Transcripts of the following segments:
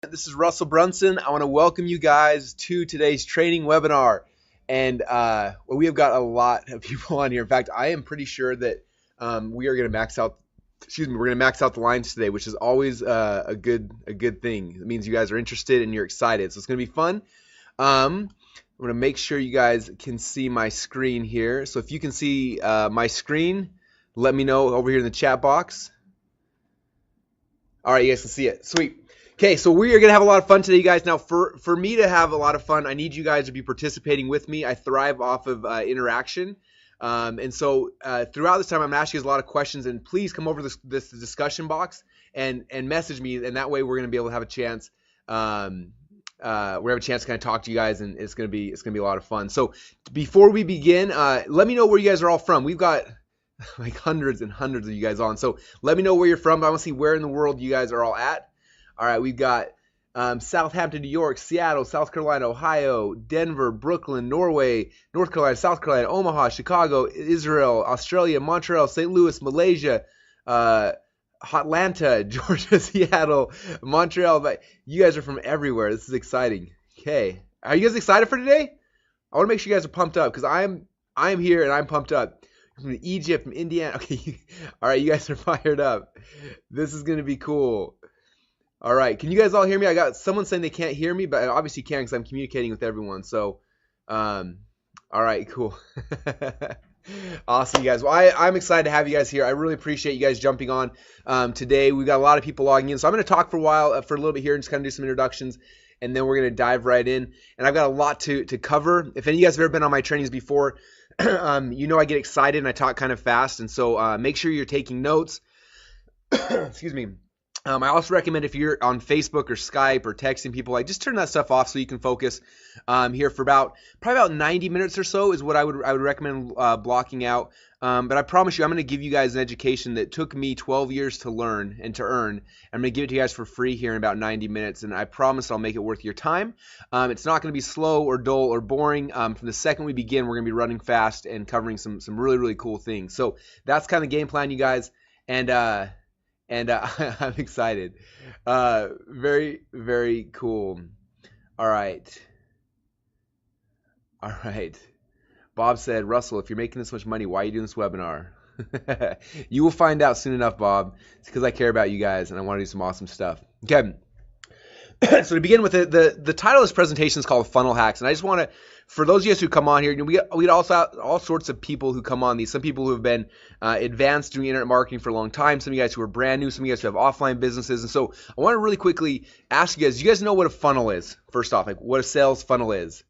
This is Russell Brunson. I want to welcome you guys to today's training webinar. And we have got a lot of people on here. In fact, I am pretty sure that we are going to max out. Excuse me, we're going to max out the lines today, which is always a good thing. It means you guys are interested and you're excited. So it's going to be fun. I'm going to make sure you guys can see my screen here. So if you can see my screen, let me know over here in the chat box. All right, you guys can see it. Sweet. Okay, so we are going to have a lot of fun today, you guys. Now, for me to have a lot of fun, I need you guys to be participating with me. I thrive off of interaction. And so throughout this time, I'm going to ask you guys a lot of questions. And please come over this discussion box and message me. And that way we're going to be able to have a chance. We have a chance to kind of talk to you guys, and it's going to be a lot of fun. So before we begin, let me know where you guys are all from. We've got like hundreds and hundreds of you guys on. So let me know where you're from. I want to see where in the world you guys are all at. All right, we've got Southampton, New York, Seattle, South Carolina, Ohio, Denver, Brooklyn, Norway, North Carolina, South Carolina, Omaha, Chicago, Israel, Australia, Montreal, St. Louis, Malaysia, Atlanta, Georgia, Seattle, Montreal. But you guys are from everywhere. This is exciting. Okay, are you guys excited for today? I want to make sure you guys are pumped up because I'm here and I'm pumped up. From Egypt, from Indiana. Okay, all right, you guys are fired up. This is gonna be cool. All right, can you guys all hear me? I got someone saying they can't hear me, but I obviously can because I'm communicating with everyone. So, all right, cool. Awesome, you guys. Well, I'm excited to have you guys here. I really appreciate you guys jumping on today. We've got a lot of people logging in. So I'm going to talk for a while, for a little bit here and just kind of do some introductions, and then we're going to dive right in. And I've got a lot to cover. If any of you guys have ever been on my trainings before, you know I get excited and I talk kind of fast. And so make sure you're taking notes. Excuse me. I also recommend if you're on Facebook or Skype or texting people, like just turn that stuff off so you can focus here for probably about 90 minutes or so is what I would recommend blocking out. But I promise you, I'm going to give you guys an education that took me 12 years to learn and to earn. I'm going to give it to you guys for free here in about 90 minutes, and I promise I'll make it worth your time. It's not going to be slow or dull or boring. From the second we begin, we're going to be running fast and covering some really, really cool things. So that's kind of the game plan, you guys. And I'm excited. Very, very cool. All right. Bob said, Russell, if you're making this much money, why are you doing this webinar? You will find out soon enough, Bob. It's because I care about you guys and I want to do some awesome stuff. Okay. So to begin with, the title of this presentation is called Funnel Hacks. And I just want to, for those of you guys who come on here, we also have all sorts of people who come on these. Some people who have been advanced doing internet marketing for a long time. Some of you guys who are brand new. Some of you guys who have offline businesses. And so I want to really quickly ask you guys know what a funnel is? First off, like what a sales funnel is?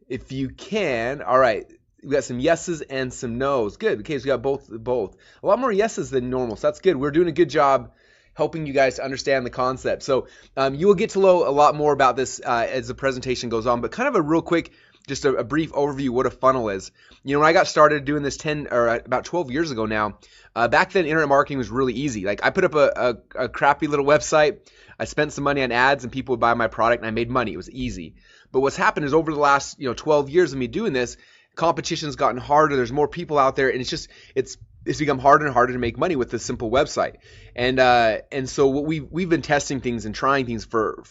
If you can, all right. We got some yeses and some nos. Good. Okay, so we got both. A lot more yeses than normal. So that's good. We're doing a good job helping you guys to understand the concept. So you will get to know a lot more about this as the presentation goes on, but kind of a real quick, just a brief overview what a funnel is. You know, when I got started doing this about 12 years ago now, back then internet marketing was really easy. Like I put up a crappy little website, I spent some money on ads and people would buy my product and I made money. It was easy. But what's happened is over the last 12 years of me doing this, competition's gotten harder. There's more people out there, and it's become harder and harder to make money with this simple website. And so what we've been testing things and trying things for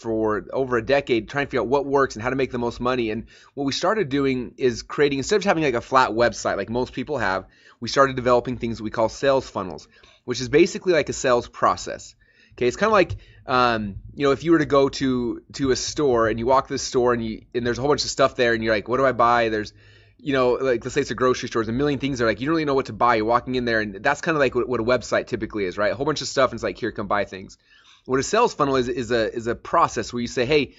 over a decade, trying to figure out what works and how to make the most money. And what we started doing is creating, instead of having like a flat website like most people have, we started developing things that we call sales funnels, which is basically like a sales process. Okay, it's kind of like if you were to go to a store and you walk this store and there's a whole bunch of stuff there and you're like, what do I buy? There's like let's say it's a grocery store, there's a million things there, like you don't really know what to buy. You're walking in there and that's kind of like what a website typically is, right? A whole bunch of stuff and it's like, here, come buy things. What a sales funnel is a process where you say, hey,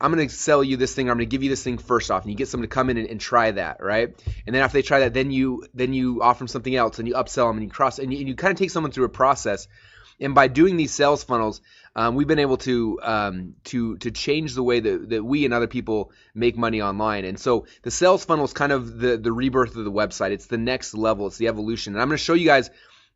I'm going to sell you this thing, or I'm going to give you this thing first off, and you get someone to come in and try that, right? And then after they try that, then you offer them something else and you upsell them and you cross, and you kind of take someone through a process. And by doing these sales funnels, we've been able to change the way that we and other people make money online. And so the sales funnel is kind of the rebirth of the website. It's the next level. It's the evolution. And I'm going to show you guys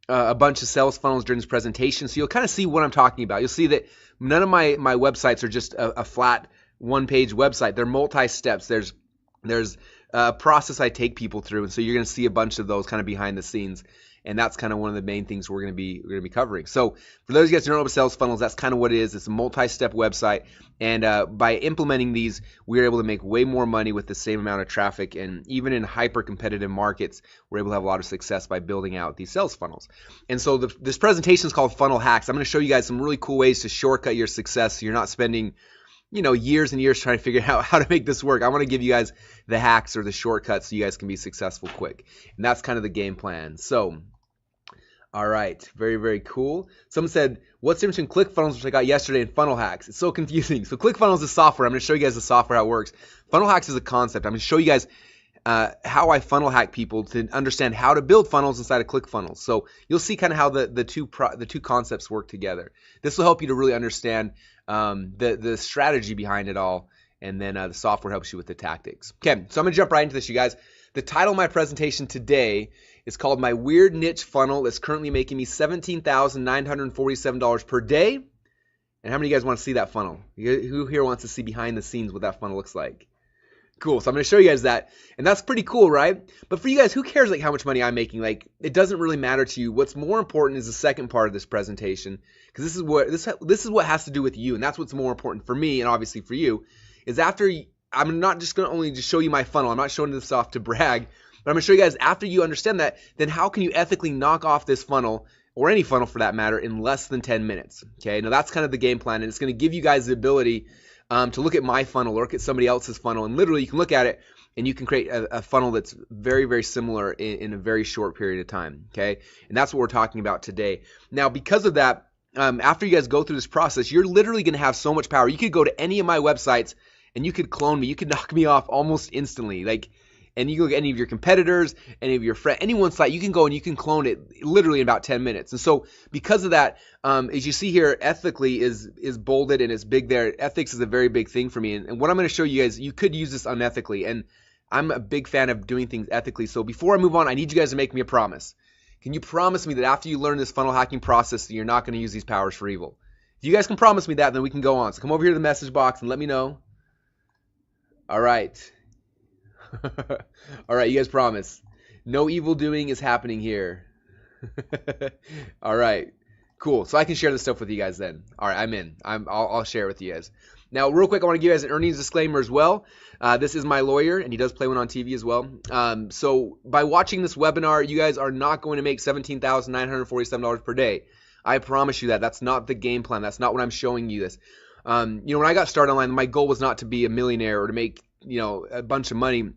a bunch of sales funnels during this presentation, so you'll kind of see what I'm talking about. You'll see that none of my websites are just a flat one-page website. They're multi-steps. There's a process I take people through, and so you're going to see a bunch of those kind of behind the scenes. And that's kind of one of the main things we're going to be covering. So for those of you guys who don't know about sales funnels, that's kind of what it is. It's a multi-step website, and by implementing these, we're able to make way more money with the same amount of traffic. And even in hyper-competitive markets, we're able to have a lot of success by building out these sales funnels. And so this presentation is called Funnel Hacks. I'm going to show you guys some really cool ways to shortcut your success, so you're not spending years and years trying to figure out how to make this work. I want to give you guys the hacks or the shortcuts so you guys can be successful quick. And that's kind of the game plan. So, all right, very, very cool. Someone said, what's the difference between Clickfunnels, which I got yesterday, and Funnel Hacks? It's so confusing. So Clickfunnels is software. I'm going to show you guys the software, how it works. Funnel Hacks is a concept. I'm going to show you guys how I funnel hack people to understand how to build funnels inside of ClickFunnels. So you'll see kind of how the two concepts work together. This will help you to really understand the strategy behind it all, and then the software helps you with the tactics. Okay, so I'm gonna jump right into this, you guys. The title of my presentation today is called My Weird Niche Funnel that's currently making me $17,947 per day. And how many of you guys want to see that funnel? Who here wants to see behind the scenes what that funnel looks like? Cool. So I'm going to show you guys that, and that's pretty cool, right? But for you guys, who cares like how much money I'm making? Like, it doesn't really matter to you. What's more important is the second part of this presentation, because this is what has to do with you, and that's what's more important for me and obviously for you. Is I'm not just going to only just show you my funnel. I'm not showing this off to brag, but I'm going to show you guys after you understand that, then how can you ethically knock off this funnel, or any funnel for that matter, in less than 10 minutes. Okay, now that's kind of the game plan, and it's going to give you guys the ability to look at my funnel or look at somebody else's funnel, and literally you can look at it and you can create a funnel that's very, very similar in a very short period of time. Okay, and that's what we're talking about today. Now, because of that, after you guys go through this process, you're literally going to have so much power. You could go to any of my websites and you could clone me. You could knock me off almost instantly. And you can go to any of your competitors, any of your friends, anyone's site, you can go and you can clone it literally in about 10 minutes. And so because of that, as you see here, ethically is bolded and it's big there. Ethics is a very big thing for me. And what I'm going to show you guys, you could use this unethically. And I'm a big fan of doing things ethically. So before I move on, I need you guys to make me a promise. Can you promise me that after you learn this funnel hacking process, that you're not going to use these powers for evil? If you guys can promise me that, then we can go on. So come over here to the message box and let me know. All right. All right, you guys promise. No evil doing is happening here. All right, cool. So I can share this stuff with you guys then. All right, I'm in. I'll share it with you guys. Now, real quick, I want to give you guys an earnings disclaimer as well. This is my lawyer, and he does play one on TV as well. So by watching this webinar, you guys are not going to make $17,947 per day. I promise you that. That's not the game plan. That's not what I'm showing you this. When I got started online, my goal was not to be a millionaire or to make a bunch of money.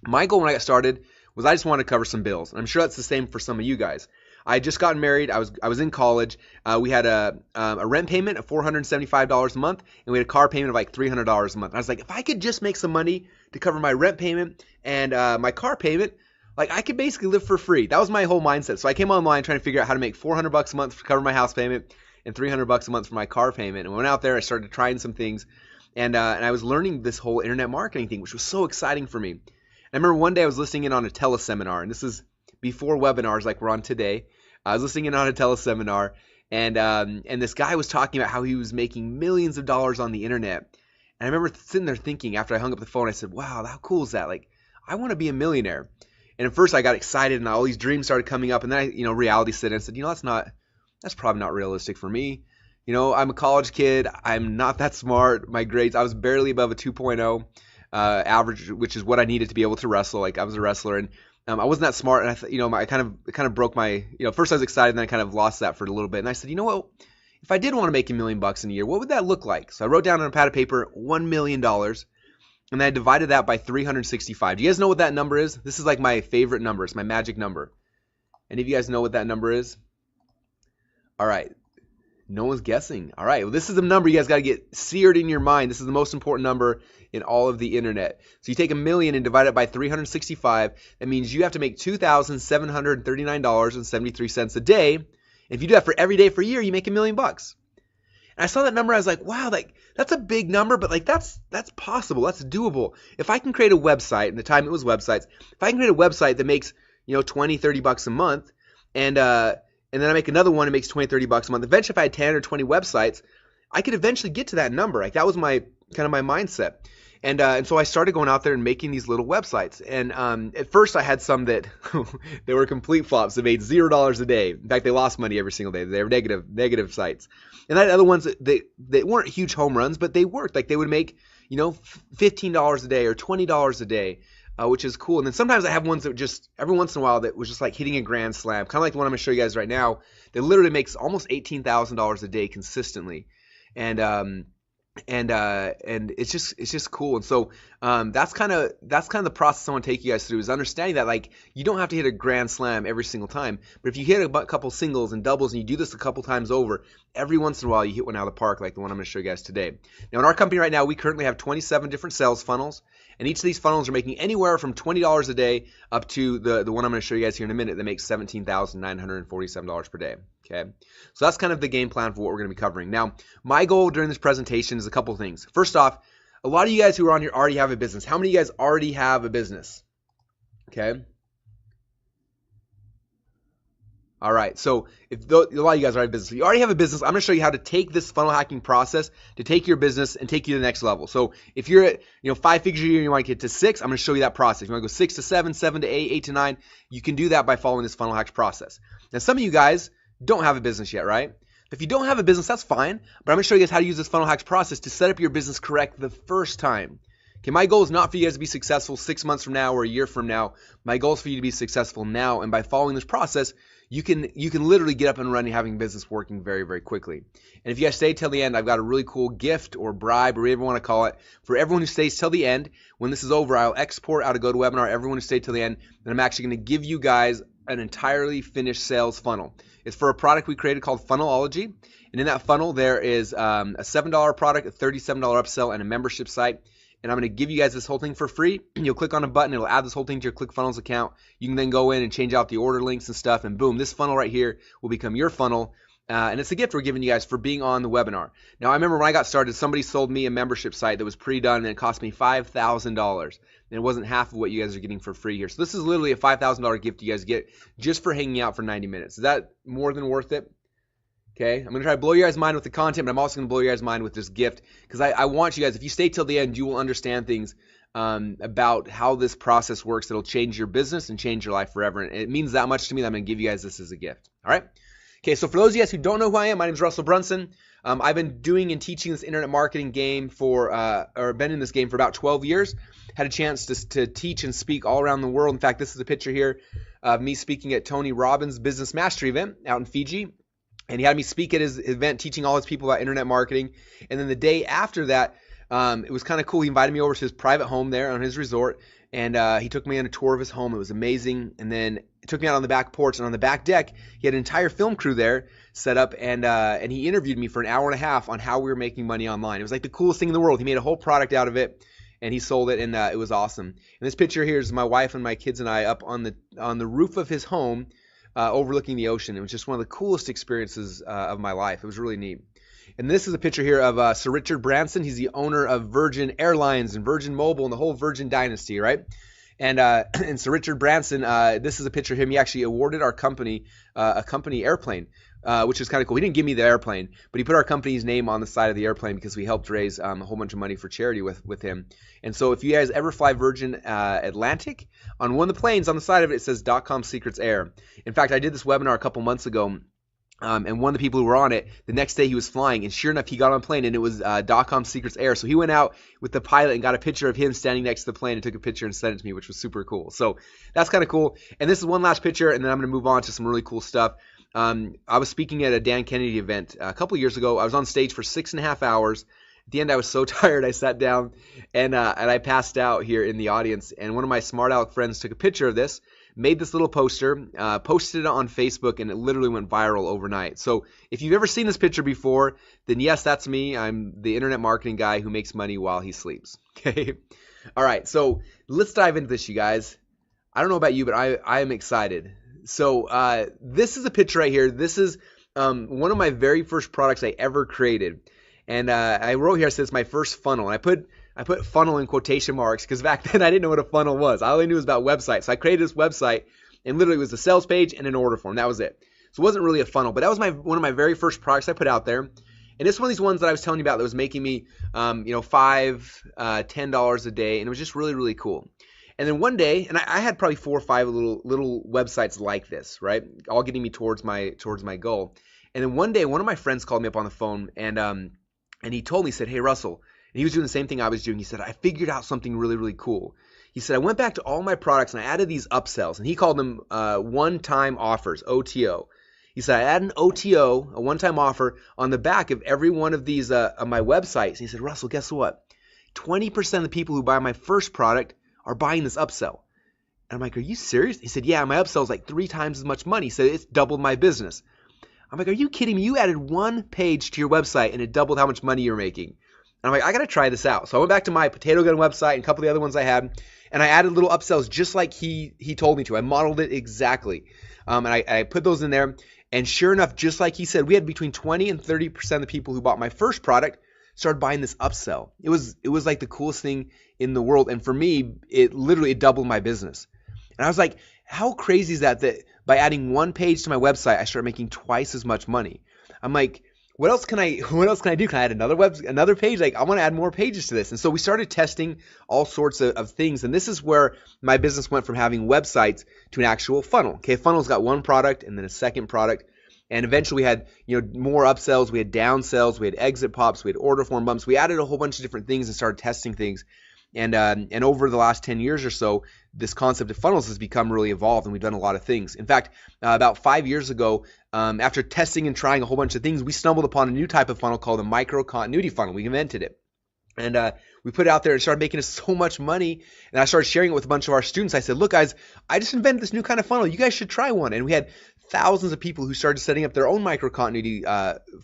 My goal when I got started was I just wanted to cover some bills. And I'm sure that's the same for some of you guys. I had just gotten married. I was in college. We had a rent payment of $475 a month, and we had a car payment of like $300 a month. And I was like, if I could just make some money to cover my rent payment and my car payment, like I could basically live for free. That was my whole mindset. So I came online trying to figure out how to make $400 a month to cover my house payment and $300 a month for my car payment. And I went out there. I started trying some things, and I was learning this whole internet marketing thing, which was so exciting for me. I remember one day I was listening in on a teleseminar, and this is before webinars like we're on today. I was listening in on a teleseminar, and this guy was talking about how he was making millions of dollars on the internet. And I remember sitting there thinking after I hung up the phone, I said, wow, how cool is that? Like, I want to be a millionaire. And at first I got excited, and all these dreams started coming up, and then reality set in and said, that's probably not realistic for me. I'm a college kid. I'm not that smart. My grades, I was barely above a 2.0. Average, which is what I needed to be able to wrestle. Like I was a wrestler, and I wasn't that smart, and I kind of broke my, first I was excited, and then I kind of lost that for a little bit, and I said, what, if I did want to make $1 million in a year, what would that look like? So I wrote down on a pad of paper $1 million, and then I divided that by 365. Do you guys know what that number is? This is like my favorite number. It's my magic number. Any of you guys know what that number is? All right. No one's guessing. All right. Well, this is a number you guys got to get seared in your mind. This is the most important number in all of the internet. So you take $1 million and divide it by 365. That means you have to make $2,739.73 a day. And if you do that for every day for a year, you make $1 million. And I saw that number. I was like, wow, that's a big number, but that's possible. That's doable. If I can create a website, and the time it was websites, if I can create a website that makes $20, $30 a month, and then I make another one that makes $20, $30 a month. Eventually, if I had 10 or 20 websites, I could eventually get to that number. Like that was my mindset. And so I started going out there and making these little websites. And at first I had some that they were complete flops. They made $0 a day. In fact, they lost money every single day. They were negative sites. And I had other ones that weren't huge home runs, but they worked. Like they would make, $15 a day or $20 a day, which is cool. And then sometimes I have ones that just every once in a while that was just like hitting a grand slam, kind of like the one I'm going to show you guys right now. That literally makes almost $18,000 a day consistently. And it's just cool. And so that's kind of the process I want to take you guys through, is understanding that like you don't have to hit a grand slam every single time, but if you hit a couple singles and doubles and you do this a couple times over, every once in a while you hit one out of the park, like the one I'm going to show you guys today. Now in our company right now, we currently have 27 different sales funnels, and each of these funnels are making anywhere from $20 a day up to the one I'm going to show you guys here in a minute that makes $17,947 per day. Okay, so that's kind of the game plan for what we're going to be covering. Now, my goal during this presentation is a couple things. First off, a lot of you guys who are on here already have a business. How many of you guys already have a business? Okay. All right, so if a lot of you guys already have a business, you already have a business, I'm going to show you how to take this funnel hacking process to take your business and take you to the next level. So if you're at 5 figures a year and you want to get to 6, I'm going to show you that process. If you want to go 6 to 7, 7 to 8, 8 to 9, you can do that by following this funnel hacks process. Now, some of you guys don't have a business yet, right? If you don't have a business, that's fine, but I'm going to show you guys how to use this funnel hacks process to set up your business correct the first time. Okay, my goal is not for you guys to be successful 6 months from now or a year from now. My goal is for you to be successful now, and by following this process, you can literally get up and running, having business working very, very quickly. And if you guys stay till the end, I've got a really cool gift or bribe or whatever you want to call it for everyone who stays till the end. When this is over, I'll export out a GoToWebinar, everyone who stayed till the end, and I'm actually going to give you guys an entirely finished sales funnel. It's for a product we created called Funnelology. And in that funnel, there is a $7 product, a $37 upsell, and a membership site. And I'm going to give you guys this whole thing for free. You'll click on a button. It'll add this whole thing to your Clickfunnels account. You can then go in and change out the order links and stuff. And boom, this funnel right here will become your funnel. And it's a gift we're giving you guys for being on the webinar. Now, I remember when I got started, somebody sold me a membership site that was pre-done, and it cost me $5,000. And it wasn't half of what you guys are getting for free here. So this is literally a $5,000 gift you guys get just for hanging out for 90 minutes. Is that more than worth it? Okay, I'm going to try to blow your guys' mind with the content, but I'm also going to blow your guys' mind with this gift, because I want you guys, if you stay till the end, you will understand things about how this process works. It'll change your business and change your life forever. And it means that much to me that I'm going to give you guys this as a gift. All right? Okay, so for those of you guys who don't know who I am, my name is Russell Brunson. I've been doing and teaching this internet marketing game or been in this game for about 12 years. Had a chance to teach and speak all around the world. In fact, this is a picture here of me speaking at Tony Robbins' Business Mastery event out in Fiji. And he had me speak at his event, teaching all his people about internet marketing. And then the day after that, it was kind of cool. He invited me over to his private home there on his resort. And he took me on a tour of his home. It was amazing. And then he took me out on the back porch. And on the back deck, he had an entire film crew there set up. And he interviewed me for an hour and a half on how we were making money online. It was like the coolest thing in the world. He made a whole product out of it. And he sold it, and it was awesome. And this picture here is my wife and my kids and I up on the roof of his home, overlooking the ocean. It was just one of the coolest experiences of my life. It was really neat. And this is a picture here of Sir Richard Branson. He's the owner of Virgin Airlines and Virgin Mobile and the whole Virgin dynasty, right? And Sir Richard Branson, this is a picture of him. He actually awarded our company a company airplane, which is kind of cool. He didn't give me the airplane, but he put our company's name on the side of the airplane because we helped raise a whole bunch of money for charity with him. And so if you guys ever fly Virgin Atlantic, on one of the planes on the side of it, it says .com Secrets Air. In fact, I did this webinar a couple months ago. And one of the people who were on it, the next day he was flying, and sure enough, he got on a plane, and it was .com Secrets Air. So he went out with the pilot and got a picture of him standing next to the plane and took a picture and sent it to me, which was super cool. So that's kind of cool. And this is one last picture, and then I'm going to move on to some really cool stuff. I was speaking at a Dan Kennedy event a couple years ago. I was on stage for 6.5 hours. At the end, I was so tired, I sat down, and I passed out here in the audience. And one of my smart aleck friends took a picture of this, made this little poster, posted it on Facebook, and it literally went viral overnight. So if you've ever seen this picture before, then yes, that's me. I'm the internet marketing guy who makes money while he sleeps. Okay. All right. So let's dive into this, you guys. I don't know about you, but I am excited. So this is a picture right here. This is one of my very first products I ever created. And I wrote here, it says my first funnel. And I put funnel in quotation marks because back then I didn't know what a funnel was. I only knew it was about websites. So I created this website, and literally it was a sales page and an order form. That was it. So it wasn't really a funnel, but that was one of my very first products I put out there. And it's one of these ones that I was telling you about that was making me, $5, $10 a day, and it was just really, really cool. And then one day, and I had probably 4 or 5 little websites like this, right, all getting me towards my goal. And then one day, one of my friends called me up on the phone, and he told me, he said, "Hey, Russell," and he was doing the same thing I was doing. He said, "I figured out something really, really cool." He said, "I went back to all my products and I added these upsells," and he called them one-time offers, OTO. He said, "I add an OTO, a one-time offer, on the back of every one of these on my websites." And he said, "Russell, guess what? 20% of the people who buy my first product are buying this upsell." And I'm like, "Are you serious?" He said, "Yeah, my upsell is like 3 times as much money." He said, "It's doubled my business." I'm like, "Are you kidding me? You added one page to your website and it doubled how much money you're making." And I'm like, "I got to try this out." So I went back to my Potato Gun website and a couple of the other ones I had, and I added little upsells just like he told me to. I modeled it exactly. And I put those in there. And sure enough, just like he said, we had between 20 and 30% of the people who bought my first product started buying this upsell. It was like the coolest thing in the world. And for me, it literally doubled my business. And I was like, how crazy is that by adding one page to my website, I started making twice as much money? I'm like, what else can I do? Can I add another page? Like, I want to add more pages to this. And so we started testing all sorts of things. And this is where my business went from having websites to an actual funnel. Okay, funnel's got one product and then a second product. And eventually we had, more upsells, we had downsells, we had exit pops, we had order form bumps. We added a whole bunch of different things and started testing things. And over the last 10 years or so, this concept of funnels has become really evolved, and we've done a lot of things. In fact, about 5 years ago, after testing and trying a whole bunch of things, we stumbled upon a new type of funnel called a micro continuity funnel. We invented it. And we put it out there and started making us so much money. And I started sharing it with a bunch of our students. I said, "Look, guys, I just invented this new kind of funnel. You guys should try one." And we had thousands of people who started setting up their own micro continuity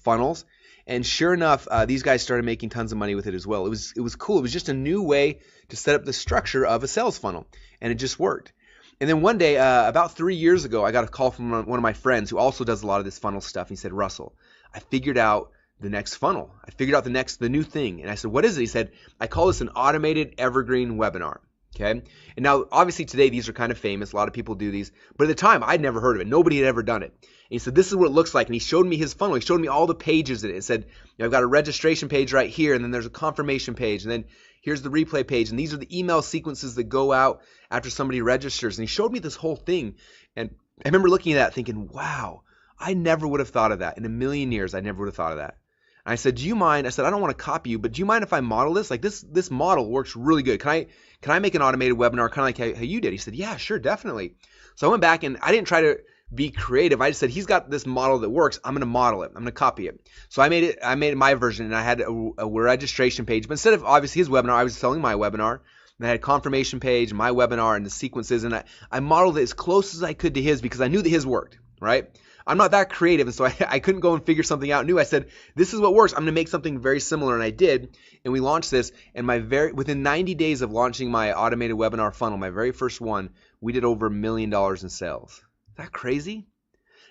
funnels. And sure enough, these guys started making tons of money with it as well. It was cool. It was just a new way to set up the structure of a sales funnel, and it just worked. And then one day, about 3 years ago, I got a call from one of my friends who also does a lot of this funnel stuff. He said, "Russell, I figured out the next funnel. I figured out the new thing." And I said, "What is it?" He said, "I call this an automated evergreen webinar." Okay. And now, obviously, today these are kind of famous. A lot of people do these. But at the time, I'd never heard of it. Nobody had ever done it. And he said, "This is what it looks like." And he showed me his funnel. He showed me all the pages in it. It said, "I've got a registration page right here, and then there's a confirmation page, and then here's the replay page, and these are the email sequences that go out after somebody registers." And he showed me this whole thing. And I remember looking at that thinking, wow, I never would have thought of that. In a million years, I never would have thought of that. And I said, "Do you mind?" I said, "I don't want to copy you, but do you mind if I model this? Like this model works really good. Can I make an automated webinar kind of like how you did?" He said, "Yeah, sure, definitely." So I went back and I didn't try to be creative. I just said, "He's got this model that works. I'm going to model it. I'm going to copy it." So I made it my version, and I had a registration page. But instead of obviously his webinar, I was selling my webinar. And I had a confirmation page, my webinar, and the sequences. And I modeled it as close as I could to his because I knew that his worked, right? I'm not that creative, and so I couldn't go and figure something out new. I said, "This is what works. I'm going to make something very similar," and I did. And we launched this. And within 90 days of launching my automated webinar funnel, my very first one, we did over $1 million in sales. Is that crazy?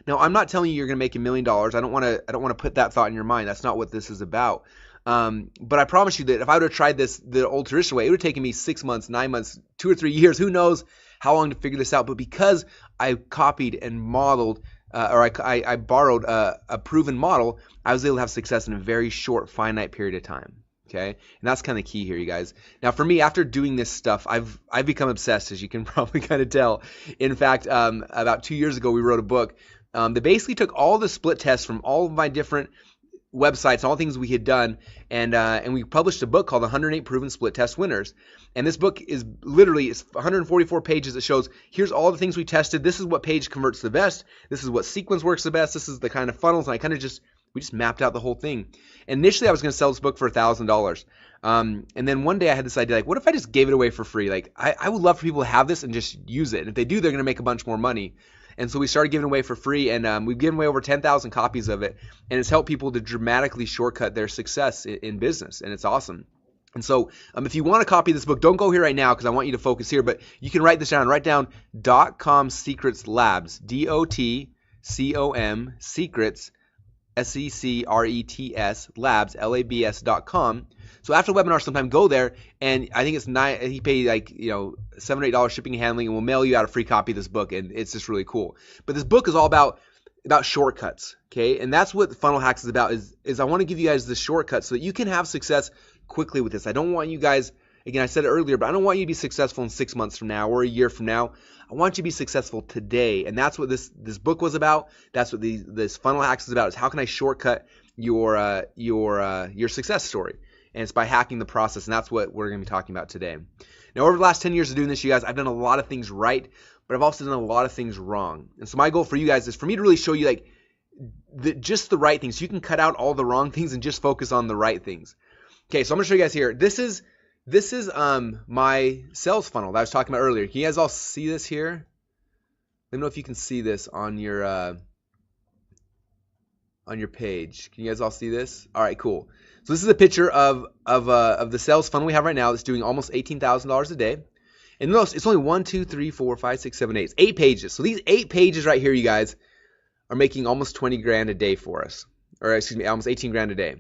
Now, I'm not telling you you're going to make $1 million. I don't want to put that thought in your mind. That's not what this is about. But I promise you that if I would have tried this the old traditional way, it would have taken me 6 months, 9 months, 2 or 3 years. Who knows how long to figure this out? But because I copied and modeled, or I borrowed a proven model, I was able to have success in a very short, finite period of time. Okay, and that's kind of key here, you guys. Now, for me, after doing this stuff, I've become obsessed, as you can probably kind of tell. In fact, about 2 years ago, we wrote a book that basically took all the split tests from all of my different websites, all things we had done, and we published a book called 108 Proven Split Test Winners. And this book is literally 144 pages that shows here's all the things we tested. This is what page converts the best. This is what sequence works the best. This is the kind of funnels. And we just mapped out the whole thing. And initially, I was going to sell this book for $1,000. And then one day I had this idea, like, what if I just gave it away for free? Like, I would love for people to have this and just use it. And if they do, they're going to make a bunch more money. And so we started giving away for free, and we've given away over 10,000 copies of it. And it's helped people to dramatically shortcut their success in business, and it's awesome. And so if you want to copy this book, don't go here right now because I want you to focus here, but you can write this down. Write down .com Secrets Labs, DOTCOM Secrets, SECRETS Labs, LABS.com. So after the webinar, sometime go there, and I think he paid like $7 or $8 shipping and handling, and we'll mail you out a free copy of this book, and it's just really cool. But this book is all about about shortcuts, okay? And that's what Funnel Hacks is about, is I want to give you guys the shortcuts so that you can have success quickly with this. I don't want you guys, again, I said it earlier, but I don't want you to be successful in 6 months from now or a year from now. I want you to be successful today. And that's what this book was about. That's what this Funnel Hacks is about, is how can I shortcut your success story? And it's by hacking the process, and that's what we're going to be talking about today. Now, over the last 10 years of doing this, you guys, I've done a lot of things right, but I've also done a lot of things wrong. And so my goal for you guys is for me to really show you like just the right things. So you can cut out all the wrong things and just focus on the right things. Okay, so I'm going to show you guys here. This is my sales funnel that I was talking about earlier. Can you guys all see this here? Let me know if you can see this on your page. Can you guys all see this? All right, cool. So this is a picture of the sales funnel we have right now that's doing almost $18,000 a day. And notice it's only 1, 2, 3, 4, 5, 6, 7, 8. It's 8 pages. So these 8 pages right here, you guys, are making almost 20 grand a day for us. Or excuse me, almost 18 grand a day.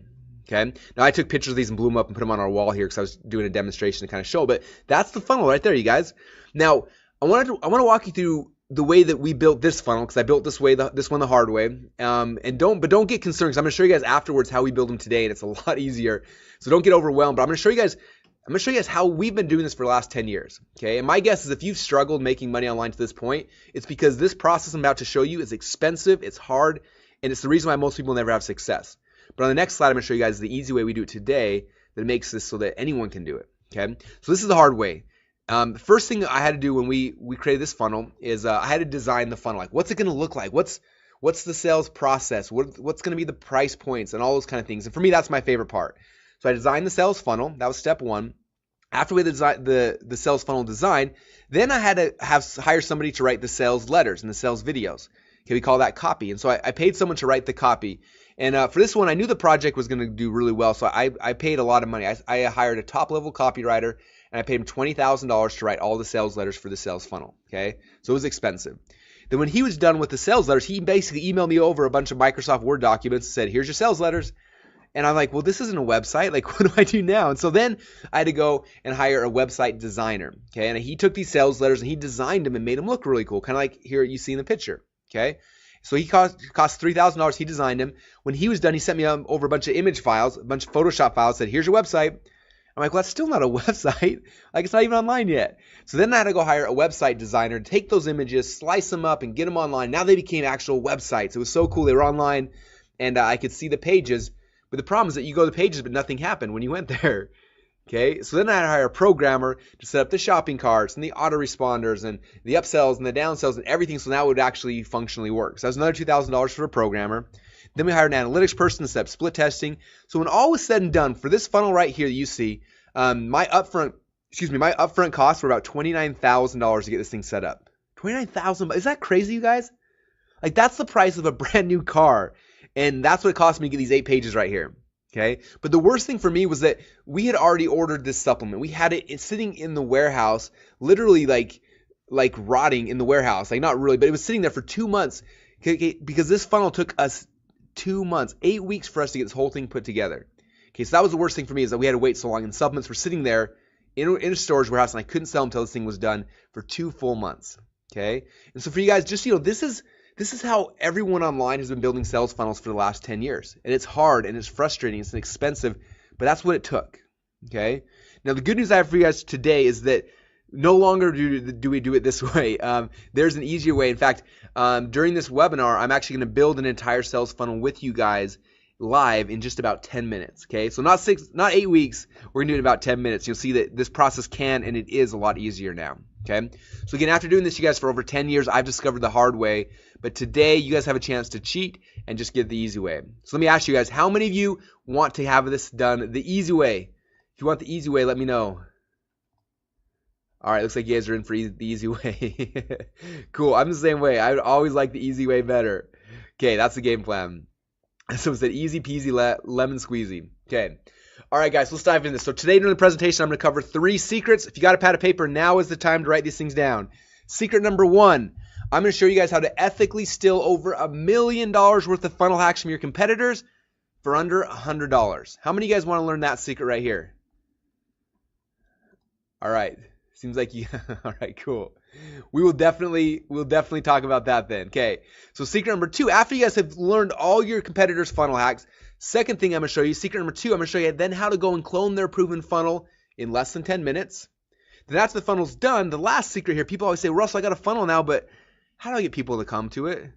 Okay. Now I took pictures of these and blew them up and put them on our wall here because I was doing a demonstration to kind of show. But that's the funnel right there, you guys. Now I want to walk you through the way that we built this funnel, because I built this one the hard way. And don't get concerned, because I'm going to show you guys afterwards how we build them today, and it's a lot easier. So don't get overwhelmed. But I'm going to show you guys how we've been doing this for the last 10 years. Okay. And my guess is if you've struggled making money online to this point, it's because this process I'm about to show you is expensive, it's hard, and it's the reason why most people never have success. But on the next slide, I'm going to show you guys the easy way we do it today that makes this so that anyone can do it. Okay. So this is the hard way. The first thing I had to do when we created this funnel is I had to design the funnel. Like, what's it going to look like? What's the sales process? What's going to be the price points and all those kind of things? And for me, that's my favorite part. So I designed the sales funnel. That was step one. After we designed the sales funnel design, then I had to hire somebody to write the sales letters and the sales videos. Okay, we call that copy. And so I paid someone to write the copy. And for this one, I knew the project was going to do really well, so I paid a lot of money. I hired a top-level copywriter, and I paid him $20,000 to write all the sales letters for the sales funnel. Okay, so it was expensive. Then when he was done with the sales letters, he basically emailed me over a bunch of Microsoft Word documents and said, "Here's your sales letters." And I'm like, well, this isn't a website. Like, what do I do now? And so then I had to go and hire a website designer. Okay, and he took these sales letters and he designed them and made them look really cool, kind of like here you see in the picture. Okay, so he cost $3,000. He designed them. When he was done, he sent me over a bunch of image files, a bunch of Photoshop files. Said, "Here's your website." I'm like, well, that's still not a website. Like, it's not even online yet. So then I had to go hire a website designer to take those images, slice them up, and get them online. Now they became actual websites. It was so cool. They were online, and I could see the pages. But the problem is that you go to the pages, but nothing happened when you went there. Okay, so then I had to hire a programmer to set up the shopping carts and the autoresponders and the upsells and the downsells and everything, so now it would actually functionally work. So that was another $2,000 for a programmer. Then we hired an analytics person to set up split testing. So when all was said and done, for this funnel right here that you see, my upfront costs were about $29,000 to get this thing set up. $29,000, is that crazy, you guys? Like, that's the price of a brand new car, and that's what it cost me to get these 8 pages right here. Okay, but the worst thing for me was that we had already ordered this supplement. We had it sitting in the warehouse, literally like rotting in the warehouse. Like, not really, but it was sitting there for 2 months because this funnel took us 2 months, 8 weeks for us to get this whole thing put together. Okay, so that was the worst thing for me, is that we had to wait so long, and supplements were sitting there in a storage warehouse, and I couldn't sell them until this thing was done for 2 full months. Okay, and so for you guys, just this is how everyone online has been building sales funnels for the last 10 years. And it's hard and it's frustrating, it's expensive, but that's what it took. Okay. Now the good news I have for you guys today is that no longer do we do it this way. There's an easier way. In fact, during this webinar, I'm actually going to build an entire sales funnel with you guys live in just about 10 minutes. Okay. So not 8 weeks. We're going to do it in about 10 minutes. You'll see that this process can, and it is a lot easier now. Okay. So again, after doing this, you guys, for over 10 years, I've discovered the hard way. But today, you guys have a chance to cheat and just get the easy way. So let me ask you guys, how many of you want to have this done the easy way? If you want the easy way, let me know. All right, looks like you guys are in for the easy way. Cool, I'm the same way. I would always like the easy way better. Okay, that's the game plan. So it said easy peasy lemon squeezy. Okay. All right, guys, let's dive into this. So today during the presentation, I'm going to cover 3 secrets. If you got a pad of paper, now is the time to write these things down. Secret number 1. I'm going to show you guys how to ethically steal over $1 million worth of funnel hacks from your competitors for under $100. How many of you guys want to learn that secret right here? All right. Seems like you. All right, cool. We'll definitely talk about that then. Okay. So secret number 2, after you guys have learned all your competitors' funnel hacks, second thing I'm going to show you, secret number 2, I'm going to show you then how to go and clone their proven funnel in less than 10 minutes. Then after the funnel's done, the last secret here, people always say, Russell, I got a funnel now, but how do I get people to come to it?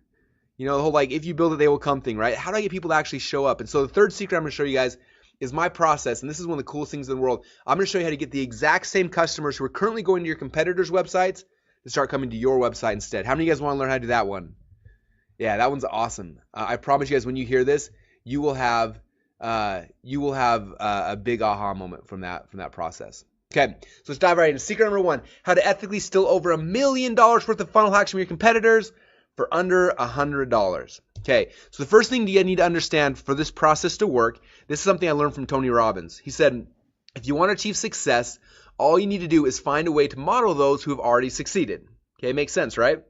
You know, the whole like, if you build it, they will come thing, right? How do I get people to actually show up? And so the third secret I'm going to show you guys is my process, and this is one of the coolest things in the world. I'm going to show you how to get the exact same customers who are currently going to your competitors' websites to start coming to your website instead. How many of you guys want to learn how to do that one? Yeah, that one's awesome. I promise you guys, when you hear this, you will have a big aha moment from that process. Okay, so let's dive right in. Secret number 1, how to ethically steal over $1 million worth of funnel hacks from your competitors for under $100. Okay, so the first thing you need to understand for this process to work, this is something I learned from Tony Robbins. He said, if you want to achieve success, all you need to do is find a way to model those who have already succeeded. Okay, makes sense, right?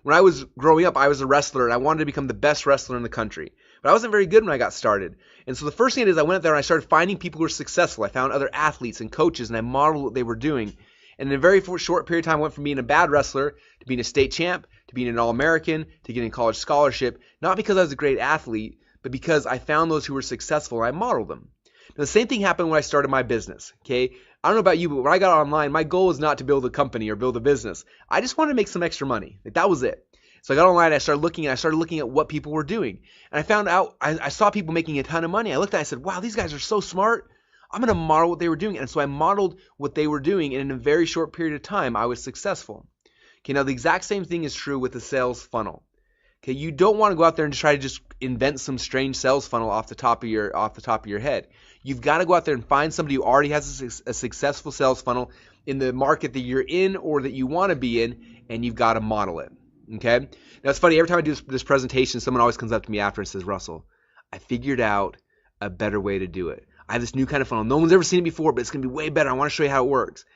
When I was growing up, I was a wrestler, and I wanted to become the best wrestler in the country. But I wasn't very good when I got started. And so the first thing I did is I went out there and I started finding people who were successful. I found other athletes and coaches, and I modeled what they were doing. And in a very short period of time, I went from being a bad wrestler to being a state champ, to being an All-American, to getting a college scholarship, not because I was a great athlete, but because I found those who were successful and I modeled them. Now, the same thing happened when I started my business, okay? I don't know about you, but when I got online, my goal was not to build a company or build a business. I just wanted to make some extra money. Like, that was it. So I got online, I started looking at what people were doing. And I found out, I saw people making a ton of money. I looked at it, I said, wow, these guys are so smart. I'm going to model what they were doing. And so I modeled what they were doing, and in a very short period of time, I was successful. Okay, now the exact same thing is true with the sales funnel. Okay, you don't want to go out there and try to just invent some strange sales funnel off the top of your head. You've got to go out there and find somebody who already has a successful sales funnel in the market that you're in or that you want to be in, and you've got to model it. Okay? Now it's funny, every time I do this presentation, someone always comes up to me after and says, Russell, I figured out a better way to do it. I have this new kind of funnel. No one's ever seen it before, but it's going to be way better. I want to show you how it works.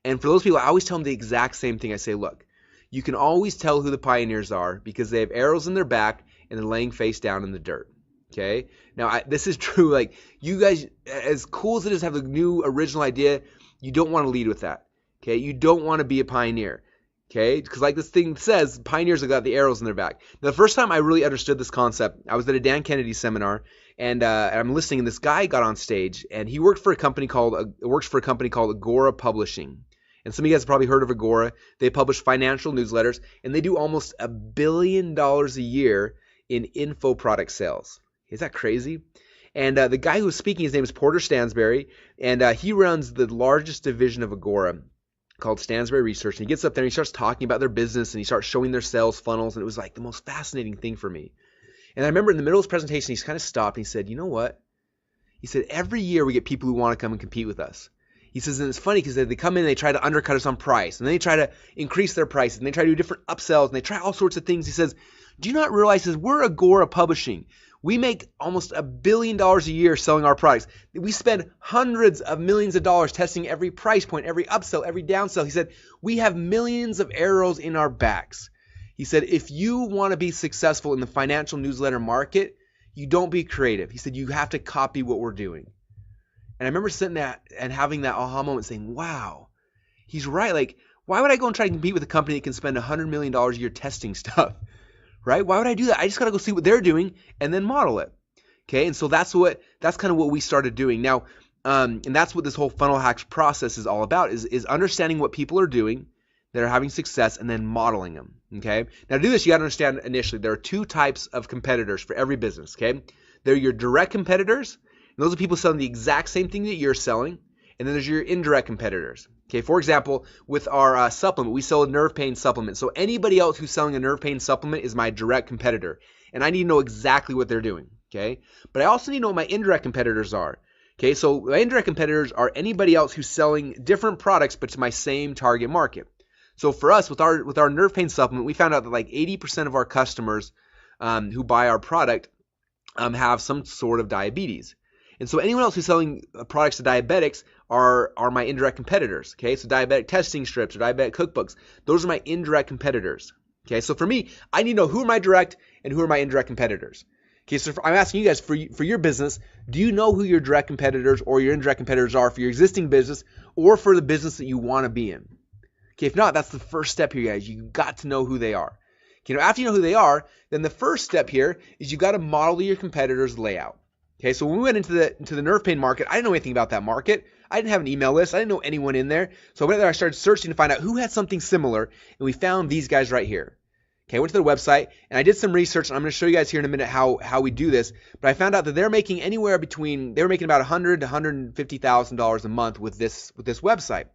And for those people, I always tell them the exact same thing. I say, look, you can always tell who the pioneers are because they have arrows in their back and they're laying face down in the dirt. Okay? Now, this is true. Like, you guys, as cool as it is to have a new original idea, you don't want to lead with that. Okay? You don't want to be a pioneer. Okay? Because like this thing says, pioneers have got the arrows in their back. Now, the first time I really understood this concept, I was at a Dan Kennedy seminar, and I'm listening, and this guy got on stage, and he works for a company called Agora Publishing. And some of you guys have probably heard of Agora. They publish financial newsletters, and they do almost $1 billion a year in info product sales. Is that crazy? And the guy who was speaking, his name is Porter Stansberry, and he runs the largest division of Agora called Stansberry Research. And he gets up there and he starts talking about their business, and he starts showing their sales funnels, and it was like the most fascinating thing for me. And I remember in the middle of his presentation, he's kind of stopped, and he said, you know what? He said, every year we get people who want to come and compete with us. He says, and it's funny because they come in and they try to undercut us on price, and then they try to increase their prices, and they try to do different upsells, and they try all sorts of things. He says, do you not realize that we're Agora Publishing? We make almost $1 billion a year selling our products. We spend hundreds of millions of dollars testing every price point, every upsell, every downsell. He said, we have millions of arrows in our backs. He said, if you want to be successful in the financial newsletter market, you don't be creative. He said, you have to copy what we're doing. And I remember sitting there and having that aha moment saying, wow, he's right. Like, why would I go and try to compete with a company that can spend $100 million a year testing stuff? Right? Why would I do that? I just got to go see what they're doing and then model it. Okay? And so that's kind of what we started doing. Now, and that's what this whole funnel hacks process is all about, is understanding what people are doing that are having success and then modeling them. Okay? Now, to do this, you got to understand initially there are two types of competitors for every business. Okay? They're your direct competitors. And those are people selling the exact same thing that you're selling. And then there's your indirect competitors. Okay, for example, with our supplement, we sell a nerve pain supplement. So anybody else who's selling a nerve pain supplement is my direct competitor. And I need to know exactly what they're doing. Okay, but I also need to know what my indirect competitors are. Okay, so my indirect competitors are anybody else who's selling different products but to my same target market. So for us, with our nerve pain supplement, we found out that like 80% of our customers who buy our product have some sort of diabetes. And so anyone else who's selling products to diabetics are my indirect competitors. Okay, so diabetic testing strips or diabetic cookbooks, those are my indirect competitors. Okay, so for me, I need to know who are my direct and who are my indirect competitors. Okay, so I'm asking you guys for your business, do you know who your direct competitors or your indirect competitors are for your existing business or for the business that you want to be in? Okay, if not, that's the first step here, guys. You got to know who they are. Okay, now after you know who they are, then the first step here is you got to model your competitor's layout. Okay, so when we went into the nerve pain market, I didn't know anything about that market. I didn't have an email list. I didn't know anyone in there. So I went there, I started searching to find out who had something similar, and we found these guys right here. Okay, I went to their website, and I did some research, and I'm going to show you guys here in a minute how we do this. But I found out that they're making anywhere between, they were making about $100,000 to $150,000 a month with this website.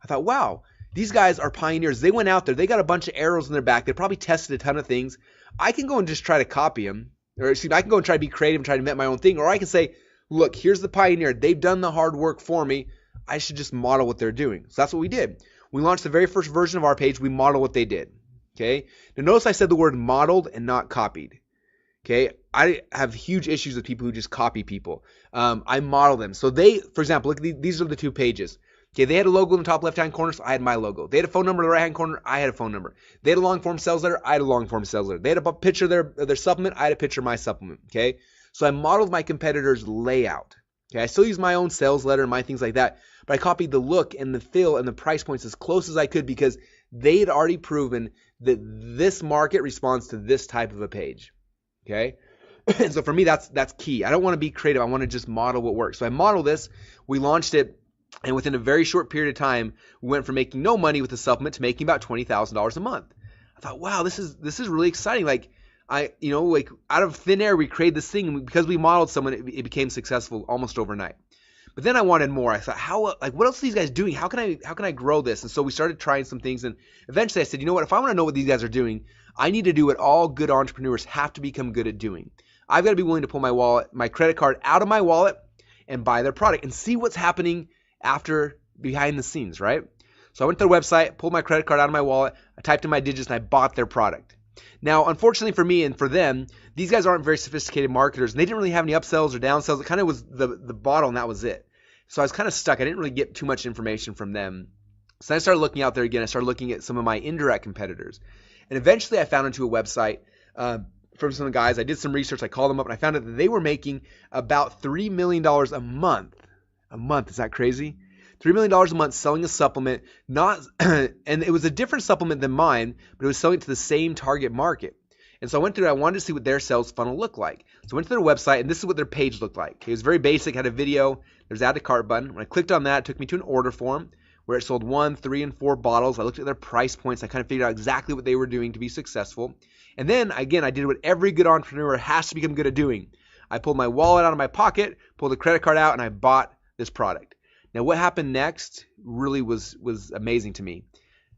I thought, wow, these guys are pioneers. They went out there. They got a bunch of arrows in their back. They probably tested a ton of things. I can go and just try to copy them. Or excuse me, I can go and try to be creative and try to invent my own thing. Or I can say, look, here's the pioneer. They've done the hard work for me. I should just model what they're doing. So that's what we did. We launched the very first version of our page. We modeled what they did. Okay. Now notice I said the word modeled and not copied. Okay. I have huge issues with people who just copy people. I model them. So they, for example, look, these are the two pages. Okay, they had a logo in the top left-hand corner, so I had my logo. They had a phone number in the right-hand corner, I had a phone number. They had a long-form sales letter, I had a long-form sales letter. They had a picture of their supplement, I had a picture of my supplement, okay? So I modeled my competitor's layout. Okay, I still use my own sales letter and my things like that, but I copied the look and the feel and the price points as close as I could because they had already proven that this market responds to this type of a page, okay? And so for me, that's key. I don't want to be creative. I want to just model what works. So I modeled this. We launched it. And within a very short period of time, we went from making no money with the supplement to making about $20,000 a month. I thought, wow, this is really exciting. Like like out of thin air, we created this thing, and because we modeled someone, it became successful almost overnight. But then I wanted more. I thought, what else are these guys doing? How can I grow this? And so we started trying some things, and eventually I said, you know what? If I want to know what these guys are doing, I need to do what all good entrepreneurs have to become good at doing. I've got to be willing to pull my credit card out of my wallet and buy their product and see what's happening after behind the scenes, right? So I went to their website, pulled my credit card out of my wallet, I typed in my digits, and I bought their product. Now, unfortunately for me and for them, these guys aren't very sophisticated marketers, and they didn't really have any upsells or downsells. It kind of was the bottle, and that was it. So I was kind of stuck. I didn't really get too much information from them. So I started looking out there again. I started looking at some of my indirect competitors. And eventually I found into a website from some guys. I did some research. I called them up, and I found out that they were making about $3 million a month. A month, is that crazy? $3 million a month selling a supplement, and it was a different supplement than mine, but it was selling to the same target market. And so I went through it. I wanted to see what their sales funnel looked like. So I went to their website, and this is what their page looked like. It was very basic, had a video. There's add to cart button. When I clicked on that, it took me to an order form where it sold 1, 3, and 4 bottles. I looked at their price points. I kind of figured out exactly what they were doing to be successful. And then, again, I did what every good entrepreneur has to become good at doing. I pulled my wallet out of my pocket, pulled the credit card out, and I bought this product. Now, what happened next really was amazing to me.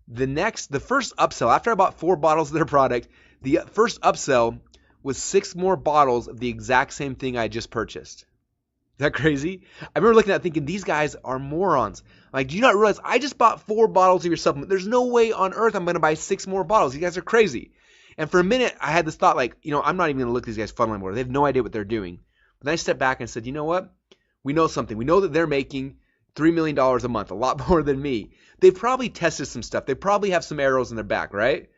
The first upsell, after I bought 4 bottles of their product, the first upsell was 6 more bottles of the exact same thing I just purchased. Is that crazy? I remember looking at it thinking, these guys are morons. Like, do you not realize I just bought 4 bottles of your supplement? There's no way on earth I'm going to buy 6 more bottles. You guys are crazy. And for a minute, I had this thought like, I'm not even going to look at these guys' funnel anymore. They have no idea what they're doing. But then I stepped back and said, you know what? We know something. We know that they're making $3 million a month, a lot more than me. They've probably tested some stuff. They probably have some arrows in their back, right?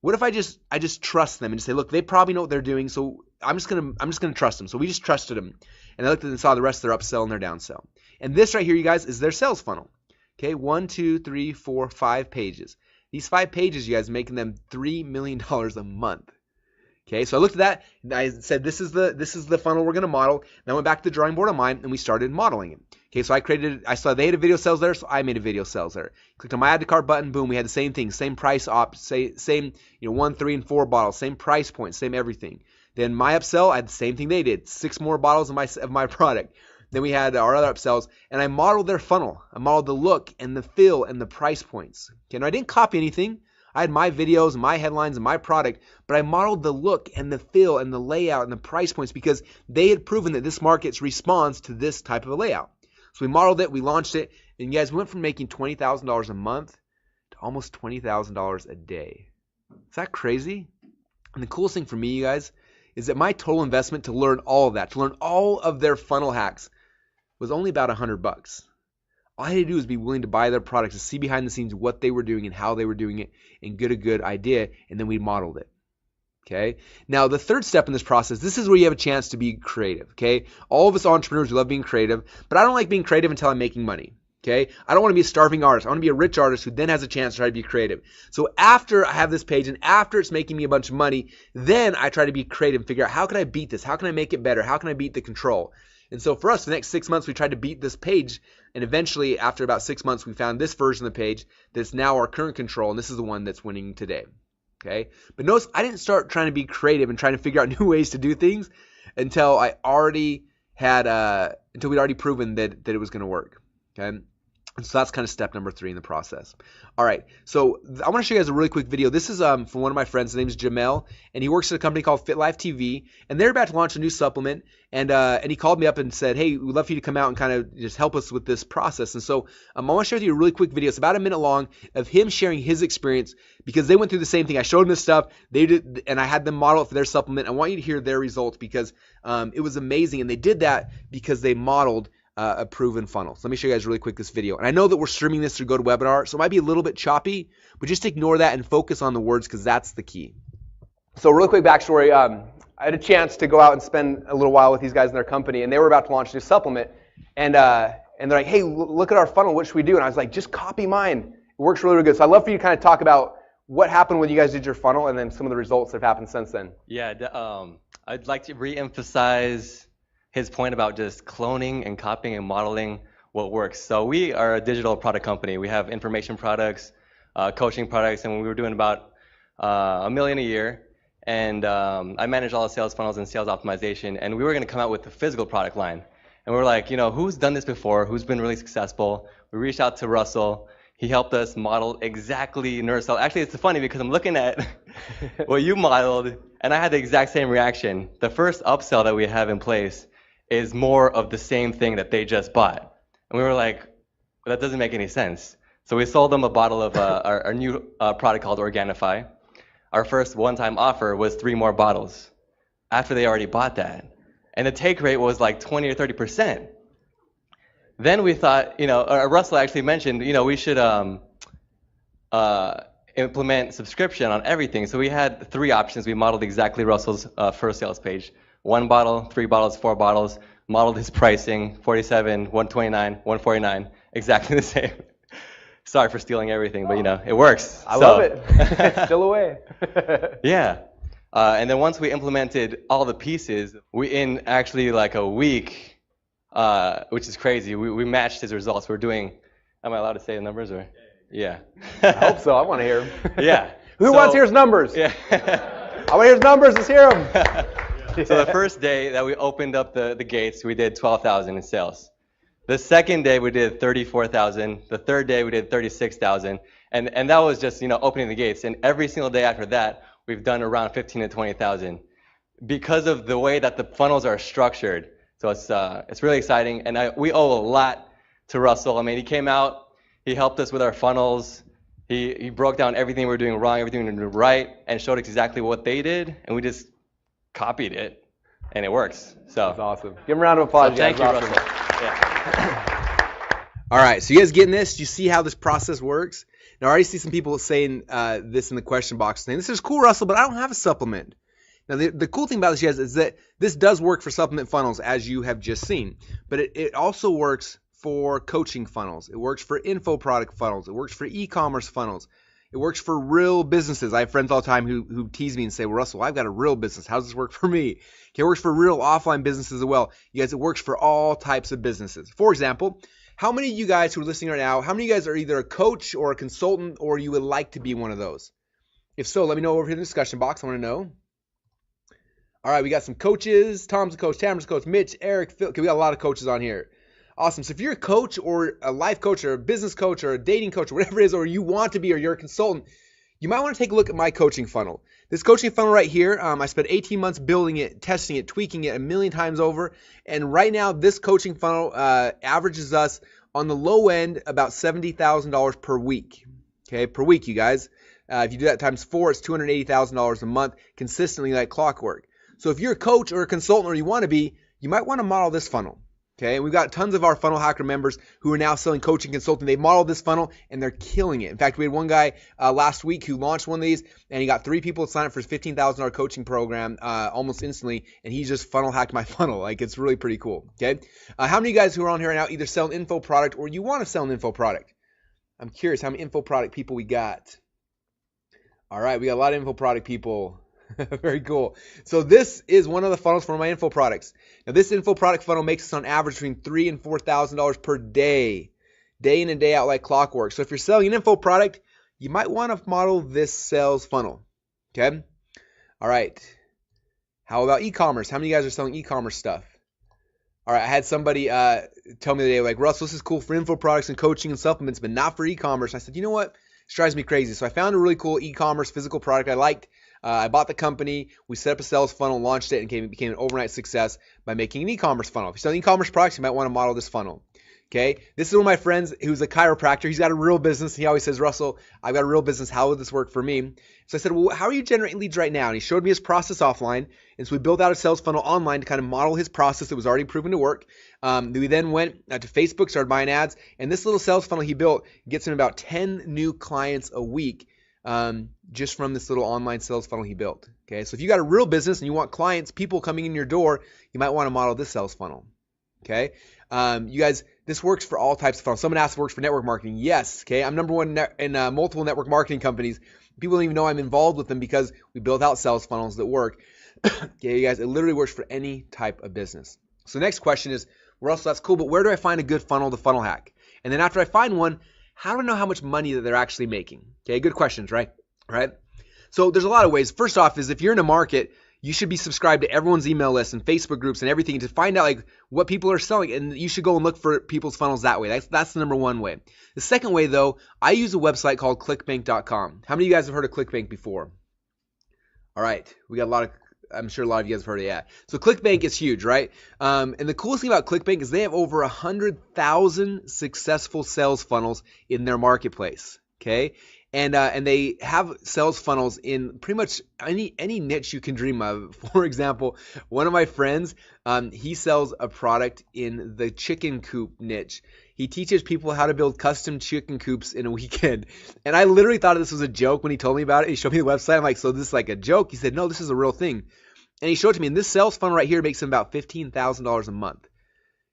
What if I just trust them and just say, look, they probably know what they're doing, so I'm just gonna trust them. So we just trusted them, and I looked at them and saw the rest of their upsell and their downsell. And this right here, you guys, is their sales funnel. Okay, 1, 2, 3, 4, 5 pages. These 5 pages, you guys, making them $3 million a month. Okay, so I looked at that and I said, this is the funnel we're going to model. And I went back to the drawing board on mine and we started modeling it. Okay, so I saw they had a video sales there, so I made a video sales there. Clicked on my add to cart button, boom, we had the same thing, same price same 1, 3, and 4 bottles, same price point, same everything. Then my upsell, I had the same thing they did, 6 more bottles of my product. Then we had our other upsells, and I modeled their funnel. I modeled the look and the feel and the price points. Okay, now I didn't copy anything. I had my videos, my headlines, and my product, but I modeled the look and the feel and the layout and the price points because they had proven that this market responds to this type of a layout. So we modeled it, we launched it, and you guys went from making $20,000 a month to almost $20,000 a day. Is that crazy? And the coolest thing for me, you guys, is that my total investment to learn all of that, to learn all of their funnel hacks, was only about $100. All I had to do was be willing to buy their products, to see behind the scenes what they were doing and how they were doing it, and get a good idea, and then we modeled it. Okay. Now, the third step in this process, this is where you have a chance to be creative. Okay. All of us entrepreneurs, we love being creative, but I don't like being creative until I'm making money. Okay, I don't want to be a starving artist. I want to be a rich artist who then has a chance to try to be creative. So after I have this page and after it's making me a bunch of money, then I try to be creative and figure out how can I beat this? How can I make it better? How can I beat the control? And so for us, for the next 6 months, we tried to beat this page. And eventually, after about 6 months, we found this version of the page that's now our current control. And this is the one that's winning today. Okay, but notice I didn't start trying to be creative and trying to figure out new ways to do things until I already had, until we'd already proven that it was going to work. Okay. And so that's kind of step number 3 in the process. All right, so I want to show you guys a really quick video. This is from one of my friends. His name is Jamel, and he works at a company called Fit Life TV, and they're about to launch a new supplement. And he called me up and said, hey, we'd love for you to come out and kind of just help us with this process. And so I want to share with you a really quick video. It's about a minute long of him sharing his experience because they went through the same thing. I showed them this stuff, they did, and I had them model it for their supplement. I want you to hear their results because it was amazing, and they did that because they modeled a proven funnel. So let me show you guys really quick this video. And I know that we're streaming this through GoToWebinar, so it might be a little bit choppy, but just ignore that and focus on the words because that's the key. So really quick backstory. I had a chance to go out and spend a little while with these guys in their company, and they were about to launch a new supplement. And they're like, hey, look at our funnel. What should we do? And I was like, just copy mine. It works really, really good. So I'd love for you to kind of talk about what happened when you guys did your funnel and then some of the results that have happened since then. Yeah, I'd like to re-emphasize his point about just cloning and copying and modeling what works. So we are a digital product company. We have information products, coaching products, and we were doing about $1 million a year. And I manage all the sales funnels and sales optimization. And we were going to come out with a physical product line. And we were like, you know, who's done this before? Who's been really successful? We reached out to Russell. He helped us model exactly NerdSell. Actually, it's funny because I'm looking at what you modeled, and I had the exact same reaction. The first upsell that we have in place is more of the same thing that they just bought. And we were like, well, that doesn't make any sense. So we sold them a bottle of our new product called Organifi. Our first one-time offer was 3 more bottles after they already bought that. And the take rate was like 20 or 30%. Then we thought, you know, Russell actually mentioned, you know, we should implement subscription on everything. So we had 3 options. We modeled exactly Russell's first sales page. 1 bottle, 3 bottles, 4 bottles, modeled his pricing, 47, 129, 149, exactly the same. Sorry for stealing everything, but you know, it works. I love it. It's still away. Yeah. And then once we implemented all the pieces, in actually like a week, which is crazy, we matched his results. We're doing, am I allowed to say the numbers or? Yeah. I hope so. I want to hear them. Yeah. Who wants to hear his numbers? Yeah. I want to hear his numbers. Let's hear them. So the first day that we opened up the gates, we did 12,000 in sales. The second day we did 34,000. The third day we did 36,000. And that was just, you know, opening the gates. And every single day after that, we've done around 15 to 20,000 because of the way that the funnels are structured. So it's really exciting. And we owe a lot to Russell. I mean, he came out, he helped us with our funnels. He broke down everything we were doing wrong, everything we were doing right, and showed exactly what they did. And we just copied it, and it works. So that's awesome. Give him a round of applause. So thank you, awesome. Russell. Yeah. All right, so you guys getting this? Do you see how this process works? Now, I already see some people saying this in the question box, saying, this is cool, Russell, but I don't have a supplement. Now, the cool thing about this, guys, is that this does work for supplement funnels, as you have just seen, but it also works for coaching funnels. It works for info product funnels. It works for e-commerce funnels. It works for real businesses. I have friends all the time who tease me and say, well, Russell, I've got a real business. How does this work for me? Okay, it works for real offline businesses as well. You guys, it works for all types of businesses. For example, how many of you guys who are listening right now, how many of you guys are either a coach or a consultant or you would like to be one of those? If so, let me know over here in the discussion box. I want to know. All right, we got some coaches. Tom's a coach, Tamara's a coach, Mitch, Eric, Phil. Okay, we got a lot of coaches on here. Awesome. So if you're a coach or a life coach or a business coach or a dating coach or whatever it is, or you want to be, or you're a consultant, you might want to take a look at my coaching funnel. This coaching funnel right here, I spent 18 months building it, testing it, tweaking it 1,000,000 times over. And right now, this coaching funnel averages us on the low end about $70,000 per week. Okay, per week, you guys. If you do that times 4, it's $280,000 a month, consistently like clockwork. So if you're a coach or a consultant or you want to be, you might want to model this funnel. Okay, and we've got tons of our Funnel Hacker members who are now selling coaching consulting. They modeled this funnel and they're killing it. In fact, we had one guy last week who launched one of these, and he got 3 people to sign up for his $15,000 coaching program almost instantly, and he just funnel hacked my funnel. Like, it's really pretty cool. Okay, how many of you guys who are on here right now either sell an info product or you want to sell an info product? I'm curious how many info product people we got. All right, we got a lot of info product people. Very cool. So this is one of the funnels for my info products. Now this info product funnel makes us on average between $3,000 and $4,000 per day in and day out like clockwork. So if you're selling an info product, you might want to model this sales funnel. Okay. All right. How about e-commerce? How many of you guys are selling e-commerce stuff? All right. I had somebody tell me the other day, like, Russell, this is cool for info products and coaching and supplements, but not for e-commerce. I said, you know what? This drives me crazy. So I found a really cool e-commerce physical product I liked. I bought the company, we set up a sales funnel, launched it, and became an overnight success by making an e-commerce funnel. If you're selling e-commerce products, you might want to model this funnel. Okay, this is one of my friends who's a chiropractor. He's got a real business. He always says, Russell, I've got a real business. How would this work for me? So I said, well, how are you generating leads right now? And he showed me his process offline. And so we built out a sales funnel online to kind of model his process that was already proven to work. We then went to Facebook, started buying ads. And this little sales funnel he built gets him about 10 new clients a week just from this little online sales funnel he built. Okay, so if you got a real business and you want clients, people coming in your door, you might want to model this sales funnel. Okay, you guys, this works for all types of funnels. Someone asked if it works for network marketing. Yes. Okay, I'm number one in multiple network marketing companies. People don't even know I'm involved with them because we build out sales funnels that work. Okay, you guys, it literally works for any type of business. So the next question is, Russell, that's cool, but where do I find a good funnel to funnel hack? And then after I find one, how do I know how much money that they're actually making? Okay, good questions, right? Right? So there's a lot of ways. First off is if you're in a market, you should be subscribed to everyone's email list and Facebook groups and everything to find out like what people are selling, and you should go and look for people's funnels that way. That's the number one way. The second way though, I use a website called clickbank.com. How many of you guys have heard of ClickBank before? All right, we got a lot of, I'm sure a lot of you guys have heard of that. So ClickBank is huge, right? And the coolest thing about ClickBank is they have over 100,000 successful sales funnels in their marketplace. Okay, and they have sales funnels in pretty much any niche you can dream of. For example, one of my friends, he sells a product in the chicken coop niche. He teaches people how to build custom chicken coops in a weekend. And I literally thought this was a joke when he told me about it. He showed me the website. I'm like, so this is like a joke? He said, no, this is a real thing. And he showed it to me. And this sales funnel right here makes him about $15,000 a month.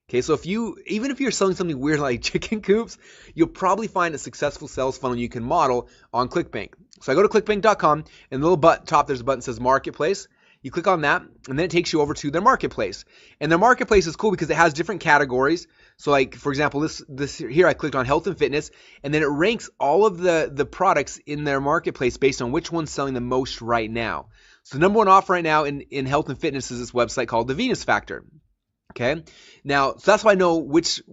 Okay, so even if you're selling something weird like chicken coops, you'll probably find a successful sales funnel you can model on ClickBank. So I go to clickbank.com, and the little top, there's a button that says Marketplace. You click on that, and then it takes you over to their marketplace. And their marketplace is cool because it has different categories. So like, for example, this here, I clicked on health and fitness, and then it ranks all of the products in their marketplace based on which one's selling the most right now. So the number one offer right now in health and fitness is this website called the Venus Factor. Okay, now, so that's why I know which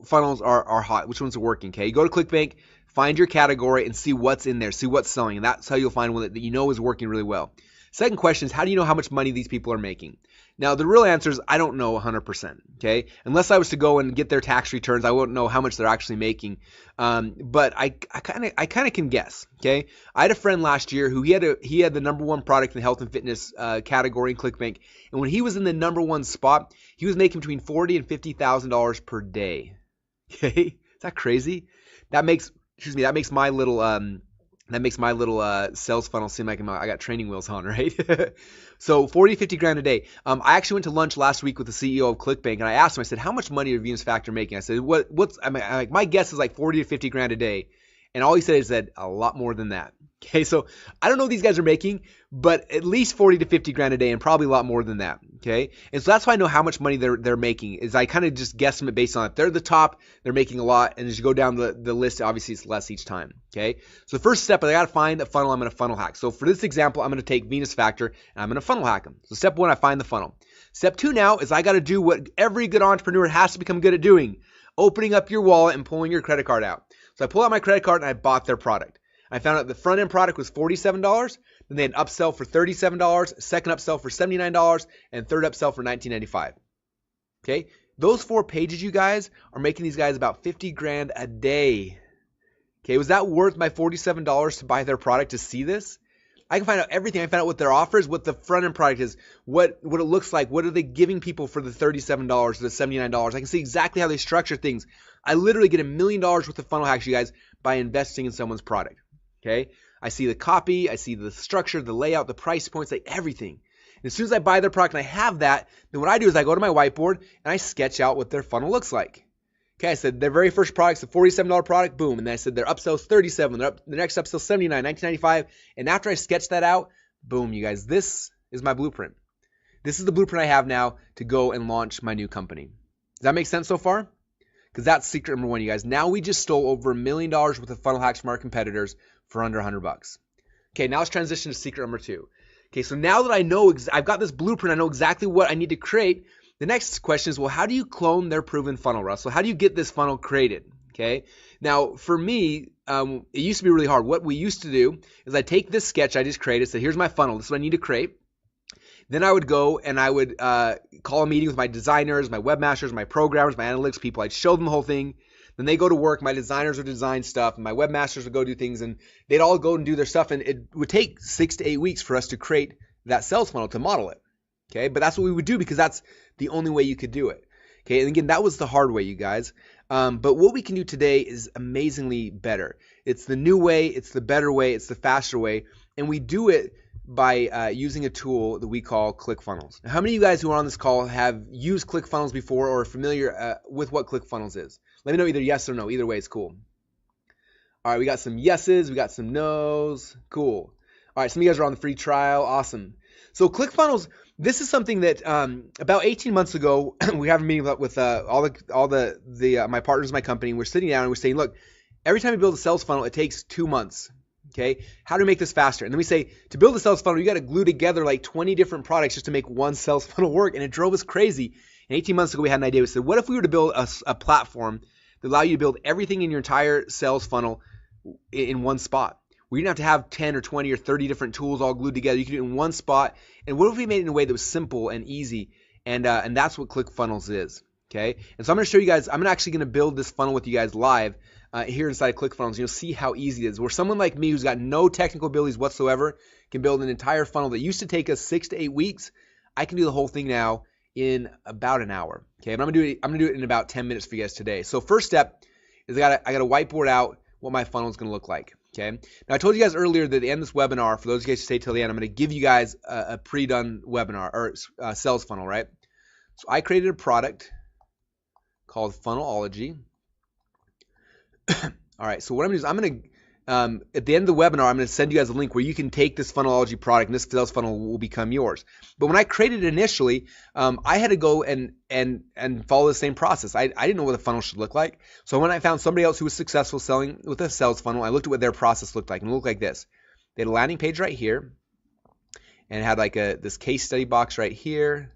funnels are hot, which ones are working. Okay, you go to ClickBank, find your category, and see what's in there, see what's selling, and that's how you'll find one that you know is working really well. Second question is, how do you know how much money these people are making? Now, the real answer is I don't know 100%, okay? Unless I was to go and get their tax returns, I wouldn't know how much they're actually making. But I kind of can guess, okay? I had a friend last year who he had the number one product in the health and fitness category in ClickBank, and when he was in the number one spot, he was making between $40,000 and $50,000 per day. Okay, is that crazy? That makes my little sales funnel seem like I got training wheels on, right? So 40, 50 grand a day. I actually went to lunch last week with the CEO of ClickBank, and I asked him, I said, how much money are Venus Factor making? I said, my guess is like 40 to 50 grand a day. And all he said is that a lot more than that. Okay, so I don't know what these guys are making, but at least 40 to 50 grand a day and probably a lot more than that. Okay, and so that's why I know how much money they're making, is I kind of just guesstimate based on it. They're the top, they're making a lot, and as you go down the list, obviously it's less each time. Okay, so the first step is I got to find a funnel I'm going to funnel hack. So for this example, I'm going to take Venus Factor and I'm going to funnel hack them. So step one, I find the funnel. Step two now is I got to do what every good entrepreneur has to become good at doing, opening up your wallet and pulling your credit card out. So I pull out my credit card and I bought their product. I found out the front end product was $47. Then they had an upsell for $37, second upsell for $79, and third upsell for $19.95. Okay, those 4 pages, you guys, are making these guys about 50 grand a day. Okay, was that worth my $47 to buy their product to see this? I can find out everything. I can find out what their offers, what the front end product is, what it looks like, what are they giving people for the $37 or the $79. I can see exactly how they structure things. I literally get $1 million worth of funnel hacks, you guys, by investing in someone's product. Okay? I see the copy, I see the structure, the layout, the price points, like everything. And as soon as I buy their product and I have that, then what I do is I go to my whiteboard and I sketch out what their funnel looks like. Okay, I said their very first product's a $47 product, boom. And then I said their upsell's $37, the next upsell's $79, $19.95. And after I sketch that out, boom, you guys, this is my blueprint. This is the blueprint I have now to go and launch my new company. Does that make sense so far? Because that's secret number one, you guys. Now we just stole over $1 million worth of funnel hacks from our competitors for under $100. Okay, now let's transition to secret number two. Okay, so now that I know, I've got this blueprint, I know exactly what I need to create. The next question is, well, how do you clone their proven funnel, Russell? How do you get this funnel created? Okay, now for me, it used to be really hard. What we used to do is I take this sketch I just created, say, here's my funnel, this is what I need to create. Then I would go and I would call a meeting with my designers, my webmasters, my programmers, my analytics people. I'd show them the whole thing. Then they go to work. My designers would design stuff, and my webmasters would go do things, and they'd all go and do their stuff. And it would take 6 to 8 weeks for us to create that sales funnel, to model it. Okay, but that's what we would do because that's the only way you could do it. Okay, and again, that was the hard way, you guys. But what we can do today is amazingly better. It's the new way, it's the better way, it's the faster way, and we do it by using a tool that we call Clickfunnels. Now, how many of you guys who are on this call have used Clickfunnels before or are familiar with what Clickfunnels is? Let me know either yes or no. Either way is cool. All right, we got some yeses, we got some nos. Cool. All right, some of you guys are on the free trial. Awesome. So Clickfunnels, this is something that about 18 months ago, we have a meeting with all the my partners in my company, and we're sitting down and we're saying, look, every time you build a sales funnel, it takes 2 months. Okay, how do we make this faster? And then we say, to build a sales funnel, you got to glue together like 20 different products just to make one sales funnel work. And it drove us crazy. And 18 months ago, we had an idea. We said, what if we were to build a platform that allow you to build everything in your entire sales funnel in one spot? We didn't have to have 10 or 20 or 30 different tools all glued together. You could do it in one spot. And what if we made it in a way that was simple and easy? And that's what Clickfunnels is. Okay, and so I'm going to show you guys. I'm actually going to build this funnel with you guys live. Here inside Clickfunnels, you'll see how easy it is. Where someone like me who's got no technical abilities whatsoever can build an entire funnel that used to take us 6 to 8 weeks, I can do the whole thing now in about an hour. Okay, but I'm gonna do it in about 10 minutes for you guys today. So first step is I gotta whiteboard out what my funnel is gonna look like. Okay. Now I told you guys earlier that at the end of this webinar, for those of you guys who stay till the end, I'm gonna give you guys a pre-done webinar or sales funnel, right? So I created a product called Funnelology. All right, so what I'm going to do is I'm going to, at the end of the webinar, I'm going to send you guys a link where you can take this Funnelology product and this sales funnel will become yours. But when I created it initially, I had to go and follow the same process. I didn't know what a funnel should look like. So when I found somebody else who was successful selling with a sales funnel, I looked at what their process looked like, and it looked like this. They had a landing page right here, and it had like this case study box right here,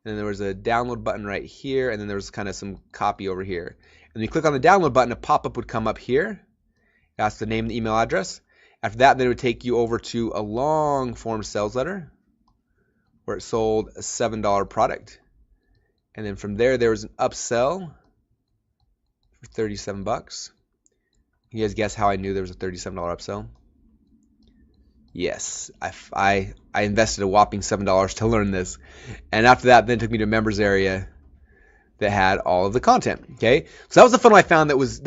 and then there was a download button right here, and then there was kind of some copy over here. And you click on the download button, a pop-up would come up here. That's the name and the email address. After that, then it would take you over to a long form sales letter where it sold a $7 product. And then from there was an upsell for 37 bucks. You guys guess how I knew there was a $37 upsell? Yes, I invested a whopping $7 to learn this. And after that, then it took me to a members area that had all of the content. Okay, so that was the funnel I found that was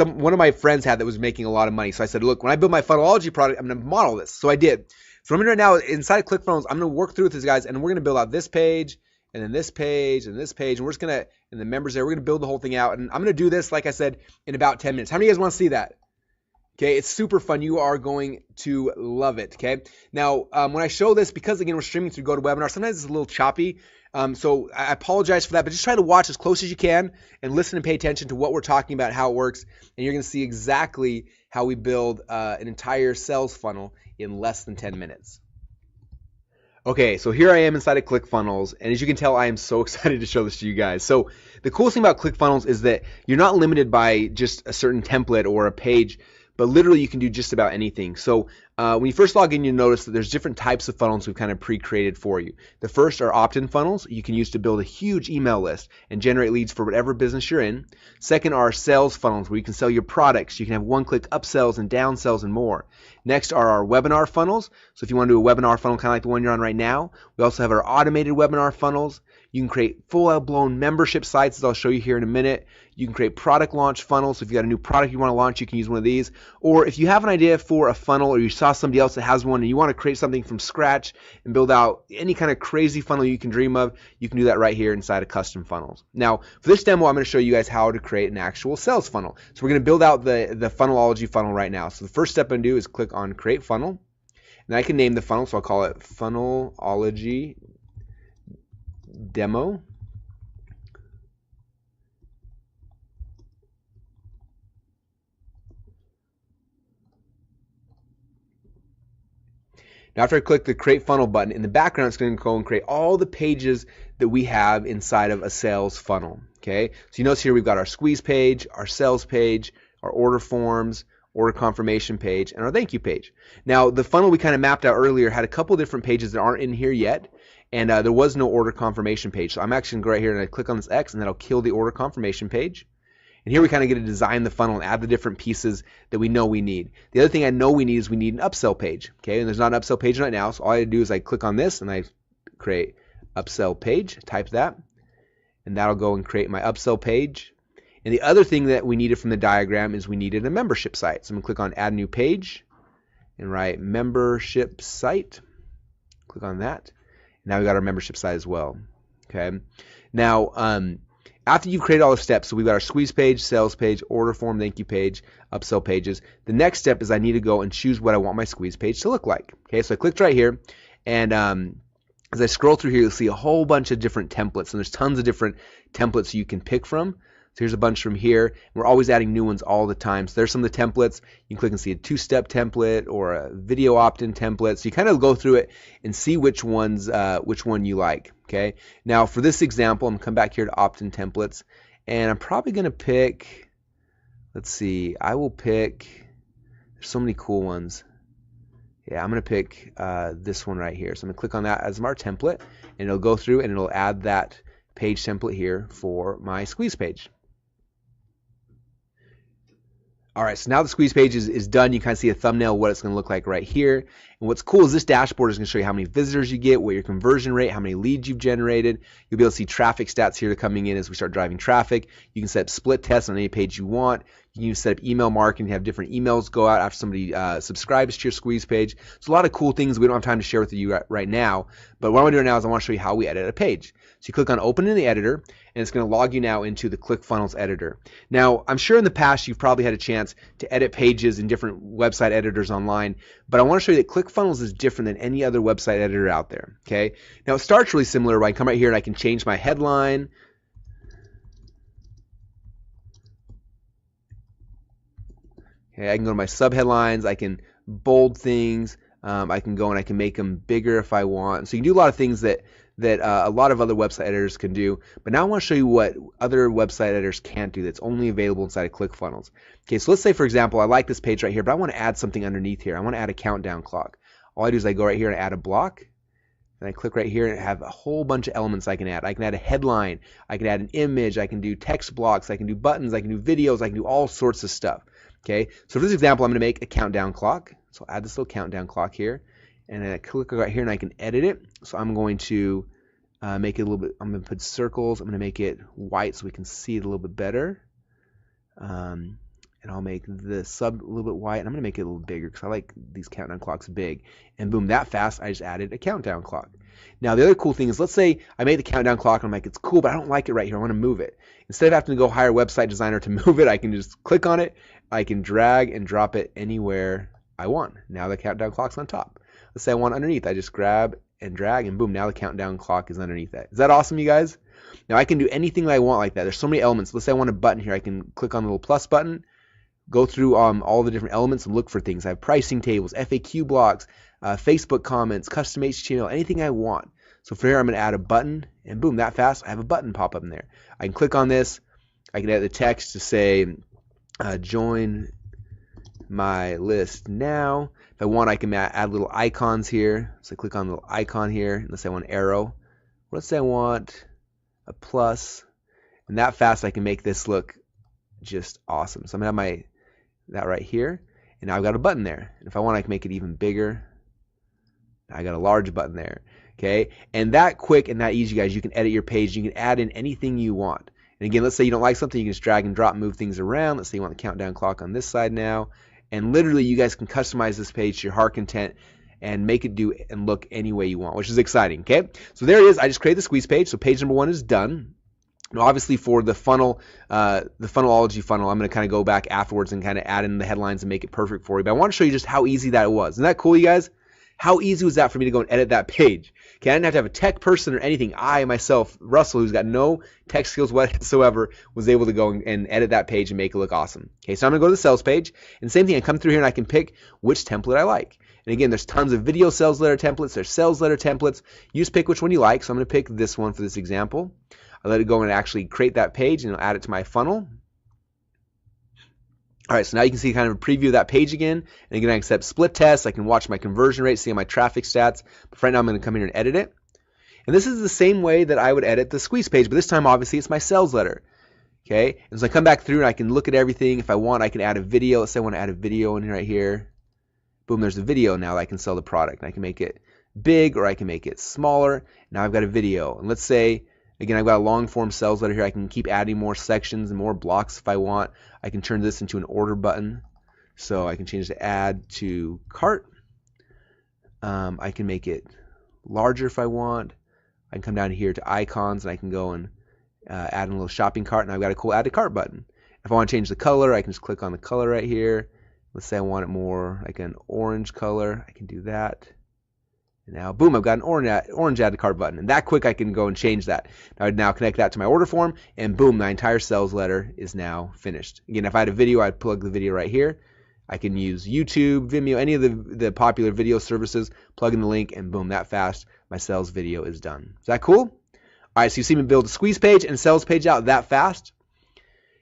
one of my friends had that was making a lot of money. So I said, look, when I build my Funnelology product, I'm going to model this. So I did. So what I'm going to do right now inside of Clickfunnels, I'm going to work through with these guys, and we're going to build out this page, and then this page, and this page, and we're just going to, in the members area, we're going to build the whole thing out. And I'm going to do this, like I said, in about 10 minutes. How many of you guys want to see that? Okay, it's super fun. You are going to love it. Okay, now when I show this, because again we're streaming through GoToWebinar, sometimes it's a little choppy. So I apologize for that, but just try to watch as close as you can and listen and pay attention to what we're talking about, how it works, and you're going to see exactly how we build an entire sales funnel in less than 10 minutes. Okay, so here I am inside of Clickfunnels, and as you can tell, I am so excited to show this to you guys. So the coolest thing about Clickfunnels is that you're not limited by just a certain template or a page, but literally you can do just about anything. So when you first log in, you'll notice that there's different types of funnels we've kind of pre-created for you. The first are opt-in funnels you can use to build a huge email list and generate leads for whatever business you're in. Second are sales funnels where you can sell your products. You can have one-click upsells and downsells and more. Next are our webinar funnels. So if you want to do a webinar funnel kind of like the one you're on right now, we also have our automated webinar funnels. You can create full-blown membership sites, as I'll show you here in a minute. You can create product launch funnels. So if you got a new product you want to launch, you can use one of these. Or if you have an idea for a funnel or you saw somebody else that has one and you want to create something from scratch and build out any kind of crazy funnel you can dream of, you can do that right here inside of custom funnels. Now, for this demo, I'm going to show you guys how to create an actual sales funnel. So we're going to build out the funnelology funnel right now. So the first step I'm going to do is click on create funnel. And I can name the funnel, so I'll call it funnelology demo. Now after I click the create funnel button, in the background it's going to go and create all the pages that we have inside of a sales funnel. Okay, so you notice here we've got our squeeze page, our sales page, our order forms, order confirmation page, and our thank you page. Now the funnel we kind of mapped out earlier had a couple different pages that aren't in here yet, and there was no order confirmation page. So I'm actually going to go right here and I click on this X, and that'll kill the order confirmation page. And here we kind of get to design the funnel and add the different pieces that we know we need. The other thing I know we need is we need an upsell page. Okay, and there's not an upsell page right now, so all I do is I click on this and I create upsell page, type that, and that'll go and create my upsell page. And the other thing that we needed from the diagram is we needed a membership site. So I'm going to click on add new page and write membership site. Click on that. Now we got our membership site as well. Okay, now after you've created all the steps, so we've got our squeeze page, sales page, order form, thank you page, upsell pages. The next step is I need to go and choose what I want my squeeze page to look like. Okay, so I clicked right here, and as I scroll through here, you'll see a whole bunch of different templates, and there's tons of different templates you can pick from. So here's a bunch from here. We're always adding new ones all the time. So there's some of the templates. You can click and see a two-step template or a video opt-in template. So you kind of go through it and see which one you like. Okay. Now for this example, I'm gonna come back here to opt-in templates, and I'm probably gonna pick. Let's see. I will pick. There's so many cool ones. Yeah, I'm gonna pick this one right here. So I'm gonna click on that as my template, and it'll go through and it'll add that page template here for my squeeze page. All right, so now the squeeze page is done. You kind of see a thumbnail of what it's going to look like right here. And what's cool is this dashboard is going to show you how many visitors you get, what your conversion rate, how many leads you've generated. You'll be able to see traffic stats here coming in as we start driving traffic. You can set up split tests on any page you want. You can set up email marketing, have different emails go out after somebody subscribes to your squeeze page. So a lot of cool things we don't have time to share with you right now. But what I want to do now is I want to show you how we edit a page. So you click on open in the editor, and it's going to log you now into the Clickfunnels editor. Now, I'm sure in the past you've probably had a chance to edit pages in different website editors online, but I want to show you that Clickfunnels is different than any other website editor out there. Okay. Now it starts really similar where I come right here and I can change my headline. Okay, I can go to my subheadlines, I can bold things, I can go and I can make them bigger if I want. So you can do a lot of things that a lot of other website editors can do. But now I want to show you what other website editors can't do that's only available inside of Clickfunnels. Okay, so let's say, for example, I like this page right here, but I want to add something underneath here. I want to add a countdown clock. All I do is I go right here and add a block. And I click right here and have a whole bunch of elements I can add. I can add a headline, I can add an image, I can do text blocks, I can do buttons, I can do videos, I can do all sorts of stuff. Okay, so for this example, I'm going to make a countdown clock. So I'll add this little countdown clock here, and then I click right here and I can edit it. So I'm going to make it a little bit, I'm going to put circles, I'm going to make it white so we can see it a little bit better. And I'll make the sub a little bit white, and I'm going to make it a little bigger because I like these countdown clocks big. And boom, that fast, I just added a countdown clock. Now the other cool thing is, let's say I made the countdown clock and I'm like, it's cool, but I don't like it right here, I want to move it. Instead of having to go hire a website designer to move it, I can just click on it, I can drag and drop it anywhere I want. Now the countdown clock's on top. Let's say I want underneath, I just grab and drag, and boom, now the countdown clock is underneath that. Is that awesome, you guys? Now I can do anything that I want like that. There's so many elements. Let's say I want a button here, I can click on the little plus button, go through all the different elements and look for things. I have pricing tables, FAQ blocks, Facebook comments, custom HTML, anything I want. So for here, I'm going to add a button, and boom, that fast, I have a button pop up in there. I can click on this. I can add the text to say, join my list now. If I want, I can add little icons here. So I click on the little icon here. Let's say I want an arrow. Let's say I want a plus. And that fast, I can make this look just awesome. So I'm going to have that right here. And now I've got a button there. And if I want, I can make it even bigger. I got a large button there. Okay. And that quick and that easy, guys. You can edit your page. You can add in anything you want. And again, let's say you don't like something, you can just drag and drop, move things around. Let's say you want the countdown clock on this side now. And literally, you guys can customize this page to your heart content and make it do and look any way you want, which is exciting, okay? So there it is. I just created the squeeze page. So page number 1 is done. Now, obviously, for the funnel, the funnelology funnel, I'm going to kind of go back afterwards and kind of add in the headlines and make it perfect for you. But I want to show you just how easy that was. Isn't that cool, you guys? How easy was that for me to go and edit that page? Okay, I didn't have to have a tech person or anything. I myself, Russell, who's got no tech skills whatsoever, was able to go and edit that page and make it look awesome. Okay, so I'm going to go to the sales page. And same thing, I come through here and I can pick which template I like. And again, there's tons of video sales letter templates. There's sales letter templates. You just pick which one you like. So I'm going to pick this one for this example. I let it go and actually create that page and I'll add it to my funnel. All right, so now you can see kind of a preview of that page again. And again, I can set split tests. I can watch my conversion rate, see my traffic stats. But right now, I'm going to come here and edit it. And this is the same way that I would edit the squeeze page, but this time, obviously, it's my sales letter. Okay, and so I come back through and I can look at everything. If I want, I can add a video. Let's say I want to add a video in right here. Boom, there's a video now that I can sell the product. And I can make it big or I can make it smaller. Now I've got a video. And let's say, again, I've got a long form sales letter here. I can keep adding more sections and more blocks if I want. I can turn this into an order button. So I can change the add to cart. I can make it larger if I want. I can come down here to icons and I can go and add in a little shopping cart. And I've got a cool add to cart button. If I want to change the color, I can just click on the color right here. Let's say I want it more like an orange color. I can do that. And now, boom, I've got an orange add to cart button. And that quick, I can go and change that. Now, I'd now connect that to my order form, and boom, my entire sales letter is now finished. Again, if I had a video, I'd plug the video right here. I can use YouTube, Vimeo, any of the popular video services, plug in the link, and boom, that fast, my sales video is done. Is that cool? All right, so you see me build a squeeze page and sales page out that fast.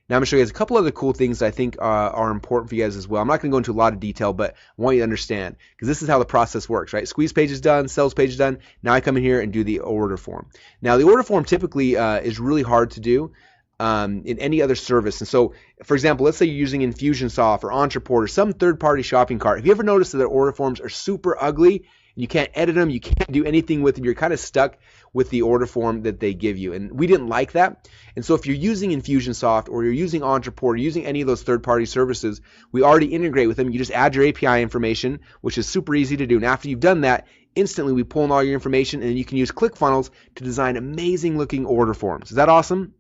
Now I'm going to show you guys a couple other cool things that I think are important for you guys as well. I'm not going to go into a lot of detail, but I want you to understand because this is how the process works, right? Squeeze page is done, sales page is done. Now I come in here and do the order form. Now the order form typically is really hard to do in any other service. And so, for example, let's say you're using Infusionsoft or Entreport or some third-party shopping cart. Have you ever noticed that their order forms are super ugly? You can't edit them. You can't do anything with them. You're kind of stuck with the order form that they give you. And we didn't like that. And so if you're using Infusionsoft or you're using Entreport or using any of those third-party services, we already integrate with them. You just add your API information, which is super easy to do. And after you've done that, instantly we pull in all your information and you can use Clickfunnels to design amazing-looking order forms. Is that awesome?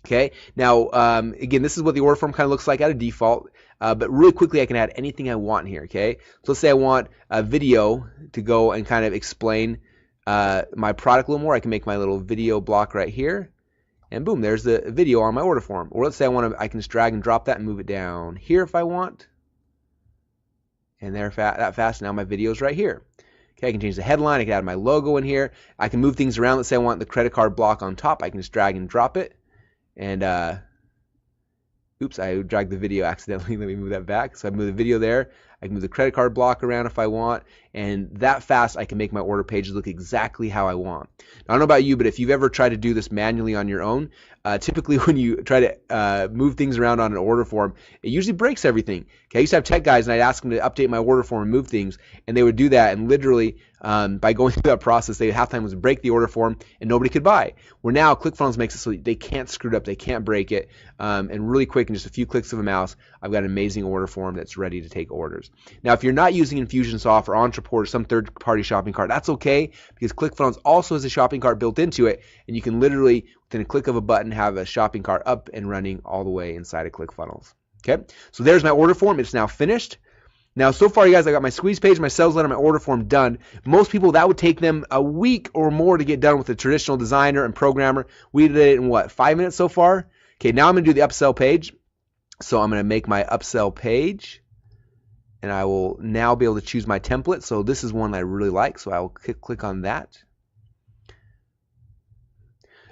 Okay. Now, again, this is what the order form kind of looks like at a default. But really quickly, I can add anything I want here, okay? So let's say I want a video to go and kind of explain my product a little more. I can make my little video block right here. And boom, there's the video on my order form. Or let's say I can just drag and drop that and move it down here if I want. And there, that fast. Now my video is right here. Okay, I can change the headline. I can add my logo in here. I can move things around. Let's say I want the credit card block on top. I can just drag and drop it. And oops, I dragged the video accidentally. Let me move that back. So I move the video there. I can move the credit card block around if I want. And that fast, I can make my order pages look exactly how I want. Now, I don't know about you, but if you've ever tried to do this manually on your own, typically when you try to move things around on an order form, it usually breaks everything. Okay, I used to have tech guys, and I'd ask them to update my order form and move things, and they would do that. And literally, by going through that process, they half the time was break the order form, and nobody could buy. Where now ClickFunnels makes it so they can't screw it up, they can't break it, and really quick, in just a few clicks of a mouse, I've got an amazing order form that's ready to take orders. Now, if you're not using Infusionsoft or Entreport or some third-party shopping cart, that's okay, because ClickFunnels also has a shopping cart built into it, and you can literally, within a click of a button, have a shopping cart up and running all the way inside of ClickFunnels. Okay, so there's my order form. It's now finished. Now, so far, you guys, I got my squeeze page, my sales letter, my order form done. Most people, that would take them a week or more to get done with a traditional designer and programmer. We did it in, what, 5 minutes so far? Okay, now I'm going to do the upsell page. So I'm going to make my upsell page, and I will now be able to choose my template. So this is one I really like, so I will click on that.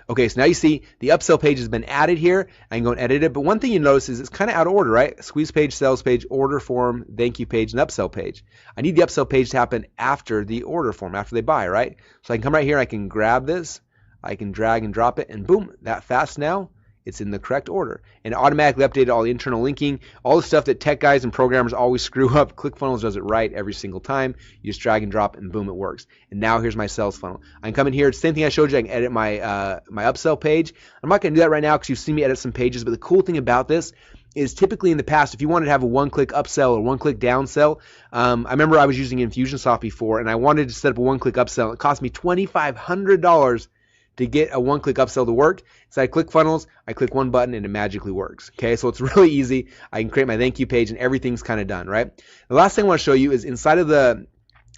Okay, so now you see the upsell page has been added here. I can go and edit it. But one thing you notice is it's kind of out of order, right? Squeeze page, sales page, order form, thank you page, and upsell page. I need the upsell page to happen after the order form, after they buy, right? So I can come right here, I can grab this, I can drag and drop it, and boom, that fast now, it's in the correct order. And automatically updated all the internal linking, all the stuff that tech guys and programmers always screw up. ClickFunnels does it right every single time. You just drag and drop and boom, it works. And now here's my sales funnel. I can come in here, same thing I showed you, I can edit my my upsell page. I'm not gonna do that right now because you've seen me edit some pages, but the cool thing about this is typically in the past, if you wanted to have a one-click upsell or one-click downsell, I remember I was using Infusionsoft before and I wanted to set up a one-click upsell. It cost me $2,500 to get a one-click upsell to work. Inside ClickFunnels, I click one button and it magically works. Okay, so it's really easy. I can create my thank you page and everything's kind of done, right? The last thing I want to show you is inside of the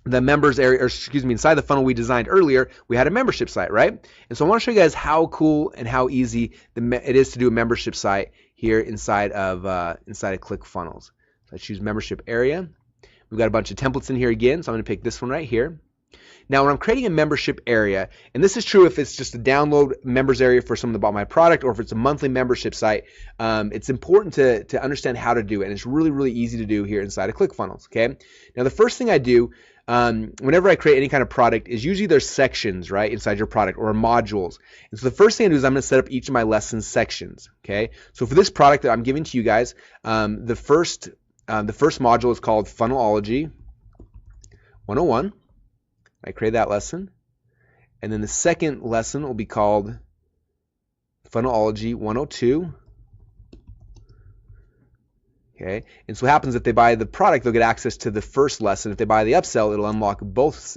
members area, or excuse me, inside the funnel we designed earlier, we had a membership site, right? And so I want to show you guys how cool and how easy it is to do a membership site here inside of ClickFunnels. So I choose membership area. We've got a bunch of templates in here again, so I'm going to pick this one right here. Now, when I'm creating a membership area, and this is true if it's just a download members area for someone that bought my product or if it's a monthly membership site, it's important to understand how to do it. And it's really, really easy to do here inside of ClickFunnels, okay? Now, the first thing I do whenever I create any kind of product is usually there's sections, right, inside your product or modules. And so the first thing I do is I'm going to set up each of my lesson sections, okay? So for this product that I'm giving to you guys, the first module is called Funnelology 101. I create that lesson. And then the second lesson will be called Funnelology 102. Okay, and so what happens if they buy the product, they'll get access to the first lesson. If they buy the upsell, it'll unlock both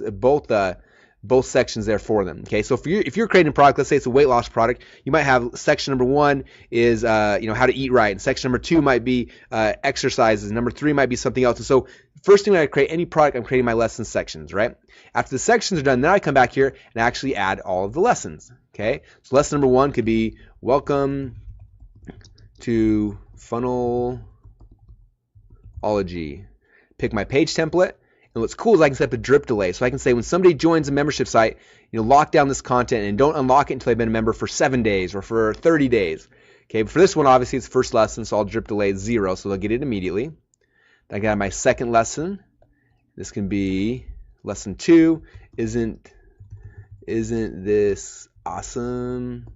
sections there for them. Okay, so if you're creating a product, let's say it's a weight loss product, you might have section number 1 is how to eat right, and section number 2 might be exercises, number 3 might be something else. And so first thing when I create any product, I'm creating my lesson sections, right? After the sections are done, then I come back here and actually add all of the lessons. Okay, so lesson number 1 could be welcome to Funnelology. Pick my page template. And what's cool is I can set up a drip delay. So I can say when somebody joins a membership site, lock down this content and don't unlock it until they've been a member for 7 days or for 30 days. Okay, but for this one, obviously it's first lesson, so I'll drip delay 0, so they'll get it immediately. Then I got my second lesson. This can be lesson 2. Isn't this awesome?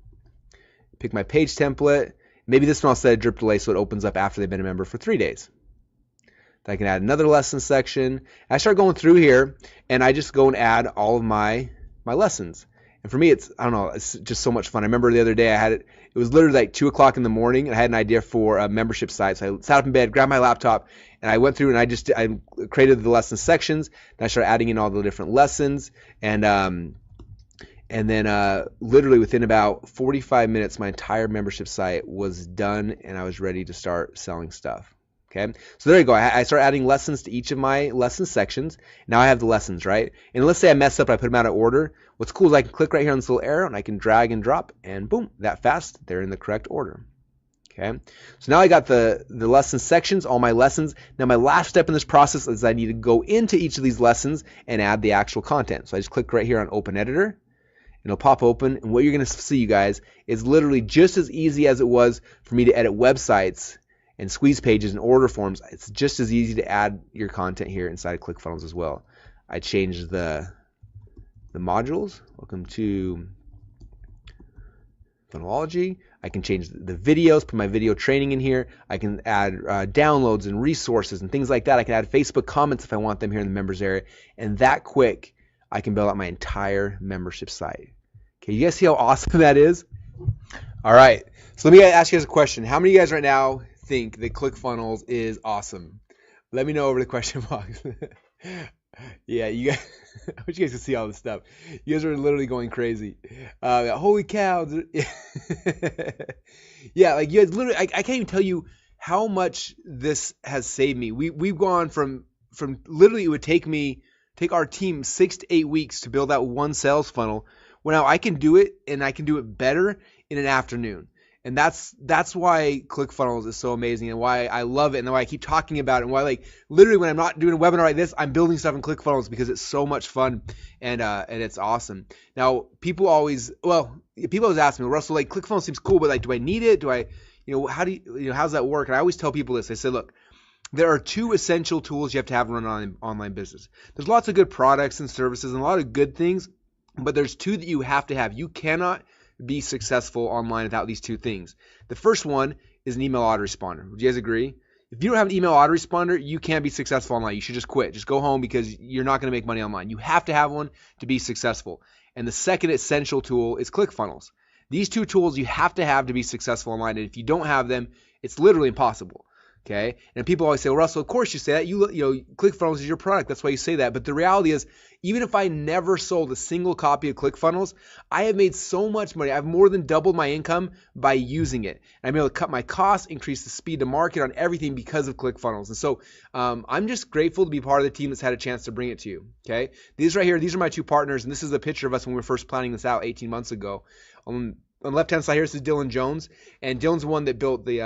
Pick my page template. Maybe this one I'll set a drip delay so it opens up after they've been a member for 3 days. I can add another lesson section. I start going through here, and I just go and add all of my lessons. And for me, it's just so much fun. I remember the other day it was literally like 2 o'clock in the morning, and I had an idea for a membership site. So I sat up in bed, grabbed my laptop, and I went through and I created the lesson sections. And I started adding in all the different lessons, and then literally within about 45 minutes, my entire membership site was done, and I was ready to start selling stuff. Okay, so there you go. I start adding lessons to each of my lesson sections. Now I have the lessons, right? And let's say I mess up, I put them out of order. What's cool is I can click right here on this little arrow and I can drag and drop, and boom, that fast, they're in the correct order. Okay, so now I got the lesson sections, all my lessons. Now my last step in this process is I need to go into each of these lessons and add the actual content. So I just click right here on Open Editor, and it'll pop open. And what you're going to see, you guys, is literally just as easy as it was for me to edit websites and squeeze pages and order forms. It's just as easy to add your content here inside of ClickFunnels as well. I changed the modules. Welcome to Funnelology. I can change the videos, put my video training in here. I can add downloads and resources and things like that. I can add Facebook comments if I want them here in the members area. And that quick, I can build out my entire membership site. Okay, you guys see how awesome that is? All right, so let me ask you guys a question. How many of you guys right now think that ClickFunnels is awesome? Let me know over the question box. Yeah, you guys, I wish you guys could see all this stuff. You guys are literally going crazy. Holy cow. Yeah, like you guys literally, I can't even tell you how much this has saved me. We've gone from literally, it would take our team 6 to 8 weeks to build out one sales funnel. Well, now I can do it, and I can do it better in an afternoon. And that's why ClickFunnels is so amazing and why I love it and why I keep talking about it and why, like, literally when I'm not doing a webinar like this, I'm building stuff in ClickFunnels because it's so much fun and it's awesome. Now, people always ask me, Russell, like, ClickFunnels seems cool, but like, do I need it? Do I, how's that work? And I always tell people this. I say, look, there are two essential tools you have to have run on online business. There's lots of good products and services and a lot of good things, but there's two that you have to have. You cannot be successful online without these two things. The first one is an email autoresponder. Would you guys agree? If you don't have an email autoresponder, you can't be successful online. You should just quit. Just go home because you're not going to make money online. You have to have one to be successful. And the second essential tool is ClickFunnels. These two tools you have to be successful online. And if you don't have them, it's literally impossible. Okay. And people always say, well, Russell, of course you say that. You know, ClickFunnels is your product. That's why you say that. But the reality is, even if I never sold a single copy of ClickFunnels, I have made so much money. I've more than doubled my income by using it. And I'm able to cut my costs, increase the speed to market on everything because of ClickFunnels. And so I'm just grateful to be part of the team that's had a chance to bring it to you. Okay. These right here, these are my two partners. And this is a picture of us when we were first planning this out 18 months ago. On the left-hand side here, this is Dylan Jones. And Dylan's the one that built the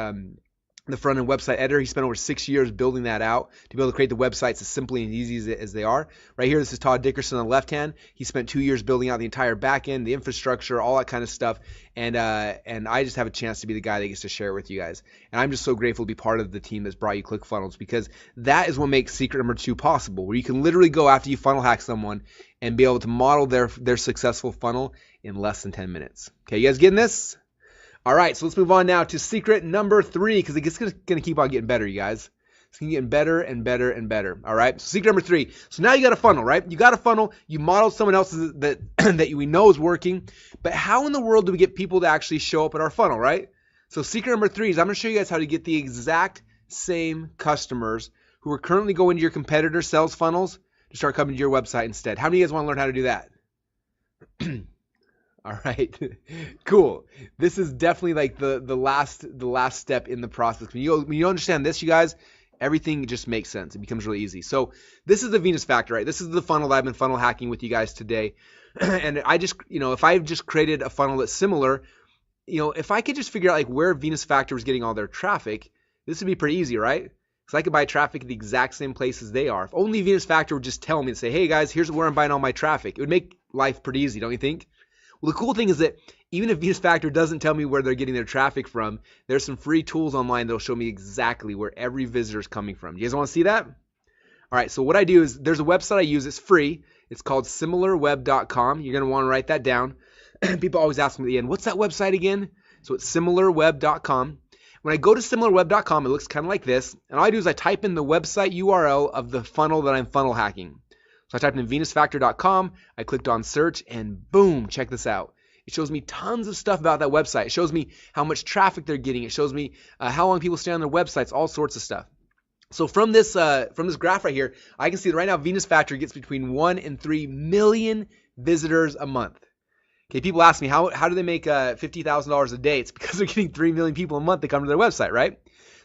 front-end website editor. He spent over 6 years building that out to be able to create the websites as simply and easy as they are. Right here, this is Todd Dickerson on the left hand. He spent 2 years building out the entire back end, the infrastructure, all that kind of stuff. And I just have a chance to be the guy that gets to share it with you guys. And I'm just so grateful to be part of the team that's brought you ClickFunnels, because that is what makes secret number 2 possible, where you can literally go after you funnel hack someone and be able to model their successful funnel in less than 10 minutes. Okay, you guys getting this? All right, so let's move on now to secret number 3, because it's going to keep on getting better, you guys. It's going to get better and better and better. All right, so secret number 3. So now you got a funnel, right? You got a funnel. You modeled someone else's that we know is working. But how in the world do we get people to actually show up at our funnel, right? So secret number 3 is I'm going to show you guys how to get the exact same customers who are currently going to your competitor sales funnels to start coming to your website instead. How many of you guys want to learn how to do that? All right, cool. This is definitely like the last step in the process. When you understand this, you guys, everything just makes sense. It becomes really easy. So this is the Venus factor, right? This is the funnel that I've been funnel hacking with you guys today. And I just, if I've just created a funnel that's similar, if I could just figure out like where Venus factor is getting all their traffic, this would be pretty easy, right? Because I could buy traffic at the exact same places they are. If only Venus factor would just tell me and say, hey guys, here's where I'm buying all my traffic. It would make life pretty easy, don't you think? Well, the cool thing is that even if Venus Factor doesn't tell me where they're getting their traffic from, there's some free tools online that'll show me exactly where every visitor is coming from. You guys want to see that? All right, so what I do is there's a website I use. It's free. It's called similarweb.com. You're going to want to write that down. People always ask me at the end, what's that website again? So it's similarweb.com. When I go to similarweb.com, it looks kind of like this. And all I do is I type in the website URL of the funnel that I'm funnel hacking. So I typed in venusfactor.com, I clicked on search, and boom, check this out. It shows me tons of stuff about that website. It shows me how much traffic they're getting. It shows me how long people stay on their websites, all sorts of stuff. So from this graph right here, I can see that right now Venus Factor gets between 1 and 3 million visitors a month. Okay, people ask me, how do they make $50,000 a day? It's because they're getting 3 million people a month that come to their website, right?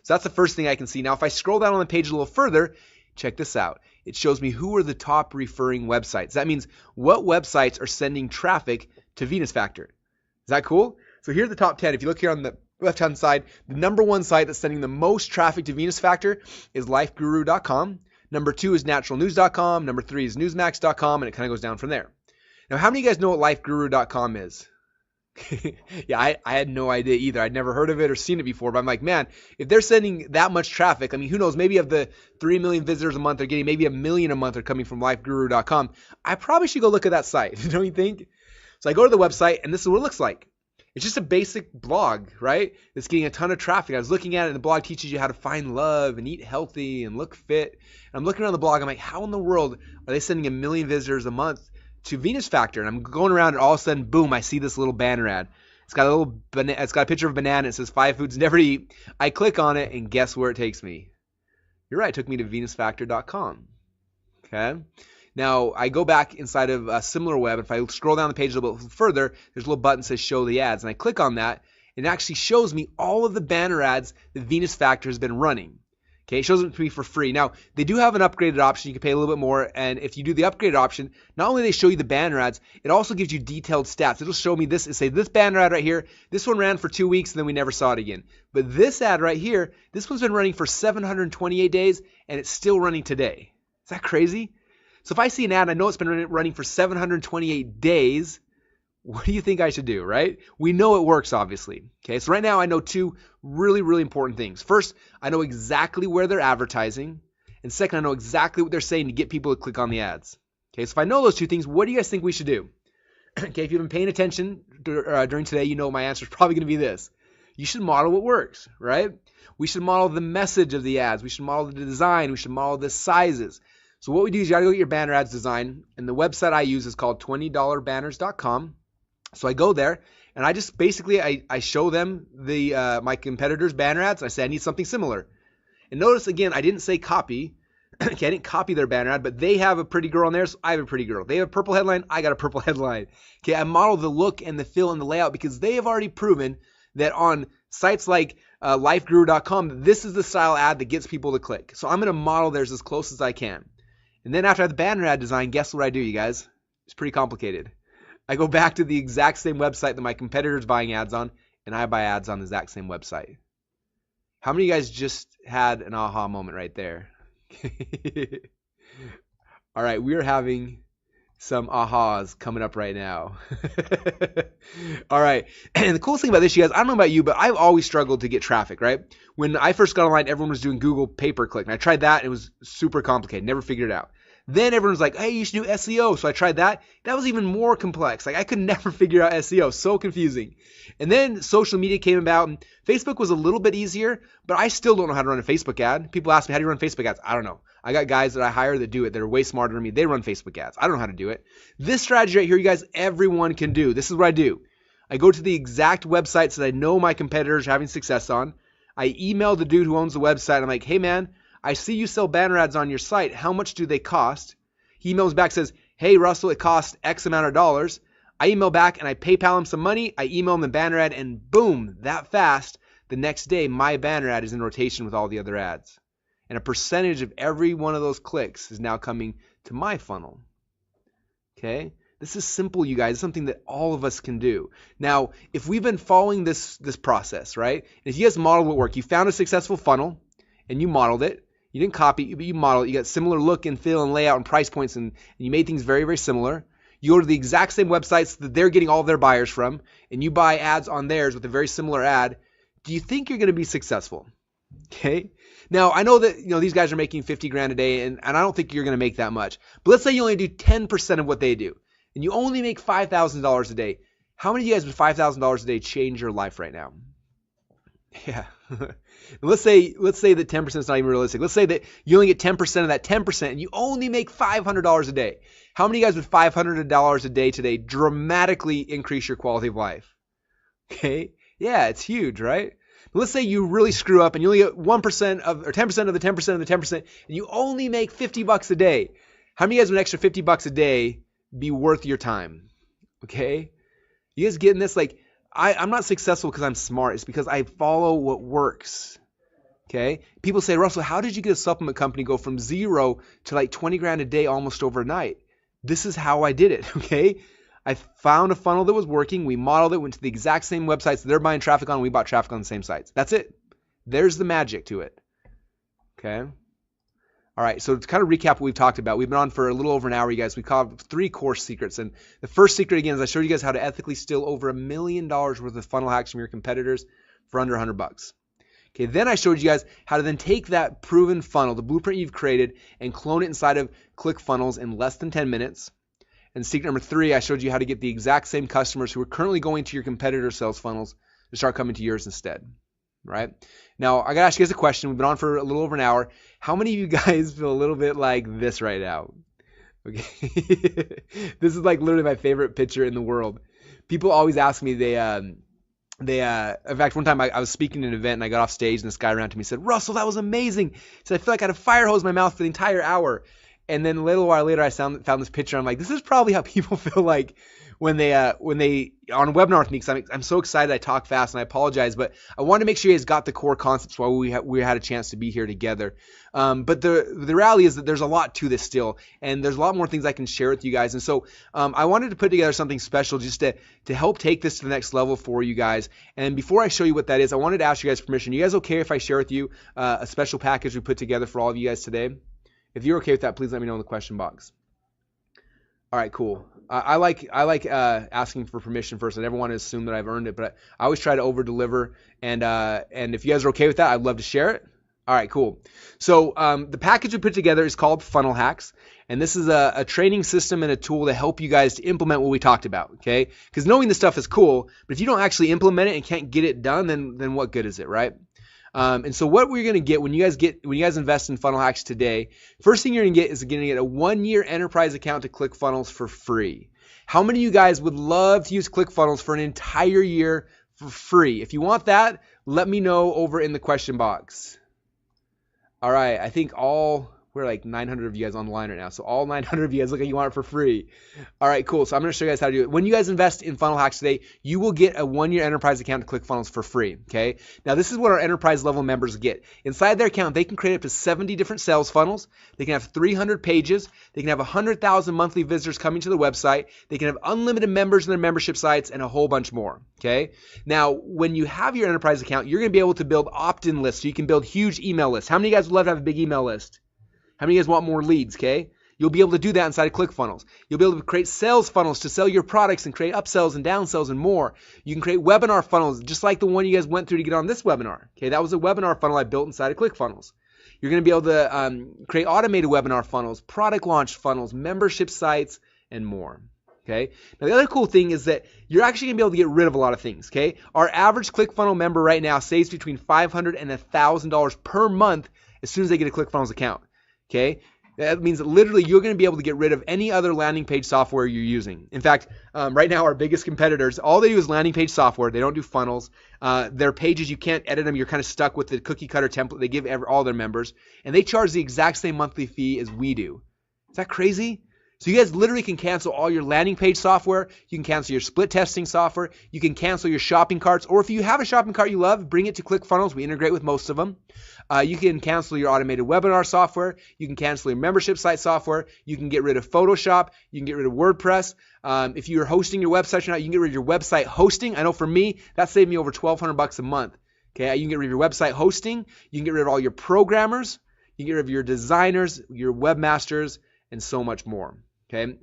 So that's the first thing I can see. Now, if I scroll down on the page a little further, check this out. It shows me who are the top referring websites. That means what websites are sending traffic to Venus Factor. Is that cool? So here's the top 10. If you look here on the left-hand side, the number 1 site that's sending the most traffic to Venus Factor is lifeguru.com. Number 2 is naturalnews.com. Number 3 is newsmax.com, and it kind of goes down from there. Now, how many of you guys know what lifeguru.com is? Yeah, I had no idea either. I'd never heard of it or seen it before, but I'm like, man, if they're sending that much traffic, I mean, who knows, maybe of the 3 million visitors a month they're getting, maybe 1 million a month are coming from lifeguru.com. I probably should go look at that site, don't you think? So I go to the website, and this is what it looks like. It's just a basic blog, right? It's getting a ton of traffic. I was looking at it, and the blog teaches you how to find love and eat healthy and look fit. And I'm looking around the blog, I'm like, how in the world are they sending 1 million visitors a month to Venus Factor? And I'm going around, and all of a sudden, boom, I see this little banner ad. It's got a picture of a banana. It says 5 foods never to eat. I click on it, and guess where it takes me? You're right, it took me to venusfactor.com. Okay. Now I go back inside of SimilarWeb. If I scroll down the page a little bit further, there's a little button that says show the ads, and I click on that, and it actually shows me all of the banner ads that Venus Factor has been running. Okay, it shows them to me for free. Now, they do have an upgraded option. You can pay a little bit more. And if you do the upgraded option, not only do they show you the banner ads, it also gives you detailed stats. It'll show me this and say, this banner ad right here, this one ran for 2 weeks and then we never saw it again. But this ad right here, this one's been running for 728 days and it's still running today. Is that crazy? So if I see an ad, I know it's been running for 728 days. What do you think I should do, right? We know it works, obviously. Okay, so right now I know two really, really important things. First, I know exactly where they're advertising. And second, I know exactly what they're saying to get people to click on the ads. Okay, so if I know those two things, what do you guys think we should do? Okay, if you've been paying attention during today, you know my answer is probably going to be this. You should model what works, right? We should model the message of the ads. We should model the design. We should model the sizes. So what we do is you got to go get your banner ads design. And the website I use is called $20banners.com. So I go there and I just basically I show them the my competitors' banner ads. I say I need something similar. And notice again, I didn't say copy. Okay, I didn't copy their banner ad, but they have a pretty girl on there, so I have a pretty girl. They have a purple headline, I got a purple headline. Okay, I model the look and the feel and the layout because they have already proven that on sites like lifeguru.com, this is the style ad that gets people to click. So I'm going to model theirs as close as I can. And then after I have the banner ad design, guess what I do, you guys? It's pretty complicated. I go back to the exact same website that my competitor's buying ads on, and I buy ads on the exact same website. How many of you guys just had an aha moment right there? All right, we're having some ahas coming up right now. All right, and the coolest thing about this, you guys, I don't know about you, but I've always struggled to get traffic, right? When I first got online, everyone was doing Google pay-per-click, and I tried that, and it was super complicated, never figured it out. Then everyone's like, hey, you should do SEO. So I tried that. That was even more complex. Like I could never figure out SEO. So confusing. And then social media came about and Facebook was a little bit easier, but I still don't know how to run a Facebook ad. People ask me, how do you run Facebook ads? I don't know. I got guys that I hire that do it. That are way smarter than me. They run Facebook ads. I don't know how to do it. This strategy right here, you guys, everyone can do. This is what I do. I go to the exact websites that I know my competitors are having success on. I email the dude who owns the website. I'm like, hey man, I see you sell banner ads on your site. How much do they cost? He emails back, says, hey, Russell, it costs X amount of dollars. I email back and I PayPal him some money. I email him the banner ad and boom, that fast, the next day, my banner ad is in rotation with all the other ads. And a percentage of every one of those clicks is now coming to my funnel. Okay? This is simple, you guys. It's something that all of us can do. Now, if we've been following this process, right? And if you guys model what work, you found a successful funnel and you modeled it. You didn't copy, but you modeled it. You got similar look and feel and layout and price points, and you made things very, very similar. You go to the exact same websites that they're getting all of their buyers from, and you buy ads on theirs with a very similar ad. Do you think you're going to be successful? Okay. Now, I know that these guys are making 50 grand a day, and I don't think you're going to make that much. But let's say you only do 10% of what they do, and you only make $5,000 a day. How many of you guys with $5,000 a day change your life right now? Yeah. Let's say that 10% is not even realistic. Let's say that you only get 10% of that 10% and you only make $500 a day. How many of you guys with $500 a day today dramatically increase your quality of life? Okay. Yeah, it's huge, right? Let's say you really screw up and you only get 1% of, or 10% of the 10% of the 10%, and you only make $50 a day. How many of you guys with an extra $50 a day be worth your time? Okay. You guys getting this? Like, I'm not successful because I'm smart. It's because I follow what works. Okay. People say, Russell, how did you get a supplement company go from zero to like 20 grand a day almost overnight? This is how I did it. Okay. I found a funnel that was working. We modeled it, went to the exact same websites that they're buying traffic on. And we bought traffic on the same sites. That's it. There's the magic to it. Okay. All right, so to kind of recap what we've talked about, we've been on for a little over an hour, you guys. We covered 3 core secrets. And the first secret, again, is I showed you guys how to ethically steal over $1 million worth of funnel hacks from your competitors for under $100. Okay, then I showed you guys how to then take that proven funnel, the blueprint you've created, and clone it inside of Clickfunnels in less than 10 minutes. And secret number 3, I showed you how to get the exact same customers who are currently going to your competitor sales funnels to start coming to yours instead. Right? Now, I got to ask you guys a question. We've been on for a little over an hour. How many of you guys feel a little bit like this right now? Okay. This is like literally my favorite picture in the world. People always ask me, in fact, one time I was speaking at an event and I got off stage and this guy ran to me and said, Russell, that was amazing. He said, I feel like I had a fire hose in my mouth for the entire hour. And then a little while later, I found this picture. I'm like, this is probably how people feel like when they on a webinar with me, because I'm so excited. I talk fast and I apologize, but I want to make sure you guys got the core concepts while we had a chance to be here together. But the reality is that there's a lot to this still, and there's a lot more things I can share with you guys. And so I wanted to put together something special just to help take this to the next level for you guys. And before I show you what that is, I wanted to ask you guys permission. You guys okay if I share with you a special package we put together for all of you guys today? If you're okay with that, please let me know in the question box. All right, cool. I like asking for permission first. I never want to assume that I've earned it, but I always try to over deliver. And if you guys are okay with that, I'd love to share it. All right, cool. So the package we put together is called Funnel Hacks, and this is a training system and a tool to help you guys to implement what we talked about. Okay? Because knowing this stuff is cool, but if you don't actually implement it and can't get it done, then what good is it, right? And so what we're going to get when you guys invest in Funnel Hacks today, first thing you're going to get is going to get a 1-year enterprise account to Clickfunnels for free. How many of you guys would love to use Clickfunnels for an entire year for free? If you want that, let me know over in the question box. All right, I think we're like 900 of you guys online right now. So all 900 of you guys look like you want it for free. All right, cool. So I'm going to show you guys how to do it. When you guys invest in Funnel Hacks today, you will get a 1-year enterprise account to ClickFunnels for free. Okay. Now this is what our enterprise level members get. Inside their account, they can create up to 70 different sales funnels. They can have 300 pages. They can have 100,000 monthly visitors coming to the website. They can have unlimited members in their membership sites and a whole bunch more. Okay. Now, when you have your enterprise account, you're going to be able to build opt-in lists. So you can build huge email lists. How many of you guys would love to have a big email list? How many of you guys want more leads, okay? You'll be able to do that inside of ClickFunnels. You'll be able to create sales funnels to sell your products and create upsells and downsells and more. You can create webinar funnels just like the one you guys went through to get on this webinar. Okay, that was a webinar funnel I built inside of ClickFunnels. You're going to be able to create automated webinar funnels, product launch funnels, membership sites, and more. Okay. Now the other cool thing is that you're actually going to be able to get rid of a lot of things. Okay. Our average ClickFunnels member right now saves between $500 and $1,000 per month as soon as they get a ClickFunnels account. Okay, that means that literally you're going to be able to get rid of any other landing page software you're using. In fact, right now our biggest competitors, all they do is landing page software. They don't do funnels. Their pages, you can't edit them. You're kind of stuck with the cookie cutter template they give all their members. And they charge the exact same monthly fee as we do. Is that crazy? So you guys literally can cancel all your landing page software. You can cancel your split testing software. You can cancel your shopping carts. Or if you have a shopping cart you love, bring it to ClickFunnels. We integrate with most of them. You can cancel your automated webinar software. You can cancel your membership site software. You can get rid of Photoshop. You can get rid of WordPress. If you're hosting your website or not, you can get rid of your website hosting. I know for me, that saved me over $1,200 a month. Okay, you can get rid of your website hosting. You can get rid of all your programmers. You can get rid of your designers, your webmasters, and so much more. Okay.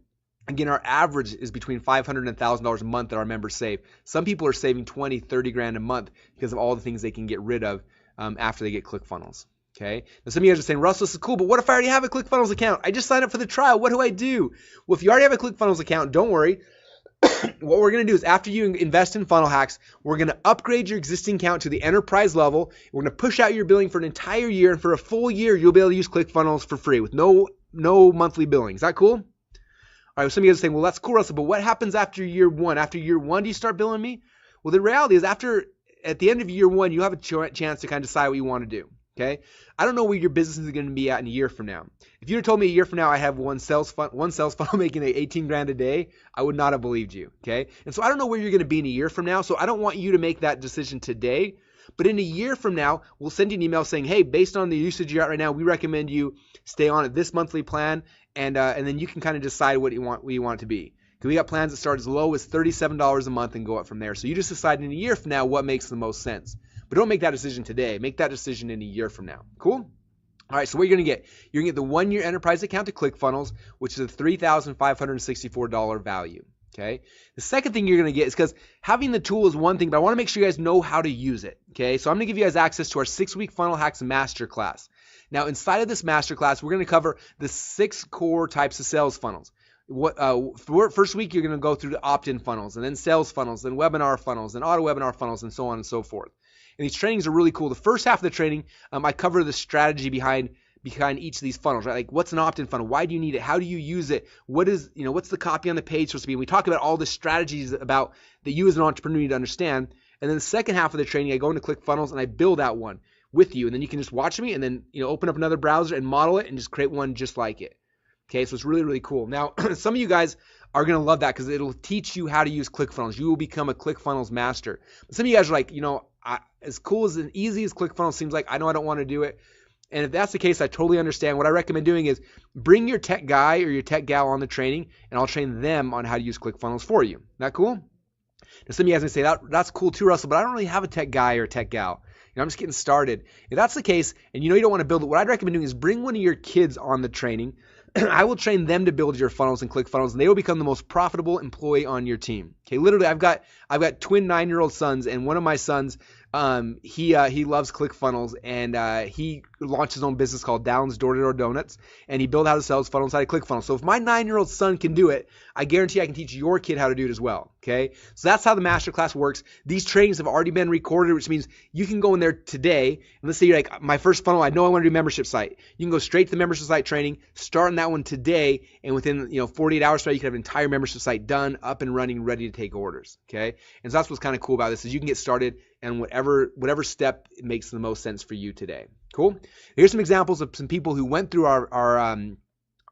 Again, our average is between $500 and $1,000 a month that our members save. Some people are saving 20, 30 grand a month because of all the things they can get rid of after they get ClickFunnels. Okay. Now some of you guys are saying, Russell, this is cool, but what if I already have a ClickFunnels account? I just signed up for the trial. What do I do? Well, if you already have a ClickFunnels account, don't worry. What we're going to do is after you invest in Funnel Hacks, we're going to upgrade your existing account to the enterprise level. We're going to push out your billing for an entire year, and for a full year, you'll be able to use ClickFunnels for free with no monthly billing. Is that cool? All right, some of you guys are saying, well, that's cool, Russell, but what happens after year one? After year one, do you start billing me? Well, the reality is at the end of year one, you have a chance to kind of decide what you want to do, okay? I don't know where your business is going to be at in a year from now. If you had told me a year from now I have one sales funnel making 18 grand a day, I would not have believed you, okay? And so I don't know where you're going to be in a year from now, so I don't want you to make that decision today. But in a year from now, we'll send you an email saying, hey, based on the usage you're at right now, we recommend you stay on at this monthly plan, and then you can kind of decide what you want it to be. Because we got plans that start as low as $37 a month and go up from there. So you just decide in a year from now what makes the most sense. But don't make that decision today. Make that decision in a year from now. Cool? All right, so what you're going to get? You're going to get the 1-year enterprise account to ClickFunnels, which is a $3,564 value. Okay. The second thing you're going to get is because having the tool is one thing, but I want to make sure you guys know how to use it. Okay. So I'm going to give you guys access to our 6-week Funnel Hacks Masterclass. Now, inside of this masterclass, we're going to cover the 6 core types of sales funnels. First week, you're going to go through the opt-in funnels, and then sales funnels, then webinar funnels, then auto webinar funnels, and so on and so forth. And these trainings are really cool. The first half of the training, I cover the strategy behind each of these funnels, right? Like, what's an opt-in funnel? Why do you need it? How do you use it? What's the copy on the page supposed to be? And we talk about all the strategies that you as an entrepreneur need to understand. And then the second half of the training, I go into ClickFunnels and I build out one with you. And then you can just watch me and then, open up another browser and model it and just create one just like it. Okay, so it's really, really cool. Now, some of you guys are going to love that because it'll teach you how to use ClickFunnels. You will become a ClickFunnels master. But some of you guys are like, as cool as and easy as ClickFunnels seems like, I know I don't want to do it. And if that's the case, I totally understand. What I recommend doing is bring your tech guy or your tech gal on the training, and I'll train them on how to use ClickFunnels for you. That cool? Now, some of you guys may say, that's cool too, Russell, but I don't really have a tech guy or a tech gal. I'm just getting started. If that's the case, and you don't want to build it, what I'd recommend doing is bring one of your kids on the training. I will train them to build your funnels and ClickFunnels, and they will become the most profitable employee on your team. Okay, literally, I've got twin 9-year-old sons, and one of my sons, he loves ClickFunnels, and he launched his own business called Downs Door-to-Door Donuts, and he built how to sell his funnel inside of ClickFunnels. So if my 9-year-old son can do it, I guarantee I can teach your kid how to do it as well. Okay, so that's how the masterclass works. These trainings have already been recorded, which means you can go in there today, and let's say you're like, my first funnel, I know I want to do membership site. You can go straight to the membership site training, start on that one today, and within 48 hours, you can have an entire membership site done, up and running, ready to take orders. Okay, and so that's what's kind of cool about this is you can get started and whatever step makes the most sense for you today. Cool. Here's some examples of some people who went through our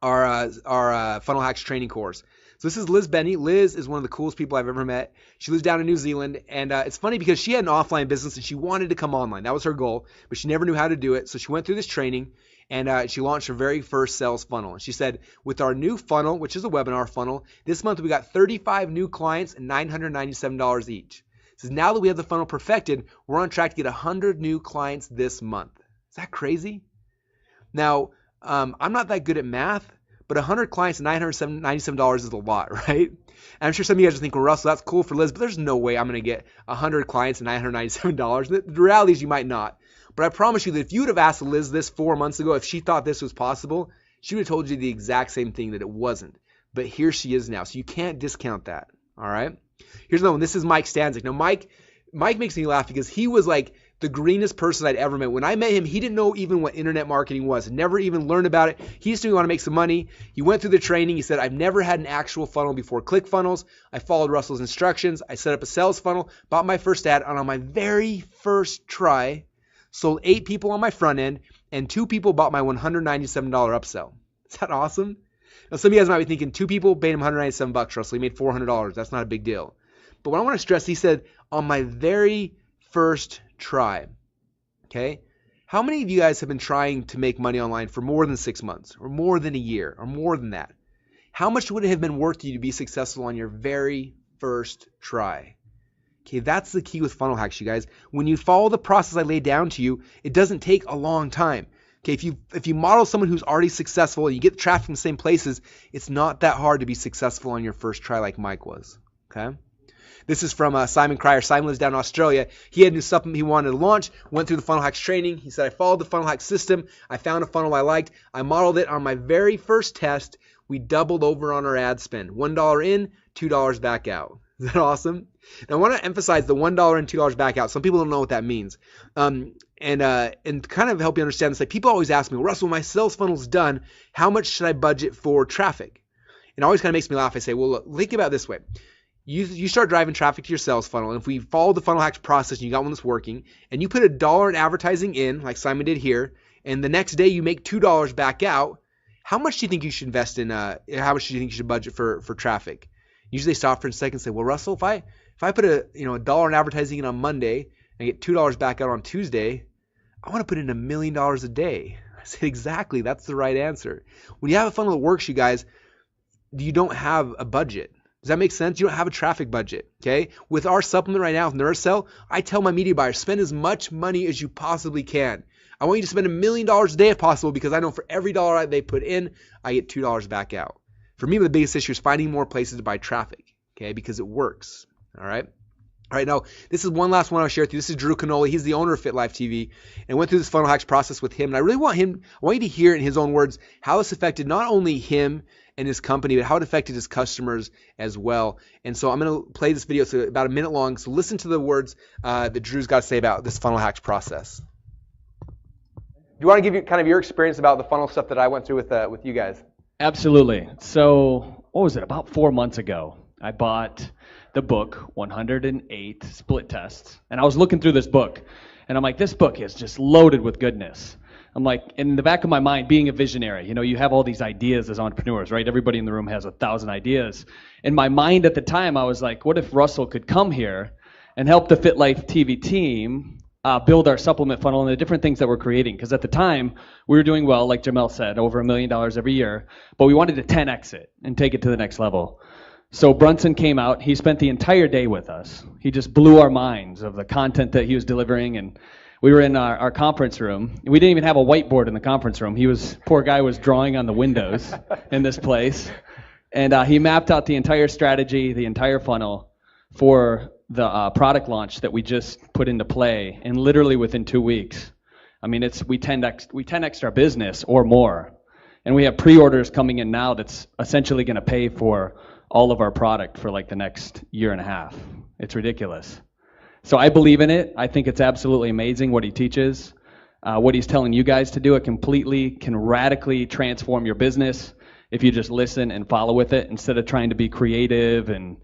Funnel Hacks training course. So this is Liz Benny. Liz is one of the coolest people I've ever met. She lives down in New Zealand, and it's funny because she had an offline business and she wanted to come online. That was her goal, but she never knew how to do it. So she went through this training, and she launched her very first sales funnel. And she said, with our new funnel, which is a webinar funnel, this month we got 35 new clients and $997 each. Says now that we have the funnel perfected, we're on track to get 100 new clients this month. Is that crazy? Now, I'm not that good at math, but 100 clients and $997 is a lot, right? And I'm sure some of you guys are thinking, well, Russell, that's cool for Liz, but there's no way I'm going to get 100 clients and $997. The reality is you might not. But I promise you that if you would have asked Liz this 4 months ago, if she thought this was possible, she would have told you the exact same thing, that it wasn't. But here she is now, so you can't discount that, all right? Here's another one. This is Mike Stanzik. Now, Mike makes me laugh because he was like the greenest person I'd ever met. When I met him, he didn't know even what internet marketing was, never even learned about it. He just knew he wanted to make some money. He went through the training. He said, I've never had an actual funnel before ClickFunnels. I followed Russell's instructions. I set up a sales funnel, bought my first ad, and on my very first try, sold 8 people on my front end, and 2 people bought my $197 upsell. Is that awesome? Now, some of you guys might be thinking, 2 people paid him $197, Russell. He made $400. That's not a big deal. But what I want to stress, he said, on my very first try. Okay? How many of you guys have been trying to make money online for more than 6 months or more than a year or more than that? How much would it have been worth to you to be successful on your very first try? Okay, that's the key with funnel hacks, you guys. When you follow the process I laid down to you, it doesn't take a long time. Okay, if you model someone who's already successful and you get traffic from the same places, it's not that hard to be successful on your first try like Mike was. Okay? This is from Simon Cryer. Simon lives down in Australia. He had a new supplement he wanted to launch, went through the funnel hacks training. He said, I followed the funnel hack system. I found a funnel I liked. I modeled it on my very first test. We doubled over on our ad spend. $1 in, $2 back out. Is that awesome? Now, I want to emphasize the $1 and $2 back out. Some people don't know what that means. And kind of help you understand this, like people always ask me, well, Russell, my sales funnel's done. How much should I budget for traffic? And it always kind of makes me laugh. I say, well, look, think about it this way. You start driving traffic to your sales funnel, and if we follow the funnel hacks process and you got one that's working, and you put $1 in advertising in, like Simon did here, and the next day you make $2 back out, how much do you think you should invest in, how much do you think you should budget for traffic? Usually they stop for a second and say, well, Russell, if I put $1 in advertising in on Monday and get $2 back out on Tuesday, I want to put in $1 million a day. I said, exactly, that's the right answer. When you have a funnel that works, you guys, you don't have a budget. Does that make sense? You don't have a traffic budget, okay? With our supplement right now, with NerdSell, I tell my media buyers, spend as much money as you possibly can. I want you to spend $1 million a day if possible, because I know for every dollar they put in, I get $2 back out. For me, the biggest issue is finding more places to buy traffic, okay? Because it works, all right? All right, now, this is one last one I'll share with you. This is Drew Canoli. He's the owner of Fit Life TV, and went through this funnel hacks process with him. And I really want you to hear in his own words how this affected not only him and his company, but how it affected his customers as well. And so I'm going to play this video. It's about a minute long. So listen to the words that Drew's got to say about this funnel hacks process. Do you want to give you kind of your experience about the funnel stuff that I went through with you guys? Absolutely. So what was it? About 4 months ago, I bought the book, 108 Split Tests. And I was looking through this book, and I'm like, this book is just loaded with goodness. I'm like, in the back of my mind, being a visionary, you have all these ideas as entrepreneurs, right? Everybody in the room has 1,000 ideas. In my mind at the time, I was like, what if Russell could come here and help the Fit Life TV team build our supplement funnel and the different things that we're creating? Because at the time, we were doing well, like Jamel said, over $1 million every year, but we wanted to 10x it and take it to the next level. So Brunson came out. He spent the entire day with us. He just blew our minds of the content that he was delivering, and we were in our conference room. We didn't even have a whiteboard in the conference room. Poor guy was drawing on the windows in this place. And he mapped out the entire strategy, the entire funnel for the product launch that we just put into play. And literally within 2 weeks, I mean, we 10x our business or more. And we have pre-orders coming in now that's essentially going to pay for all of our product for like the next year and a half. It's ridiculous. So I believe in it. I think it's absolutely amazing what he teaches. What he's telling you guys to do, it completely can radically transform your business if you just listen and follow with it instead of trying to be creative and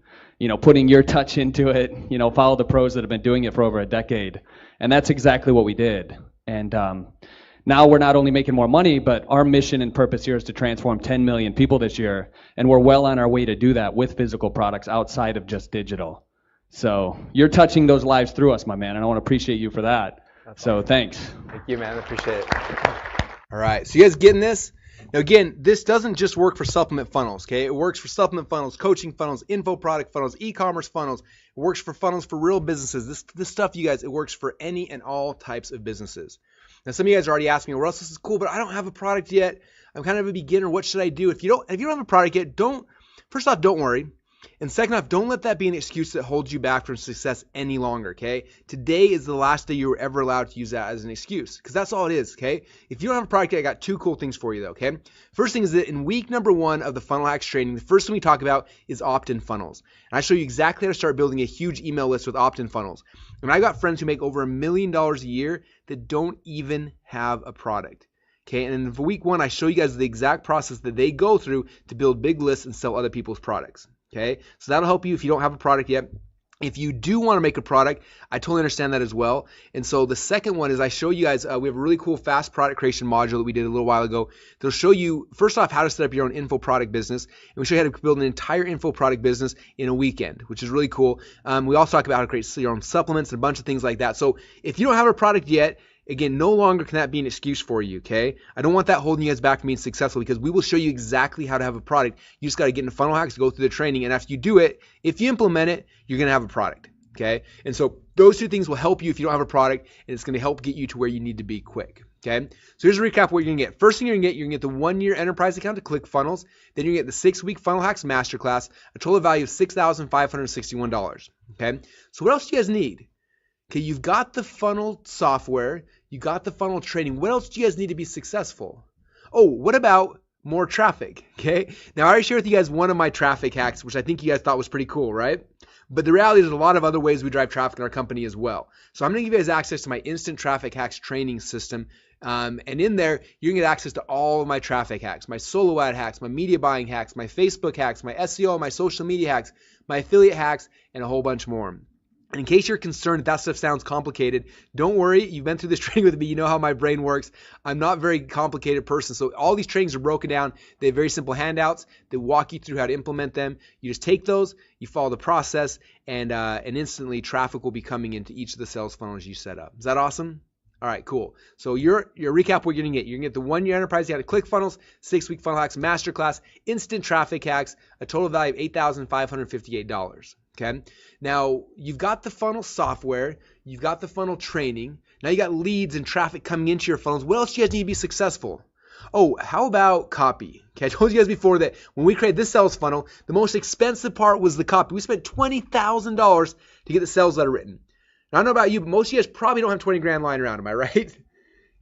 putting your touch into it. Follow the pros that have been doing it for over a decade. And that's exactly what we did. And now we're not only making more money, but our mission and purpose here is to transform 10 million people this year. And we're well on our way to do that with physical products outside of just digital. So you're touching those lives through us, my man, and I want to appreciate you for that. So thanks. Thank you, man. I appreciate it. All right. So you guys getting this? Now, again, this doesn't just work for supplement funnels, okay? It works for supplement funnels, coaching funnels, info product funnels, e-commerce funnels. It works for funnels for real businesses. This stuff, you guys, it works for any and all types of businesses. Now, some of you guys are already asking me, Russ, this is cool, but I don't have a product yet. I'm kind of a beginner. What should I do? If you don't have a product yet, first off, don't worry. And second off, don't let that be an excuse that holds you back from success any longer, okay? Today is the last day you were ever allowed to use that as an excuse, because that's all it is, okay? If you don't have a product yet, I got 2 cool things for you, though, okay? First thing is that in week number 1 of the Funnel Hacks training, the first thing we talk about is opt-in funnels. And I show you exactly how to start building a huge email list with opt-in funnels. And I got friends who make over $1 million a year that don't even have a product. Okay, and in week 1, I show you guys the exact process that they go through to build big lists and sell other people's products. Okay, so that'll help you if you don't have a product yet. If you do want to make a product, I totally understand that as well. And so the second one is I show you guys, we have a really cool fast product creation module that we did a little while ago. They'll show you, first off, how to set up your own info product business. And we show you how to build an entire info product business in a weekend, which is really cool. We also talk about how to create your own supplements and a bunch of things like that. So if you don't have a product yet, again, no longer can that be an excuse for you, okay? I don't want that holding you guys back from being successful because we will show you exactly how to have a product. You just got to get into Funnel Hacks, go through the training, and after you do it, if you implement it, you're going to have a product, okay? And so those 2 things will help you if you don't have a product, and it's going to help get you to where you need to be quick, okay? So here's a recap of what you're going to get. First thing you're going to get the 1-year enterprise account to Clickfunnels. Then you're going to get the 6-week Funnel Hacks Masterclass, a total value of $6,561, okay? So what else do you guys need? Okay, you've got the funnel software, you got the funnel training. What else do you guys need to be successful? Oh, what about more traffic? Okay, now I already shared with you guys one of my traffic hacks, which I think you guys thought was pretty cool, right? But the reality is there's a lot of other ways we drive traffic in our company as well. So I'm going to give you guys access to my instant traffic hacks training system. And in there, you're going to get access to all of my traffic hacks, my solo ad hacks, my media buying hacks, my Facebook hacks, my SEO, my social media hacks, my affiliate hacks, and a whole bunch more. And in case you're concerned that stuff sounds complicated, don't worry. You've been through this training with me. You know how my brain works. I'm not a very complicated person. So all these trainings are broken down. They have very simple handouts. They walk you through how to implement them. You just take those, you follow the process, and instantly traffic will be coming into each of the sales funnels you set up. Is that awesome? All right, cool. So your recap, what you're going to get. You're going to get the 1-year enterprise. You got a ClickFunnels, 6-week Funnel Hacks Masterclass, instant traffic hacks, a total value of $8,558. Okay. Now you've got the funnel software, you've got the funnel training. Now you got leads and traffic coming into your funnels. What else do you guys need to be successful? Oh, how about copy? Okay, I told you guys before that when we created this sales funnel, the most expensive part was the copy. We spent $20,000 to get the sales letter written. Now I don't know about you, but most of you guys probably don't have 20 grand lying around. Am I right?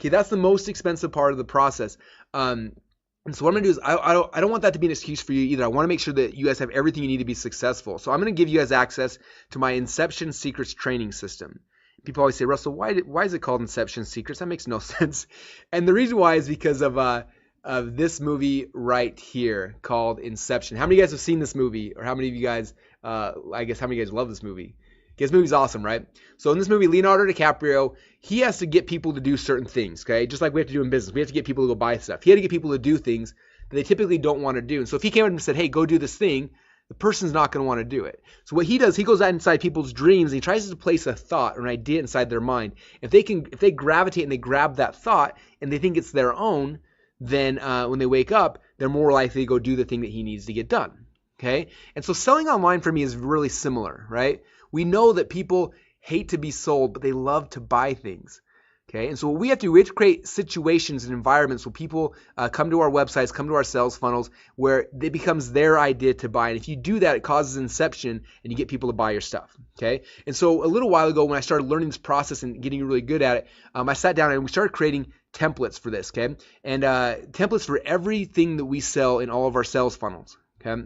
Okay, that's the most expensive part of the process. And so what I'm going to do is I don't want that to be an excuse for you either. I want to make sure that you guys have everything you need to be successful. So I'm going to give you guys access to my Inception Secrets training system. People always say, Russell, why is it called Inception Secrets? That makes no sense. And the reason why is because of this movie right here called Inception. How many of you guys have seen this movie? Or how many of you guys, how many of you guys love this movie? This movie's awesome, right? So in this movie, Leonardo DiCaprio, he has to get people to do certain things, okay? Just like we have to do in business. We have to get people to go buy stuff. He had to get people to do things that they typically don't want to do. And so if he came up and said, hey, go do this thing, the person's not going to want to do it. So what he does, he goes out inside people's dreams and he tries to place a thought or an idea inside their mind. If they gravitate and they grab that thought and they think it's their own, then when they wake up, they're more likely to go do the thing that he needs to get done. Okay? And so selling online for me is really similar, right? We know that people hate to be sold, but they love to buy things. Okay? And so what we have to do, we have to create situations and environments where people come to our websites, come to our sales funnels, where it becomes their idea to buy. And if you do that, it causes inception and you get people to buy your stuff. Okay? And so a little while ago when I started learning this process and getting really good at it, I sat down and we started creating templates for this, okay? And templates for everything that we sell in all of our sales funnels, okay?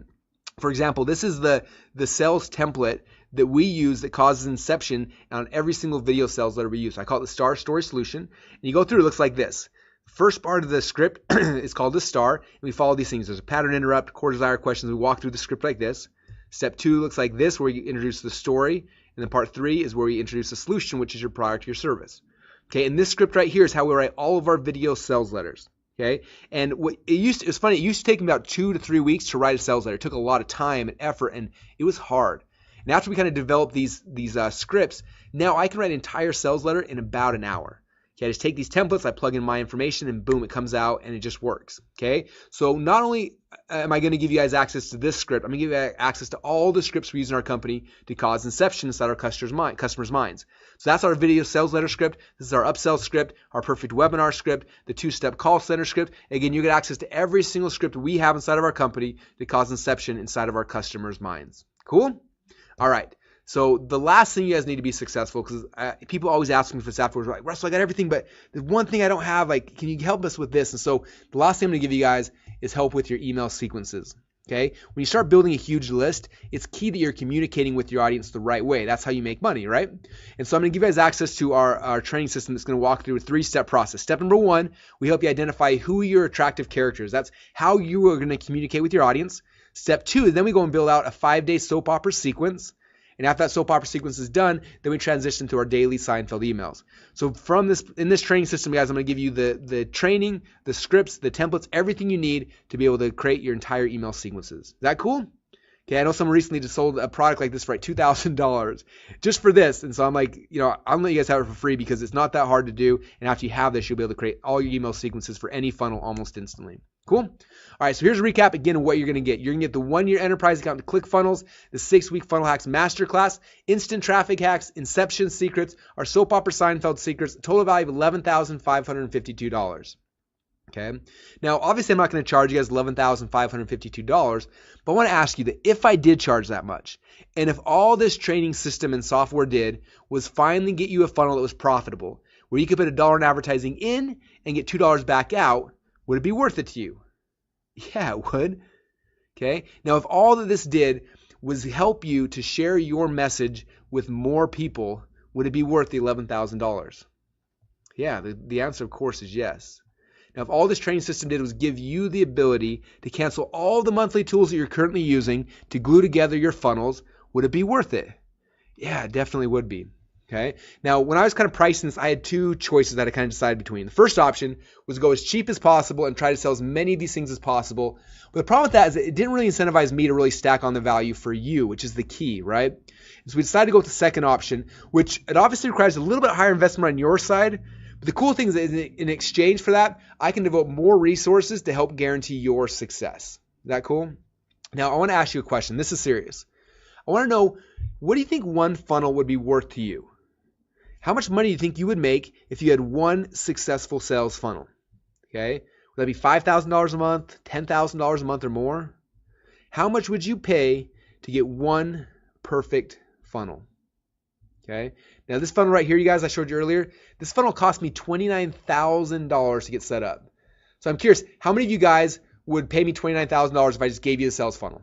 For example, this is the sales template that we use that causes inception on every single video sales letter we use. I call it the Star Story Solution. And you go through, it looks like this. First part of the script is called the star, and we follow these things. There's a pattern interrupt, core desire questions. We walk through the script like this. Step 2 looks like this, where you introduce the story. And then part 3 is where we introduce the solution, which is your product or your service. Okay, and this script right here is how we write all of our video sales letters. Okay, and it's funny, it used to take me about 2 to 3 weeks to write a sales letter. It took a lot of time and effort, and it was hard. And after we kind of developed these scripts, now I can write an entire sales letter in about an hour. Okay, I just take these templates, I plug in my information, and boom, it comes out, and it just works. Okay, so not only am I going to give you guys access to this script, I'm going to give you access to all the scripts we use in our company to cause inception inside our customers' minds. So that's our video sales letter script. This is our upsell script, our perfect webinar script, the 2-step call center script. Again, you get access to every single script we have inside of our company to cause inception inside of our customers' minds. Cool? All right. So the last thing you guys need to be successful, because people always ask me for this afterwards, like, Russell, I got everything, but there's one thing I don't have. Like, can you help us with this? And so the last thing I'm going to give you guys is help with your email sequences. Okay? When you start building a huge list, it's key that you're communicating with your audience the right way. That's how you make money, right? And so I'm going to give you guys access to our training system that's going to walk through a 3-step process. Step number 1, we help you identify who your attractive characters. That's how you are going to communicate with your audience. Step 2, then we go and build out a 5-day soap opera sequence. And after that soap opera sequence is done, then we transition to our daily Seinfeld emails. So in this training system, guys, I'm going to give you the training, the scripts, the templates, everything you need to be able to create your entire email sequences. Is that cool? Okay, I know someone recently just sold a product like this for like $2,000 just for this. And so I'm like, I'll let you guys have it for free because it's not that hard to do. And after you have this, you'll be able to create all your email sequences for any funnel almost instantly. Cool? All right, so here's a recap again of what you're going to get. You're going to get the 1-year enterprise account to ClickFunnels, the 6-week funnel hacks masterclass, instant traffic hacks, inception secrets, our soap opera Seinfeld secrets, a total value of $11,552. Okay. Now, obviously, I'm not going to charge you guys $11,552, but I want to ask you that if I did charge that much, and if all this training system and software did was finally get you a funnel that was profitable, where you could put $1 in advertising in and get $2 back out, would it be worth it to you? Yeah, it would. Okay. Now, if all that this did was help you to share your message with more people, would it be worth the $11,000? Yeah, the answer, of course, is yes. Now, if all this training system did was give you the ability to cancel all the monthly tools that you're currently using to glue together your funnels, would it be worth it? Yeah, it definitely would be. Okay. Now, when I was kind of pricing this, I had 2 choices that I kind of decided between. The first option was go as cheap as possible and try to sell as many of these things as possible. But the problem with that is that it didn't really incentivize me to really stack on the value for you, which is the key, right? And so we decided to go with the second option, which it obviously requires a little bit higher investment on your side. But the cool thing is that in exchange for that, I can devote more resources to help guarantee your success. Is that cool? Now, I want to ask you a question. This is serious. I want to know, what do you think one funnel would be worth to you? How much money do you think you would make if you had one successful sales funnel? Okay? Would that be $5,000 a month, $10,000 a month or more? How much would you pay to get one perfect funnel? Okay? Now this funnel right here, you guys, I showed you earlier, this funnel cost me $29,000 to get set up. So I'm curious, how many of you guys would pay me $29,000 if I just gave you the sales funnel?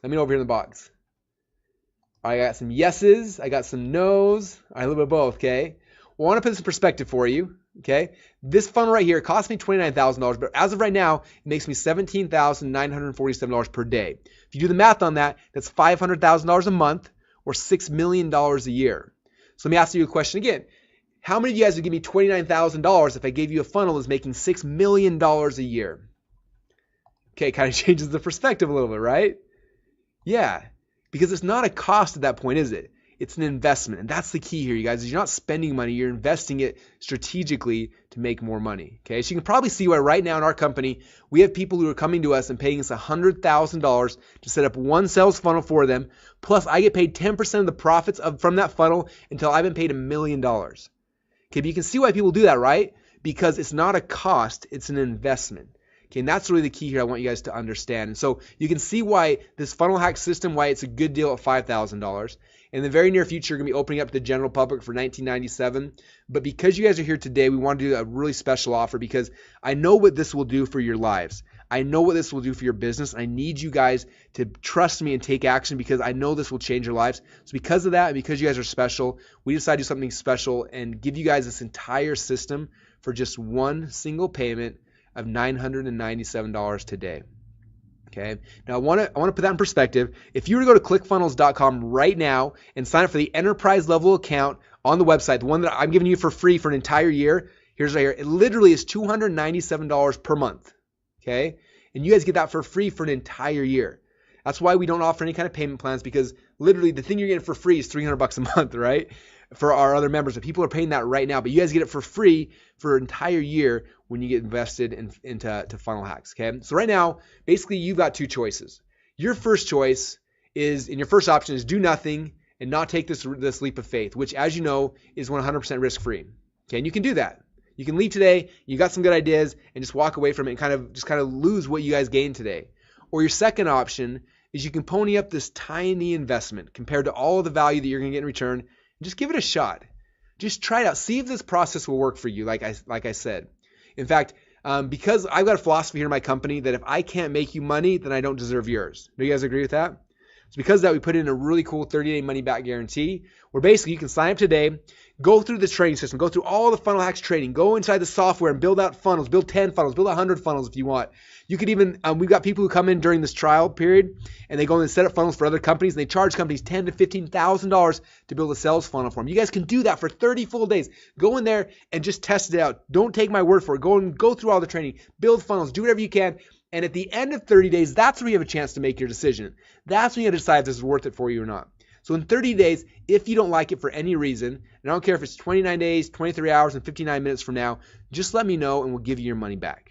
Let me know over here in the box. All right, I got some yeses, I got some nos, a little bit of both, okay? Well, I want to put this in perspective for you, okay? This funnel right here cost me $29,000, but as of right now, it makes me $17,947 per day. If you do the math on that, that's $500,000 a month, or $6 million a year. So let me ask you a question again. How many of you guys would give me $29,000 if I gave you a funnel that's making $6 million a year? Okay, kind of changes the perspective a little bit, right? Yeah, because it's not a cost at that point, is it? It's an investment. And that's the key here, you guys. Is you're not spending money, you're investing it strategically to make more money. Okay, so you can probably see why right now in our company, we have people who are coming to us and paying us $100,000 to set up one sales funnel for them. Plus, I get paid 10% of the profits from that funnel until I've been paid $1 million. Okay, but you can see why people do that, right? Because it's not a cost, it's an investment. Okay, and that's really the key here I want you guys to understand. And so you can see why this funnel hack system, why it's a good deal at $5,000. In the very near future, we're going to be opening up to the general public for $19.97. But because you guys are here today, we want to do a really special offer because I know what this will do for your lives. I know what this will do for your business. I need you guys to trust me and take action because I know this will change your lives. So because of that, and because you guys are special, we decided to do something special and give you guys this entire system for just one single payment of $997 today. Okay. Now I want to put that in perspective. If you were to go to clickfunnels.com right now and sign up for the enterprise level account on the website, the one that I'm giving you for free for an entire year, here's right here. It literally is $297 per month. Okay. And you guys get that for free for an entire year. That's why we don't offer any kind of payment plans because literally the thing you're getting for free is $300 a month, right? For our other members, but people are paying that right now, but you guys get it for free for an entire year when you get invested into funnel hacks. Okay, so right now, basically, you've got two choices. Your first choice is, and your first option is do nothing and not take this leap of faith, which, as you know, is 100% risk free. Okay, and you can do that. You can leave today. You got some good ideas, and just walk away from it and kind of lose what you guys gained today. Or your second option is you can pony up this tiny investment compared to all of the value that you're going to get in return. Just give it a shot. Just try it out. See if this process will work for you, like I said. In fact, because I've got a philosophy here in my company that if I can't make you money, then I don't deserve yours. Do you guys agree with that? It's because of that we put in a really cool 30-day money-back guarantee where basically you can sign up today, go through the training system, go through all the funnel hacks training, go inside the software and build out funnels, build 10 funnels, build 100 funnels if you want. You could even, we've got people who come in during this trial period and they go and set up funnels for other companies and they charge companies $10,000 to $15,000 to build a sales funnel for them. You guys can do that for 30 full days. Go in there and just test it out. Don't take my word for it. Go through all the training, build funnels, do whatever you can. And at the end of 30 days, that's where you have a chance to make your decision. That's when you decide if this is worth it for you or not. So in 30 days, if you don't like it for any reason, and I don't care if it's 29 days, 23 hours, and 59 minutes from now, just let me know and we'll give you your money back.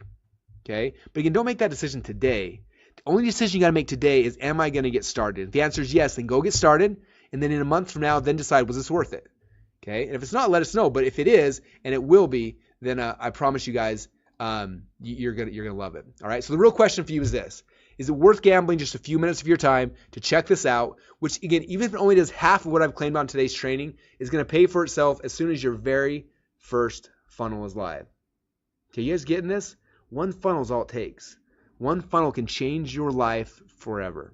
Okay? But again, don't make that decision today. The only decision you got to make today is, am I going to get started? If the answer is yes, then go get started. And then in a month from now, then decide, was this worth it? Okay? And if it's not, let us know. But if it is, and it will be, then I promise you guys, you're gonna love it. All right. So the real question for you is this: is it worth gambling just a few minutes of your time to check this out? Which again, even if it only does half of what I've claimed on today's training, is going to pay for itself as soon as your very first funnel is live. Okay, you guys getting this? One funnel is all it takes. One funnel can change your life forever.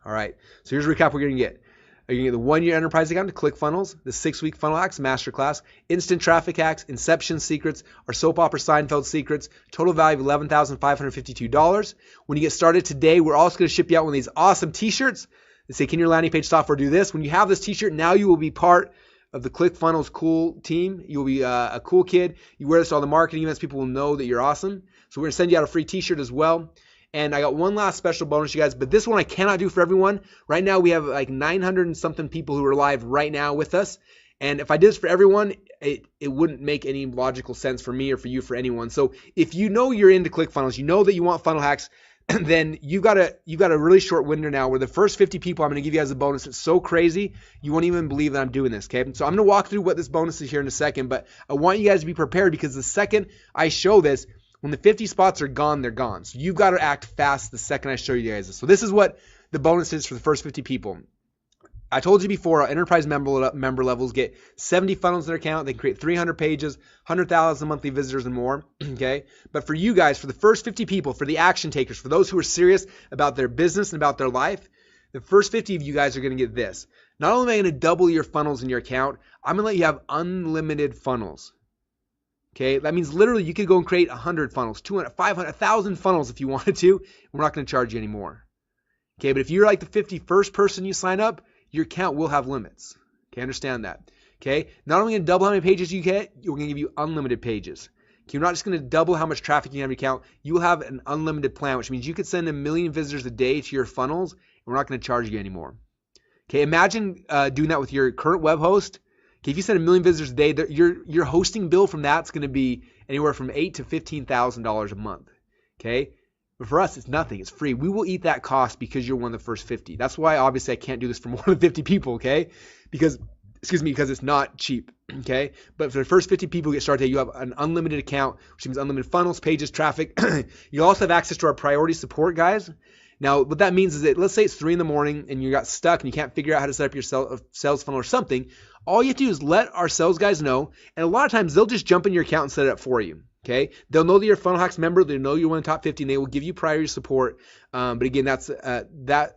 All right. So here's a recap we're gonna get. You're going to get the 1-year enterprise account to ClickFunnels, the 6-week funnel hacks masterclass, instant traffic hacks, inception secrets, our soap opera Seinfeld secrets, total value of $11,552. When you get started today, we're also going to ship you out one of these awesome t-shirts that say, can your landing page software do this? When you have this t-shirt, now you will be part of the ClickFunnels cool team. You will be a cool kid. You wear this to all the marketing events. People will know that you're awesome. So we're going to send you out a free t-shirt as well. And I got one last special bonus, you guys, but this one I cannot do for everyone. Right now we have like 900 and something people who are live right now with us. And if I did this for everyone, it wouldn't make any logical sense for me or for you, for anyone. So if you know you're into ClickFunnels, you know that you want funnel hacks, then you've got a really short window now where the first 50 people, I'm going to give you guys a bonus. It's so crazy, you won't even believe that I'm doing this, okay? So I'm going to walk through what this bonus is here in a second, but I want you guys to be prepared because the second I show this, when the 50 spots are gone, they're gone. So you've got to act fast the second I show you guys this. So this is what the bonus is for the first 50 people. I told you before, our enterprise member levels get 70 funnels in their account. They can create 300 pages, 100,000 monthly visitors and more, okay? But for you guys, for the first 50 people, for the action takers, for those who are serious about their business and about their life, the first 50 of you guys are going to get this. Not only am I going to double your funnels in your account, I'm going to let you have unlimited funnels. Okay, that means literally you could go and create 100 funnels, 200, 500, 1,000 funnels if you wanted to. We're not going to charge you anymore. Okay, but if you're like the 51st person you sign up, your account will have limits. Okay, understand that. Okay, not only going to double how many pages you get, we're going to give you unlimited pages. Okay, you're not just going to double how much traffic you have in your account. You will have an unlimited plan, which means you could send 1 million visitors a day to your funnels, and we're not going to charge you anymore. Okay, imagine doing that with your current web host. Okay, if you send 1 million visitors a day, your hosting bill from that's going to be anywhere from $8,000 to $15,000 a month. Okay, but for us, it's nothing. It's free. We will eat that cost because you're one of the first 50. That's why obviously I can't do this for more than 50 people. Okay, because it's not cheap. Okay, but for the first 50 people who get started, you have an unlimited account, which means unlimited funnels, pages, traffic. You also have access to our priority support guys. Now, what that means is that let's say it's 3 a.m. and you got stuck and you can't figure out how to set up your sales funnel or something. All you have to do is let our sales guys know, and a lot of times they'll just jump in your account and set it up for you. Okay, they'll know that you're a Funnel Hacks member. They know you're one of the top 50, and they will give you priority support. But again, that's that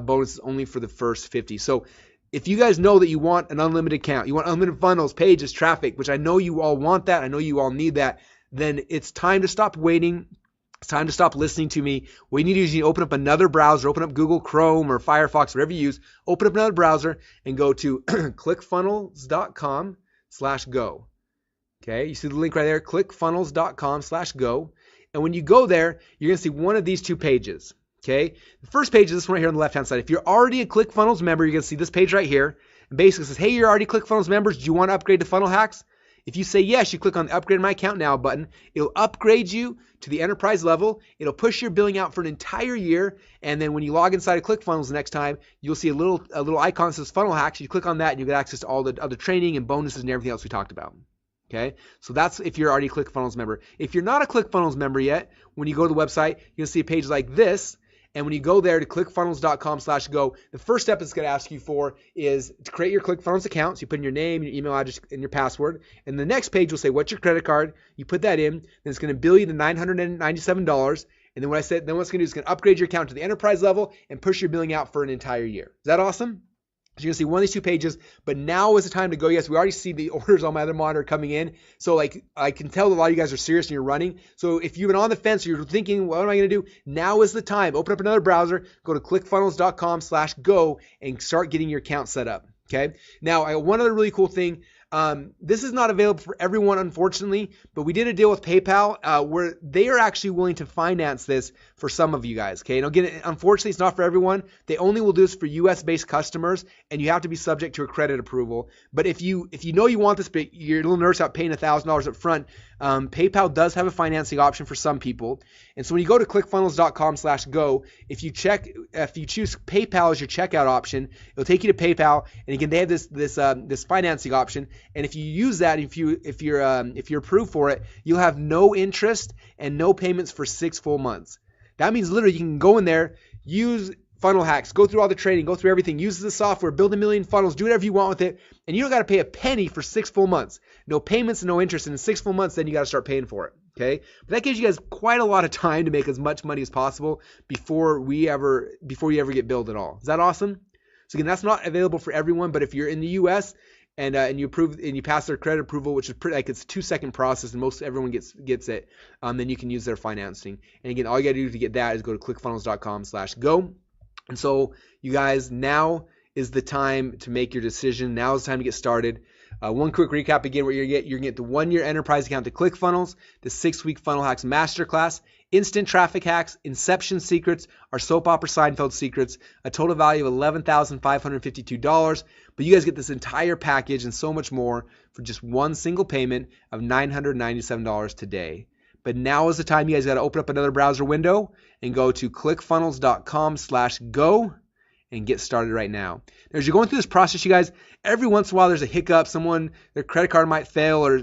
bonus is only for the first 50. So if you guys know that you want an unlimited account, you want unlimited funnels, pages, traffic, which I know you all want that, I know you all need that, then it's time to stop waiting. It's time to stop listening to me. What you need to do is you need to open up another browser, open up Google Chrome or Firefox, whatever you use, open up another browser and go to clickfunnels.com/go. Okay, you see the link right there, clickfunnels.com/go. And when you go there, you're going to see one of these two pages. Okay, the first page is this one right here on the left-hand side. If you're already a ClickFunnels member, you're going to see this page right here. And basically it says, hey, you're already ClickFunnels members. Do you want to upgrade to Funnel Hacks? If you say yes, you click on the Upgrade My Account Now button. It'll upgrade you to the enterprise level. It'll push your billing out for an entire year. And then when you log inside of ClickFunnels the next time, you'll see a little icon that says Funnel Hacks. You click on that and you get access to all the other training and bonuses and everything else we talked about. Okay, so that's if you're already a ClickFunnels member. If you're not a ClickFunnels member yet, when you go to the website, you'll see a page like this. And when you go there to clickfunnels.com/go, the first step it's going to ask you for is to create your ClickFunnels account. So you put in your name, your email address, and your password. And the next page will say, what's your credit card? You put that in. Then it's going to bill you the $997. And then what it's going to do is it's going to upgrade your account to the enterprise level and push your billing out for an entire year. Is that awesome? So you're going to see one of these two pages, but now is the time to go. Yes, we already see the orders on my other monitor coming in. So like I can tell that a lot of you guys are serious and you're running. So if you've been on the fence or you're thinking, what am I going to do? Now is the time. Open up another browser, go to clickfunnels.com/go and start getting your account set up. Okay. Now, one other really cool thing. This is not available for everyone, unfortunately, but we did a deal with PayPal where they are actually willing to finance this for some of you guys. Okay, and again, unfortunately, it's not for everyone. They only will do this for U.S.-based customers, and you have to be subject to a credit approval. But if you know you want this, but you're a little nervous about paying $1,000 up front, PayPal does have a financing option for some people. And so when you go to clickfunnels.com/go, if you choose PayPal as your checkout option, it'll take you to PayPal. And again, they have this financing option. And if you use that, if you're approved for it, you'll have no interest and no payments for 6 full months. That means literally you can go in there, use Funnel Hacks, go through all the training, go through everything, use the software, build 1 million funnels, do whatever you want with it, and you don't got to pay a penny for 6 full months. No payments and no interest. And in 6 full months, then you got to start paying for it. Okay, but that gives you guys quite a lot of time to make as much money as possible before you ever get billed at all. Is that awesome? So again, that's not available for everyone, but if you're in the U.S. and you approve and you pass their credit approval, which is pretty like it's a 2-second process, and most everyone gets it, then you can use their financing. And again, all you got to do to get that is go to clickfunnels.com/go. And so you guys, now is the time to make your decision. Now is the time to get started. One quick recap again, what you're going to get the 1-year enterprise account to ClickFunnels, the 6-week Funnel Hacks Masterclass, instant traffic hacks, inception secrets, our soap opera Seinfeld secrets, a total value of $11,552. But you guys get this entire package and so much more for just one single payment of $997 today. But now is the time you guys got to open up another browser window and go to clickfunnels.com/go and get started right now. Now, as you're going through this process, you guys, every once in a while there's a hiccup. Their credit card might fail, or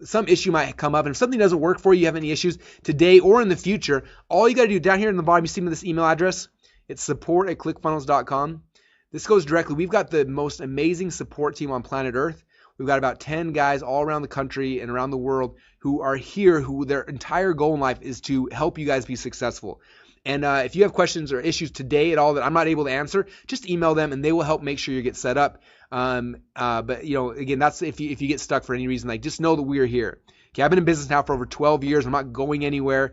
some issue might come up. And if something doesn't work for you, you have any issues today or in the future, all you got to do down here in the bottom, you see this email address. It's support@clickfunnels.com. This goes directly. We've got the most amazing support team on planet Earth. We've got about 10 guys all around the country and around the world who are here, who their entire goal in life is to help you guys be successful. And if you have questions or issues today at all that I'm not able to answer, just email them and they will help make sure you get set up. But again, that's if you get stuck for any reason, like just know that we are here. Okay, I've been in business now for over 12 years. I'm not going anywhere.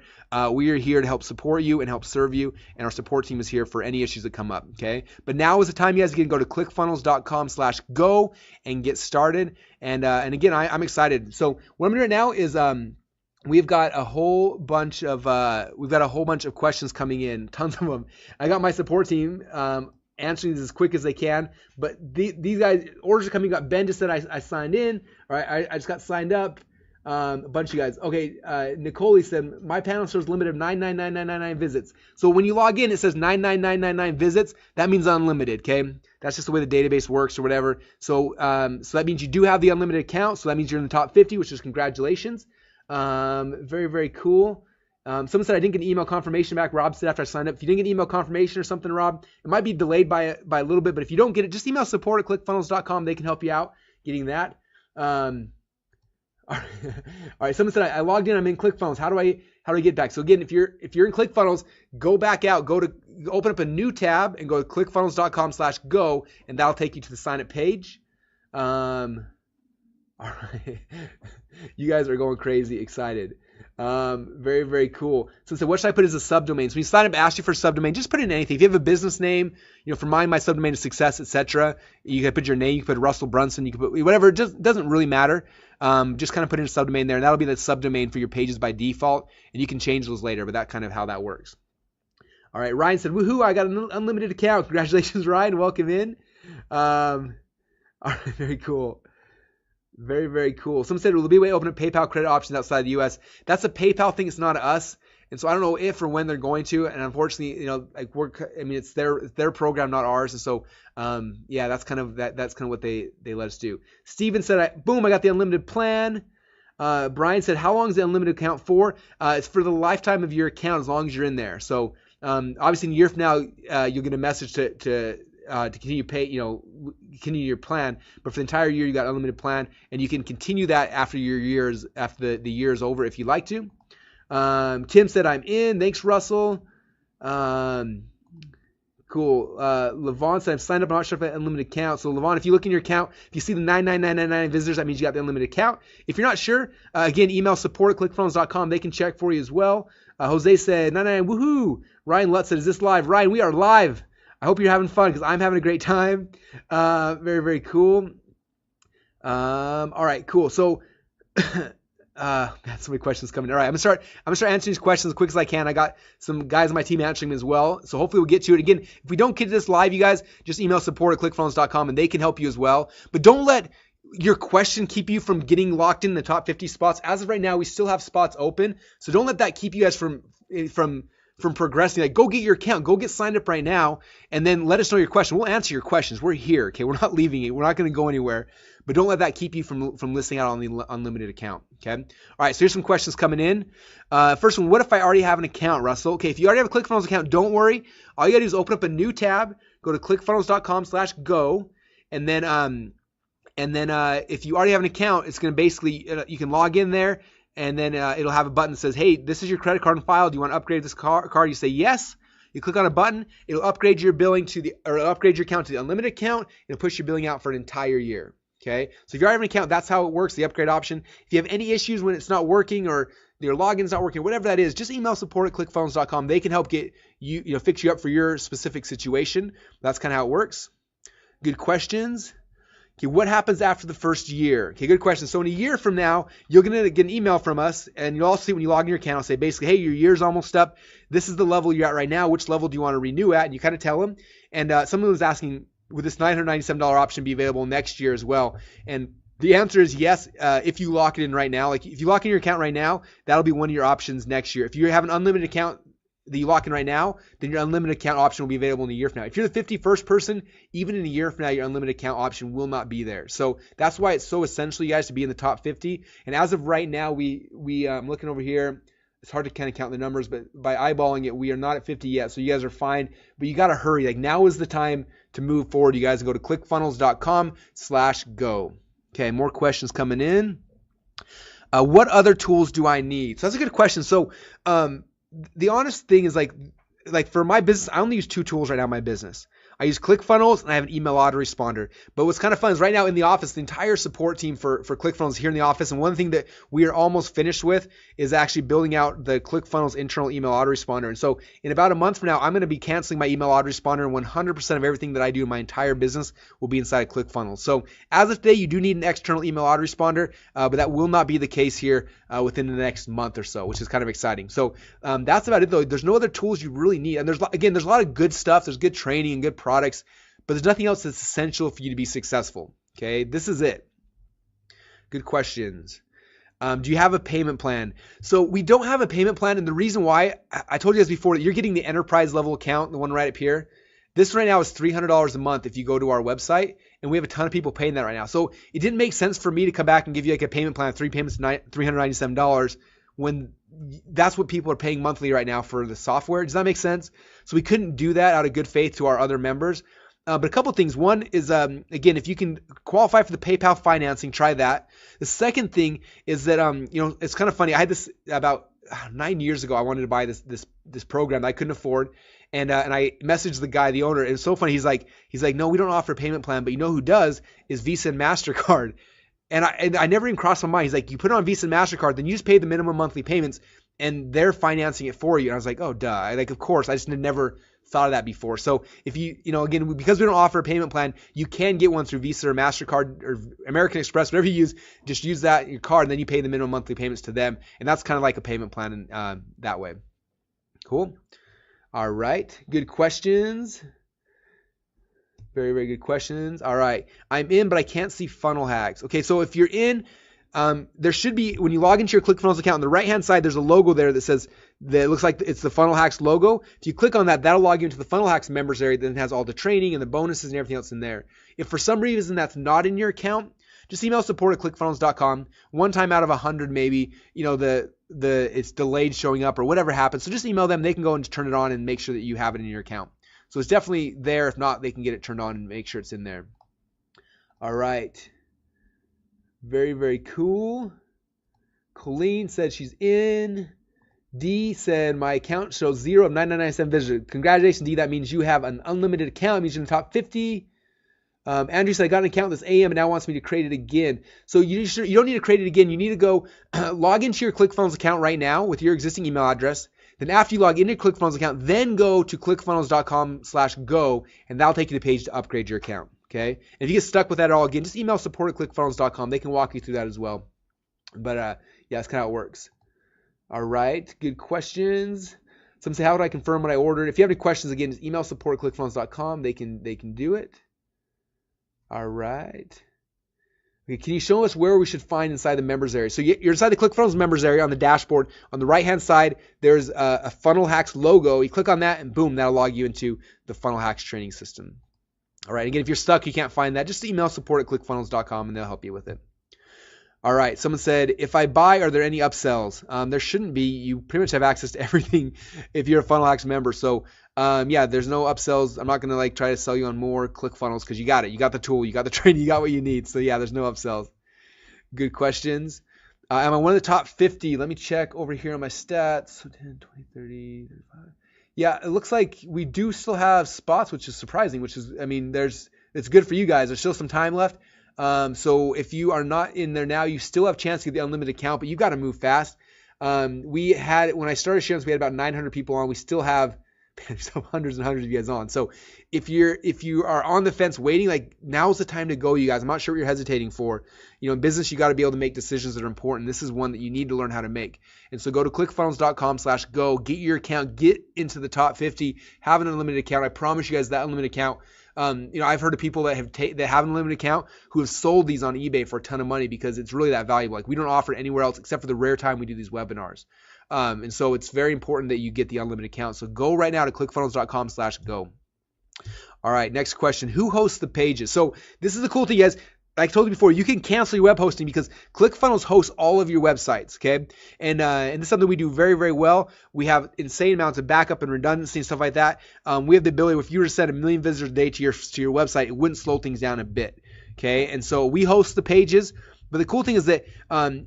We are here to help support you and help serve you, and our support team is here for any issues that come up, okay? But now is the time you guys can go to clickfunnels.com/go and get started. And again, I'm excited. So what I'm doing right now is we've got a whole bunch of questions coming in, tons of them. I got my support team answering these as quick as they can, but these guys, orders are coming up. Ben just said I signed in, or I just got signed up. A bunch of you guys. Okay, Nicole said my panel shows limit of 99999 visits. So when you log in, it says 99999 visits. That means unlimited. Okay, that's just the way the database works or whatever. So so that means you do have the unlimited account. So that means you're in the top 50, which is congratulations. Very, very cool. Someone said I didn't get an email confirmation back. Rob said after I signed up. If you didn't get email confirmation or something, Rob, it might be delayed by a little bit. But if you don't get it, just email support@clickfunnels.com. They can help you out getting that. All right. Someone said I logged in. I'm in ClickFunnels. How do I get back? So again, if you're in ClickFunnels, go back out. Open up a new tab and go to clickfunnels.com/go, and that'll take you to the sign up page. All right. You guys are going crazy excited. Very, very cool. So what should I put as a subdomain? So when you sign up, ask you for a subdomain, just put in anything. If you have a business name, for mine, my subdomain is success, etc. You can put your name, you can put Russell Brunson, you can put whatever, it just doesn't really matter. Just kind of put in a subdomain there, and that'll be the subdomain for your pages by default, and you can change those later, but that's kind of how that works. All right, Ryan said, woohoo, I got an unlimited account. Congratulations, Ryan, welcome in. All right, very cool. Very, very cool. Someone said, will there be a way to open up PayPal credit options outside the U.S.? That's a PayPal thing. It's not us. And so I don't know if or when they're going to. And unfortunately, it's their program, not ours. And so, yeah, that's kind of what they let us do. Steven said, boom, I got the unlimited plan. Brian said, how long is the unlimited account for? It's for the lifetime of your account as long as you're in there. So obviously in a year from now, you'll get a message to continue continue your plan, but for the entire year you got unlimited plan, and you can continue that after the year is over if you like to. Tim said I'm in. Thanks, Russell. Cool. Levon said I've signed up. I'm not sure if I have an unlimited account. So Levon, if you look in your account, if you see the 99999 visitors, that means you got the unlimited account. If you're not sure, again, email support@clickfunnels.com. They can check for you as well. Jose said 99 woohoo. Ryan Lutz said, is this live? Ryan, we are live. I hope you're having fun because I'm having a great time. Very, very cool. All right, cool. So, got so many questions coming. All right, I'm gonna start answering these questions as quick as I can. I got some guys on my team answering them as well. So hopefully we'll get to it. Again, if we don't get to this live, you guys, just email support@clickfunnels.com and they can help you as well. But don't let your question keep you from getting locked in the top 50 spots. As of right now, we still have spots open. So don't let that keep you guys from progressing. Like, go get your account, go get signed up right now, and then let us know your question. We'll answer your questions. We're here, okay? We're not leaving it. We're not going to go anywhere, but don't let that keep you from listing out on the unlimited account, okay? All right, so here's some questions coming in. First one, what if I already have an account, Russell? Okay, if you already have a ClickFunnels account, don't worry. All you got to do is open up a new tab, go to clickfunnels.com/go, and then if you already have an account, it's going to basically, you can log in there, and then it'll have a button that says, hey, this is your credit card on file. Do you want to upgrade this card? You say yes. You click on a button. It'll upgrade your billing upgrade your account to the unlimited account. It'll push your billing out for an entire year. Okay. So if you already have an account, that's how it works, the upgrade option. If you have any issues when it's not working or your login's not working, whatever that is, just email support@clickfunnels.com. They can help get fix you up for your specific situation. That's kind of how it works. Good questions. Okay, what happens after the first year? Okay, good question. So in a year from now, you're going to get an email from us, and you'll also see when you log in your account, it'll say basically, hey, your year's almost up. This is the level you're at right now. Which level do you want to renew at? And you kind of tell them. And someone was asking, would this $997 option be available next year as well? And the answer is yes, if you lock it in right now. Like if you lock in your account right now, that'll be one of your options next year. If you have an unlimited account that you lock in right now, then your unlimited account option will be available in a year from now. If you're the 51st person, even in a year from now, your unlimited account option will not be there. So that's why it's so essential, you guys, to be in the top 50. And as of right now, I'm looking over here. It's hard to kind of count the numbers, but by eyeballing it, we are not at 50 yet. So you guys are fine, but you got to hurry. Like now is the time to move forward. You guys go to clickfunnels.com/go. Okay, more questions coming in. What other tools do I need? So that's a good question. So, the honest thing is like for my business, I only use 2 tools right now in my business. I use ClickFunnels, and I have an email autoresponder. But what's kind of fun is right now in the office, the entire support team for ClickFunnels is here in the office. And one thing that we are almost finished with is actually building out the ClickFunnels internal email autoresponder. And so in about a month from now, I'm going to be canceling my email autoresponder, and 100% of everything that I do in my entire business will be inside of ClickFunnels. So as of today, you do need an external email autoresponder, but that will not be the case here within the next month or so, which is kind of exciting. So that's about it, though. There's no other tools you really need. And there's a lot of good stuff. There's good training and good products, but there's nothing else that's essential for you to be successful. Okay, this is it. Good questions. Do you have a payment plan? So we don't have a payment plan, and the reason why, I told you guys before, that you're getting the enterprise level account, the one right up here. This right now is $300 a month if you go to our website, and we have a ton of people paying that right now. So it didn't make sense for me to come back and give you like a payment plan of 3 payments, $397, when that's what people are paying monthly right now for the software. Does that make sense? So we couldn't do that out of good faith to our other members. But a couple of things. One is, again, if you can qualify for the PayPal financing, try that. The second thing is that, it's kind of funny. I had this about 9 years ago. I wanted to buy this program that I couldn't afford. And I messaged the guy, the owner. It was so funny. He's like, no, we don't offer a payment plan, but you know who does is Visa and MasterCard. And I never even crossed my mind. He's like, you put it on Visa and MasterCard, then you just pay the minimum monthly payments, and they're financing it for you. And I was like, oh, duh. Of course, I just never thought of that before. So if again, because we don't offer a payment plan, you can get one through Visa or MasterCard or American Express, whatever you use. Just use that in your card, and then you pay the minimum monthly payments to them. And that's kind of like a payment plan that way. Cool. All right. Good questions. Very, very good questions. All right. I'm in, but I can't see funnel hacks. Okay. So if you're in, there should be, when you log into your ClickFunnels account, on the right-hand side, there's a logo there that says, that looks like it's the Funnel Hacks logo. If you click on that, that'll log you into the Funnel Hacks members area. Then it has all the training and the bonuses and everything else in there. If for some reason that's not in your account, just email support@clickfunnels.com. One time out of 100, maybe, it's delayed showing up or whatever happens. So just email them. They can go and turn it on and make sure that you have it in your account. So it's definitely there. If not, they can get it turned on and make sure it's in there. All right. Very, very cool. Colleen said she's in. D said, my account shows 0 of 9997 visitors. Congratulations, D. That means you have an unlimited account. It means you're in the top 50. Andrew said, I got an account this AM and now wants me to create it again. So you don't need to create it again. You need to go log into your ClickFunnels account right now with your existing email address. Then after you log into your ClickFunnels account, then go to clickfunnels.com/go, and that'll take you to the page to upgrade your account. Okay. And if you get stuck with that at all, again, just email support@clickfunnels.com. They can walk you through that as well. But yeah, that's kind of how it works. All right. Good questions. Some say, how would I confirm what I ordered? If you have any questions, again, just email support@clickfunnels.com. They can do it. All right. Okay, can you show us where we should find inside the members area? So you're inside the ClickFunnels members area on the dashboard. On the right-hand side, there's a Funnel Hacks logo. You click on that, and boom, that'll log you into the Funnel Hacks training system. All right. Again, if you're stuck, you can't find that, just email support@clickfunnels.com, and they'll help you with it. All right. Someone said, if I buy, are there any upsells? There shouldn't be. You pretty much have access to everything if you're a Funnel Hacks member. So yeah, there's no upsells. I'm not going to try to sell you on more ClickFunnels because you got it. You got the tool. You got the training. You got what you need. So yeah, there's no upsells. Good questions. Am I one of the top 50? Let me check over here on my stats. 10, 20, 30, 35. Yeah, it looks like we do still have spots, which is surprising, it's good for you guys. There's still some time left. So if you are not in there now, you still have a chance to get the unlimited account, but you got to move fast. When I started sharing this, we had about 900 people on. We still have hundreds and hundreds of you guys on. So if you are on the fence waiting, now's the time to go, you guys. I'm not sure what you're hesitating for. In business, you got to be able to make decisions that are important. This is one that you need to learn how to make. And so go to clickfunnels.com/go, get your account, get into the top 50, have an unlimited account. I promise you guys that unlimited account. I've heard of people that have an unlimited account who have sold these on eBay for a ton of money because it's really that valuable. We don't offer it anywhere else except for the rare time we do these webinars. And so it's very important that you get the unlimited account. So go right now to clickfunnels.com/go. All right, next question. Who hosts the pages? So this is the cool thing, guys. Like I told you before, you can cancel your web hosting because ClickFunnels hosts all of your websites, okay? And this is something we do very, very well. We have insane amounts of backup and redundancy and stuff like that. We have the ability, if you were to send 1 million visitors a day to your website, it wouldn't slow things down a bit, okay? And so we host the pages. But the cool thing is that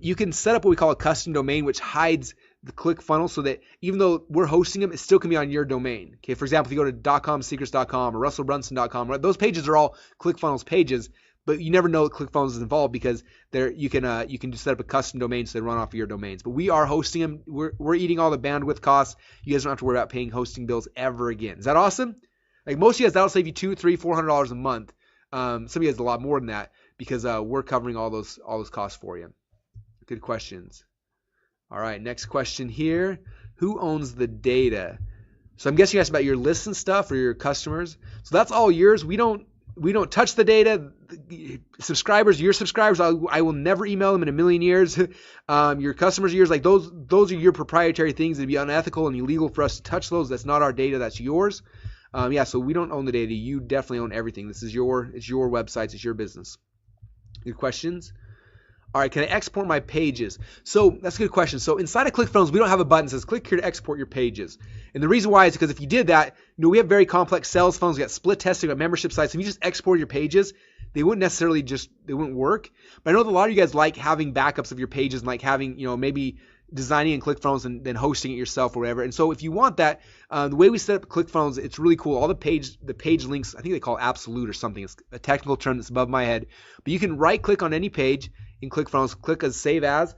you can set up what we call a custom domain, which hides the ClickFunnels so that even though we're hosting them, it still can be on your domain. Okay, for example, if you go to .comsecrets.com or russellbrunson.com, right, those pages are all ClickFunnels pages, but you never know that ClickFunnels is involved because you can just set up a custom domain so they run off of your domains. But we are hosting them. We're eating all the bandwidth costs. You guys don't have to worry about paying hosting bills ever again. Is that awesome? Like most of you guys, that'll save you $200, $300, $400 a month. Some of you guys a lot more than that because we're covering all those costs for you. Good questions. All right, next question here. Who owns the data? So I'm guessing you asked about your lists and stuff or your customers. So that's all yours. We don't touch the data. Subscribers, your subscribers, I will never email them in a million years. Your customers are yours. Like those are your proprietary things. It'd be unethical and illegal for us to touch those. That's not our data. That's yours. So we don't own the data. You definitely own everything. It's your websites. It's your business. Good questions. All right, can I export my pages? So that's a good question. So inside of ClickFunnels, we don't have a button that says click here to export your pages. And the reason why is because if you did that, we have very complex sales funnels. We got split testing, we got membership sites. If you just export your pages, they wouldn't necessarily they wouldn't work. But I know that a lot of you guys like having backups of your pages and like having, maybe designing in ClickFunnels and then hosting it yourself or whatever. And so if you want that, the way we set up ClickFunnels, it's really cool. All the page links, I think they call absolute or something. It's a technical term that's above my head. But you can right click on any page in ClickFunnels, click as save as,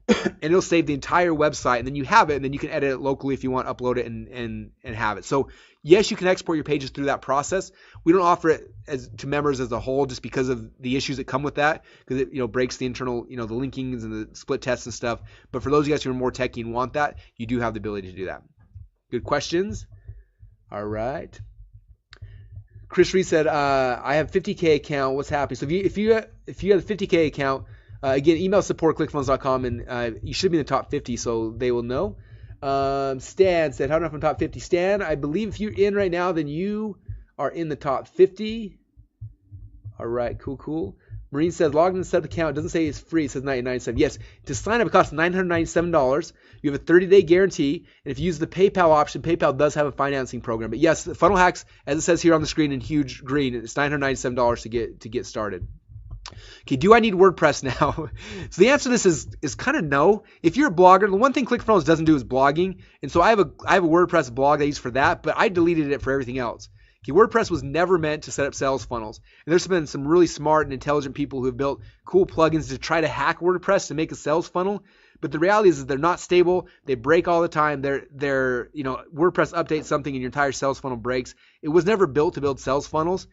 and it'll save the entire website. And then you have it, and then you can edit it locally if you want, upload it and have it. So yes, you can export your pages through that process. We don't offer it to members as a whole just because of the issues that come with that, because it breaks the internal, the linkings and the split tests and stuff. But for those of you guys who are more techy and want that, you do have the ability to do that. Good questions. All right. Chris Reed said, I have 50K account. What's happening? So if you have a 50K account, again, email support@clickfunnels.com, and you should be in the top 50, so they will know. Stan said, how do I know if I'm top 50? Stan, I believe if you're in right now, then you are in the top 50. All right, cool. Marine says, log in and set up the account. It doesn't say it's free. It says $9.97. Yes, to sign up, it costs $997. You have a 30-day guarantee. And if you use the PayPal option, PayPal does have a financing program. But yes, Funnel Hacks, as it says here on the screen in huge green, it's $997 to get started. Okay, do I need WordPress now? So the answer to this is kind of no. If you're a blogger, the one thing ClickFunnels doesn't do is blogging. And so I have a WordPress blog I use for that, but I deleted it for everything else. Okay, WordPress was never meant to set up sales funnels. And there's been some really smart and intelligent people who have built cool plugins to try to hack WordPress to make a sales funnel. But the reality is they're not stable. They break all the time. WordPress updates something and your entire sales funnel breaks. It was never built to build sales funnels.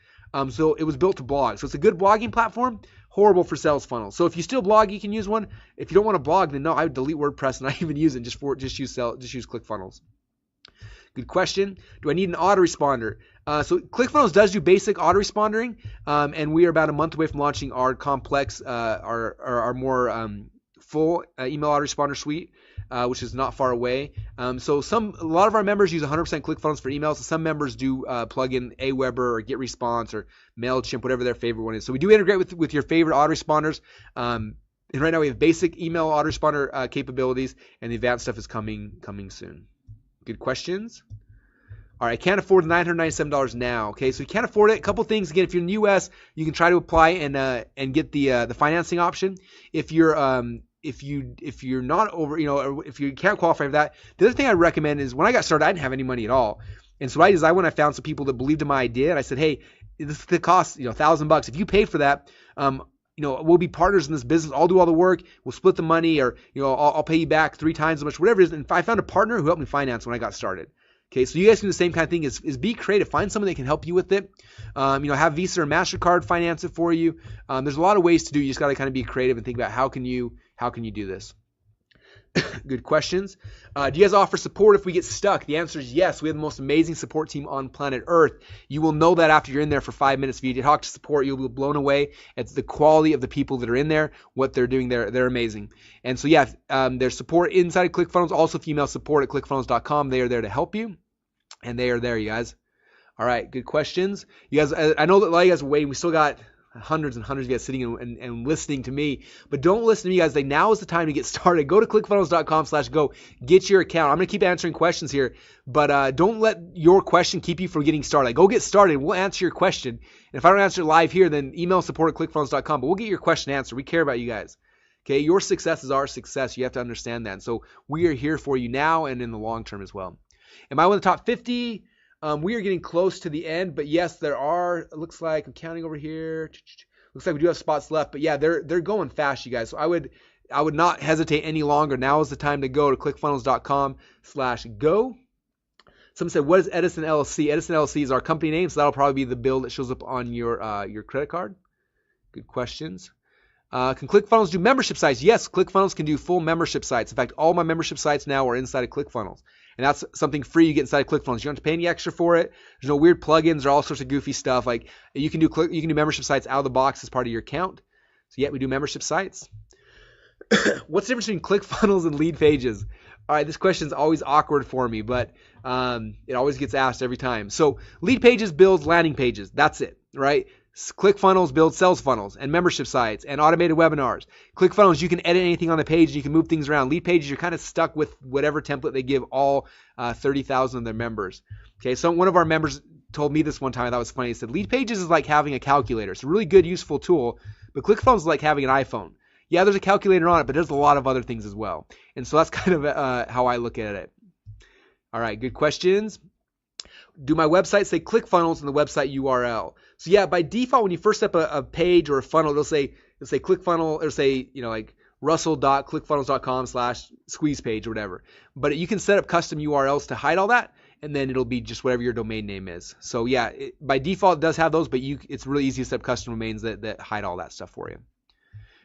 So it was built to blog. So it's a good blogging platform, horrible for sales funnels. So if you still blog, you can use one. If you don't want to blog, then no, I would delete WordPress and not even use it. Just use ClickFunnels. Good question. Do I need an autoresponder? So ClickFunnels does do basic autorespondering, and we are about a month away from launching our complex, our more full email autoresponder suite, which is not far away. So a lot of our members use 100% ClickFunnels for emails. Some members do plug in Aweber or GetResponse or MailChimp, whatever their favorite one is. So we do integrate with your favorite autoresponders. And right now we have basic email autoresponder capabilities, and the advanced stuff is coming soon. Good questions. All right, I can't afford the $997 now. Okay, so you can't afford it. A couple things. Again, if you're in the U.S., you can try to apply and get the financing option. If you're not over, or if you can't qualify for that, the other thing I recommend is when I got started, I didn't have any money at all, and so what I did is I went and I found some people that believed in my idea, and I said, hey, this costs $1,000. If you pay for that, we'll be partners in this business. I'll do all the work. We'll split the money, or I'll pay you back 3 times as much, whatever it is. And I found a partner who helped me finance when I got started. Okay, so you guys can do the same kind of thing. Is be creative. Find someone that can help you with it. Have Visa or MasterCard finance it for you. There's a lot of ways to do. You just got to kind of be creative and think about how can you do this. Good questions. Do you guys offer support if we get stuck? The answer is yes. We have the most amazing support team on planet Earth. You will know that after you're in there for 5 minutes. If you talk to support, you'll be blown away at the quality of the people that are in there, what they're doing there. They're amazing. And so, there's support inside of ClickFunnels. Also, if you email support@clickfunnels.com, they are there to help you. And they are there, you guys. All right, good questions. You guys, I know that a lot of you guys are waiting. We still got hundreds and hundreds of you guys sitting and listening to me, but don't listen to me, guys. Now is the time to get started. Go to clickfunnels.com/go. Get your account. I'm going to keep answering questions here, but don't let your question keep you from getting started. Go get started. We'll answer your question. And if I don't answer it live here, then email support@clickfunnels.com, but we'll get your question answered. We care about you guys. Okay, your success is our success. You have to understand that. And so we are here for you now and in the long term as well. Am I one of the top 50? We are getting close to the end, but yes, there are. It looks like I'm counting over here. Looks like we do have spots left, but yeah, they're going fast, you guys. So I would not hesitate any longer. Now is the time to go to clickfunnels.com/go. Someone said, what is Edison LLC? Edison LLC is our company name, so that'll probably be the bill that shows up on your credit card. Good questions. Can ClickFunnels do membership sites? Yes, ClickFunnels can do full membership sites. In fact, all my membership sites now are inside of ClickFunnels. And that's something free you get inside of ClickFunnels. You don't have to pay any extra for it. There's no weird plugins or all sorts of goofy stuff. Like you can do membership sites out of the box as part of your account. So yeah, we do membership sites. What's the difference between ClickFunnels and lead pages? All right, this question is always awkward for me, but it always gets asked every time. So lead pages builds landing pages. That's it, right? ClickFunnels builds sales funnels and membership sites and automated webinars. ClickFunnels, you can edit anything on the page. You can move things around. Lead pages, you're kind of stuck with whatever template they give all 30,000 of their members. Okay, so one of our members told me this one time. I thought it was funny. He said, lead pages is like having a calculator. It's a really good, useful tool, but ClickFunnels is like having an iPhone. Yeah, there's a calculator on it, but there's a lot of other things as well. And so that's kind of how I look at it. All right, good questions. Do my websites say ClickFunnels in the website URL? So yeah, by default, when you first set up a page or a funnel, it'll say ClickFunnel, or say, like russell.clickfunnels.com/squeeze page or whatever. But you can set up custom URLs to hide all that, and then it'll be just whatever your domain name is. So yeah, by default, it does have those, but it's really easy to set up custom domains that hide all that stuff for you.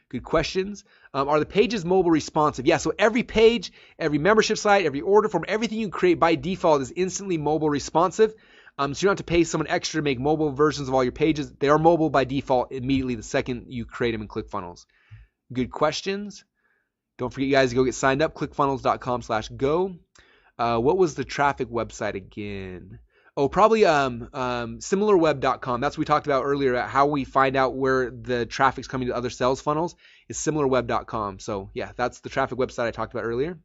Good questions. Are the pages mobile responsive? Yeah, so every page, every membership site, every order form, everything you create by default is instantly mobile responsive. So you don't have to pay someone extra to make mobile versions of all your pages. They are mobile by default immediately the second you create them in ClickFunnels. Good questions. Don't forget, you guys, to go get signed up, clickfunnels.com/go. What was the traffic website again? Oh, probably similarweb.com. That's what we talked about earlier, about how we find out where the traffic's coming to other sales funnels, is similarweb.com. So yeah, that's the traffic website I talked about earlier.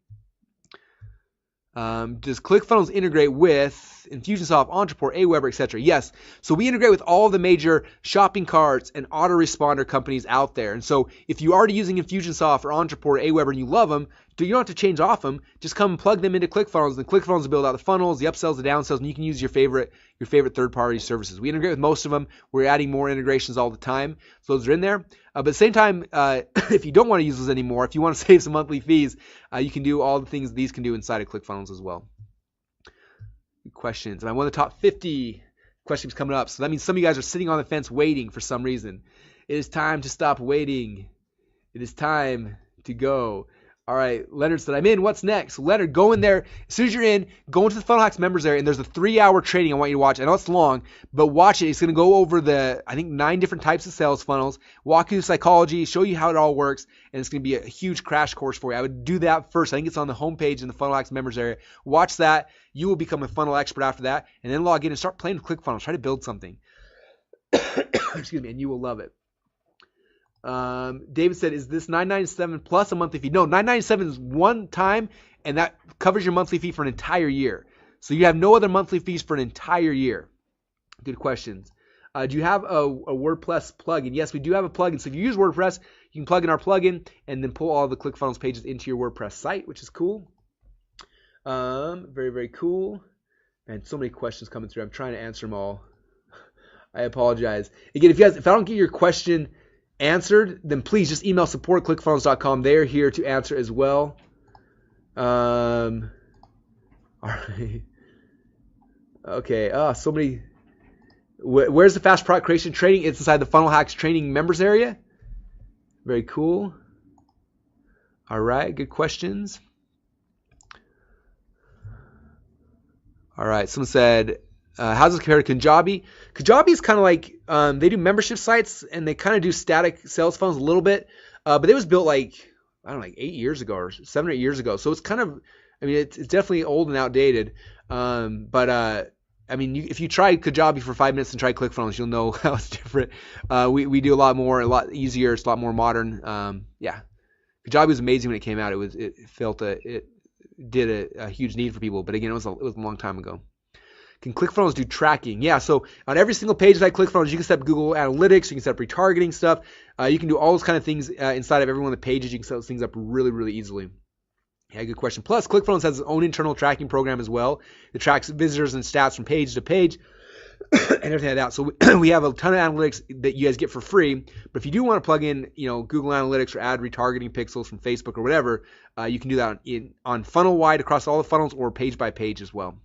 Does ClickFunnels integrate with Infusionsoft, Entreport, Aweber, etc.? Yes. So we integrate with all the major shopping carts and autoresponder companies out there. And so if you're already using Infusionsoft or Entreport or Aweber and you love them, you don't have to change off them. Just come and plug them into ClickFunnels, and ClickFunnels will build out the funnels, the upsells, the downsells, and you can use your favorite third-party services. We integrate with most of them. We're adding more integrations all the time, so those are in there. But at the same time, if you don't want to use those anymore, if you want to save some monthly fees, you can do all the things these can do inside of ClickFunnels as well. Good questions. And I want the top 50 questions coming up. So that means some of you guys are sitting on the fence waiting for some reason. It is time to stop waiting. It is time to go. All right, Leonard said, I'm in. What's next? Leonard, go in there. As soon as you're in, go into the Funnel Hacks members area, and there's a 3-hour training I want you to watch. I know it's long, but watch it. It's going to go over I think 9 different types of sales funnels, walk you through psychology, show you how it all works, and it's going to be a huge crash course for you. I would do that first. I think it's on the homepage in the Funnel Hacks members area. Watch that. You will become a funnel expert after that, and then log in and start playing with ClickFunnels. Try to build something. Excuse me, and you will love it. David said, is this $9.97 plus a monthly fee? No, $9.97 is one time, and that covers your monthly fee for an entire year. So you have no other monthly fees for an entire year. Good questions. Do you have a WordPress plugin? Yes, we do have a plugin. So if you use WordPress, you can plug in our plugin and then pull all the ClickFunnels pages into your WordPress site, which is cool. Very, very cool. And so many questions coming through. I'm trying to answer them all. I apologize. Again, if I don't get your question answered, then please just email support@clickfunnels.com. They're here to answer as well. All right. Okay. So many. Where's the fast product creation training? It's inside the Funnel Hacks training members area. Very cool. All right. Good questions. All right. Someone said, how does it compare to Kajabi? Kajabi is kind of like, they do membership sites and they kind of do static sales funnels a little bit. But it was built like 8 years ago or 7 or 8 years ago. So it's kind of, it's definitely old and outdated. If you try Kajabi for 5 minutes and try ClickFunnels, you'll know how it's different. We do a lot more, a lot easier. It's a lot more modern. Kajabi was amazing when it came out. It did a huge need for people. But again, it was a long time ago. Can ClickFunnels do tracking? Yeah, so on every single page inside ClickFunnels, you can set up Google Analytics, you can set up retargeting stuff. You can do all those kind of things inside of every one of the pages. You can set those things up really, really easily. Yeah, good question. Plus, ClickFunnels has its own internal tracking program as well. It tracks visitors and stats from page to page and everything like that. So we have a ton of analytics that you guys get for free. But if you do want to plug in, Google Analytics or add retargeting pixels from Facebook or whatever, you can do that on funnel-wide across all the funnels or page by page as well.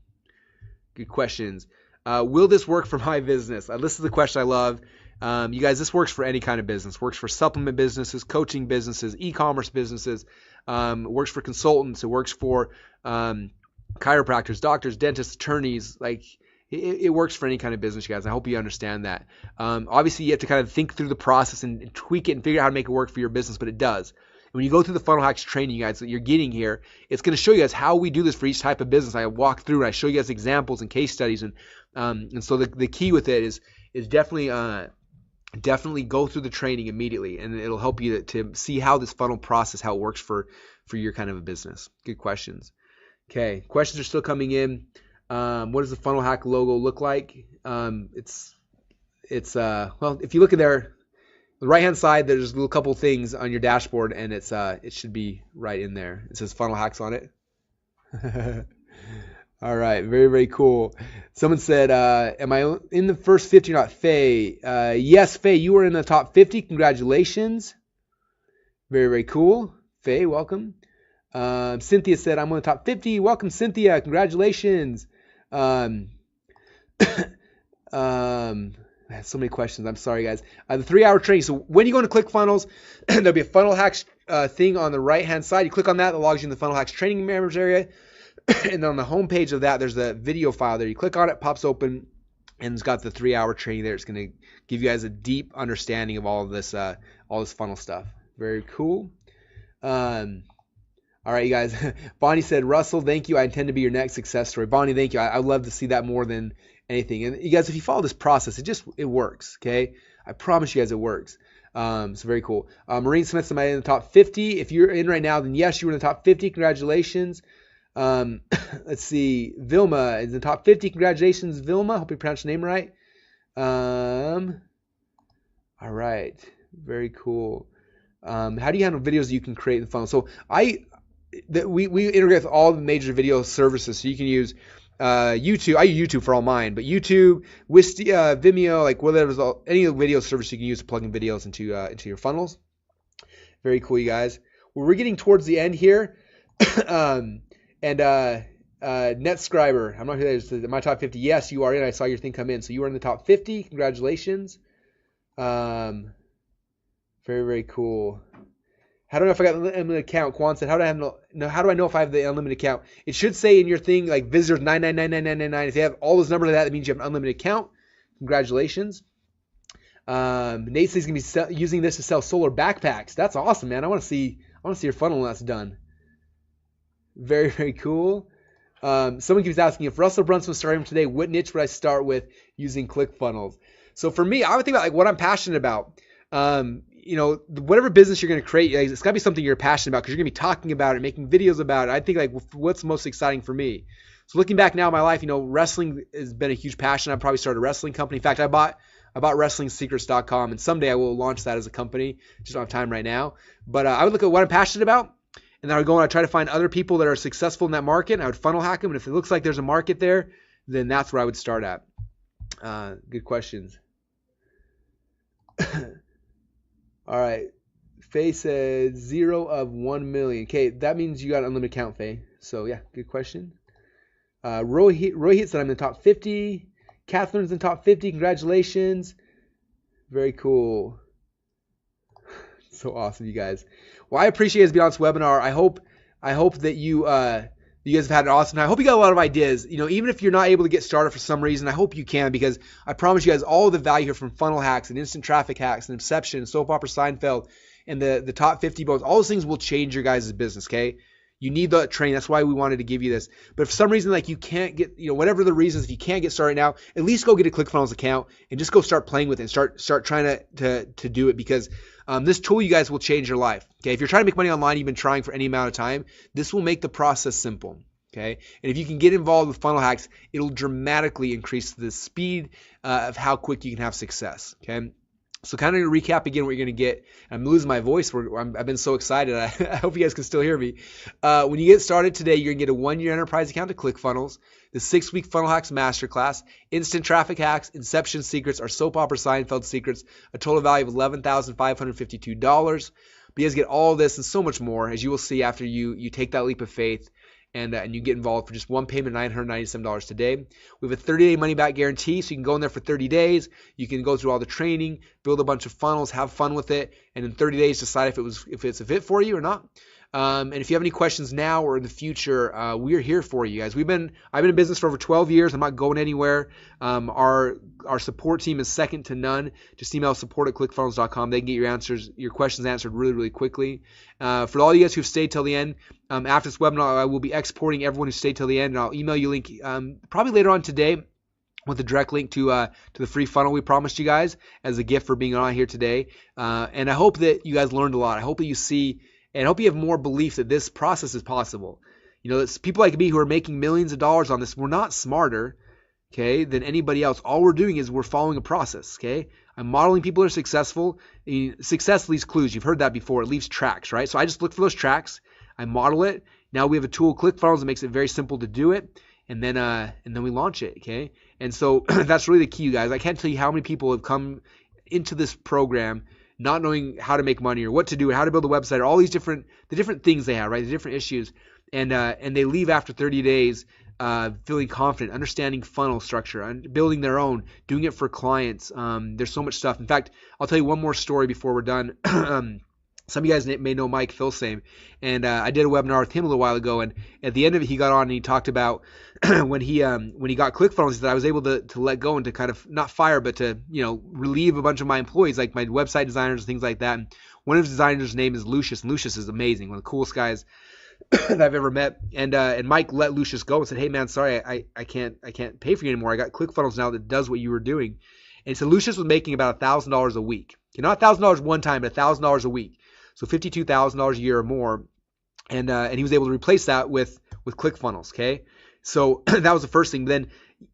Good questions. Will this work for my business? This is the question I love. You guys, this works for any kind of business. Works for supplement businesses, coaching businesses, e-commerce businesses. Works for consultants. It works for chiropractors, doctors, dentists, attorneys. Like it works for any kind of business, you guys. I hope you understand that. Obviously, you have to kind of think through the process and tweak it and figure out how to make it work for your business, but it does. When you go through the funnel hacks training, you guys, that you're getting here, it's going to show you guys how we do this for each type of business. I walk through and I show you guys examples and case studies, and so the key with it is definitely go through the training immediately, and it'll help you to see how this funnel process, how it works for your kind of a business. Good questions. Okay, questions are still coming in. What does the funnel hack logo look like? It's well, if you look at there, the right-hand side, there's a little couple things on your dashboard, and it should be right in there. It says funnel hacks on it. All right, very, very cool. Someone said, am I in the first 50 or not? Faye, yes, Faye, you were in the top 50. Congratulations. Very, very cool. Faye, welcome. Cynthia said, I'm on the top 50. Welcome, Cynthia. Congratulations. I have so many questions. I'm sorry, guys. The 3-hour training. So when you go into ClickFunnels, there'll be a funnel hacks thing on the right-hand side. You click on that, it logs you in the funnel hacks training members area. And then on the home page of that, there's a video file there. You click on it, pops open, and it's got the 3-hour training there. It's going to give you guys a deep understanding of all this funnel stuff. Very cool. All right, you guys. Bonnie said, Russell, thank you. I intend to be your next success story. Bonnie, thank you. I'd love to see that more than anything. And you guys, if you follow this process, it works, okay? I promise you guys it works. So very cool. Maureen Smith, am I in the top 50? If you're in right now, then yes, you were in the top 50. Congratulations. Let's see. Vilma is in the top 50. Congratulations, Vilma. Hope you pronounced your name right. All right. Very cool. How do you handle videos you can create in the funnel? So we integrate with all the major video services. So you can use YouTube. I use YouTube for all mine, but YouTube, Wistia, Vimeo, like whatever, any video service you can use to plug in videos into your funnels. Very cool, you guys. Well, we're getting towards the end here. NetScriber, I'm not sure that is my top 50. Yes, you are in. I saw your thing come in. So you are in the top 50. Congratulations. Very, very cool. How do I know if I got an unlimited account? Quan said, how do I know if I have the unlimited account? It should say in your thing, like visitors 9999999. If you have all those numbers like that means you have an unlimited account. Congratulations. Nate says he's going to be using this to sell solar backpacks. That's awesome, man. I want to see your funnel when that's done. Very, very cool. Someone keeps asking, if Russell Brunson was starting today, what niche would I start with using ClickFunnels? So for me, I would think about like what I'm passionate about. Whatever business you're going to create, it's got to be something you're passionate about because you're going to be talking about it, making videos about it. I think like what's most exciting for me. So looking back now in my life, wrestling has been a huge passion. I probably started a wrestling company. In fact, I bought WrestlingSecrets.com, and someday I will launch that as a company. Just don't have time right now. But I would look at what I'm passionate about, and then I would go and I try to find other people that are successful in that market, and I would funnel hack them. And if it looks like there's a market there, then that's where I would start at. Good questions. All right. Faye said 0 of 1 million. Okay, that means you got an unlimited account, Faye. So yeah, good question. Rohit said I'm in the top 50. Catherine's in the top 50. Congratulations. Very cool. So awesome, you guys. Well, I appreciate you guys being on this webinar. I hope that you guys have had an awesome time. I hope you got a lot of ideas. Even if you're not able to get started for some reason, I hope you can, because I promise you guys all the value here from funnel hacks and instant traffic hacks and Inception and Soap Opera Seinfeld and the top 50 bones. All those things will change your guys' business, okay? You need the training. That's why we wanted to give you this. But if for some reason like you can't get, whatever the reasons, if you can't get started now, at least go get a ClickFunnels account and just go start playing with it and start trying to do it, because this tool, you guys, will change your life. Okay, if you're trying to make money online, you've been trying for any amount of time, this will make the process simple. Okay, and if you can get involved with funnel hacks, it'll dramatically increase the speed of how quick you can have success. Okay, so kind of to recap again what you're going to get. I'm losing my voice. I've been so excited. I hope you guys can still hear me. When you get started today, you're going to get a 1-year enterprise account to Clickfunnels, the 6-week Funnel Hacks Masterclass, instant traffic hacks, inception secrets, our soap opera Seinfeld secrets, a total value of $11,552. But you guys get all this and so much more, as you will see after you take that leap of faith and you get involved for just one payment, $997 today. We have a 30-day money-back guarantee, so you can go in there for 30 days. You can go through all the training, build a bunch of funnels, have fun with it, and in 30 days decide if it's a fit for you or not. And if you have any questions now or in the future, we are here for you guys. I've been in business for over 12 years. I'm not going anywhere. Our support team is second to none. Just email support@clickfunnels.com. They can get your questions answered really, really quickly. For all you guys who've stayed till the end, after this webinar, I will be exporting everyone who stayed till the end, and I'll email you a link probably later on today with a direct link to the free funnel we promised you guys as a gift for being on here today. And I hope that you guys learned a lot. I hope that you see, and I hope you have more belief that this process is possible. You know, it's people like me who are making millions of dollars on this. We're not smarter, okay, than anybody else. All we're doing is we're following a process, okay? I'm modeling people who are successful. Success leaves clues. You've heard that before. It leaves tracks, right? So I just look for those tracks. I model it. Now we have a tool, Clickfunnels, that makes it very simple to do it. And then we launch it, okay? And so that's really the key, you guys. I can't tell you how many people have come into this program not knowing how to make money or what to do, or how to build a website, or all these different things they have, right? The different issues, and they leave after 30 days feeling confident, understanding funnel structure, and building their own, doing it for clients. There's so much stuff. In fact, I'll tell you one more story before we're done. Some of you guys may know Mike Filsame, and I did a webinar with him a little while ago, and at the end of it, he got on and he talked about when he got Clickfunnels, he said I was able to let go and to kind of not fire, but to relieve a bunch of my employees, like my website designers and things like that. And one of his designers' name is Lucius, and Lucius is amazing, one of the coolest guys that I've ever met. And Mike let Lucius go and said, "Hey man, sorry, I can't pay for you anymore. I got Clickfunnels now that does what you were doing." And so Lucius was making about $1,000 a week, not $1,000 one time, but $1,000 a week. So $52,000 a year or more, and he was able to replace that with Clickfunnels. Okay, so that was the first thing. Then,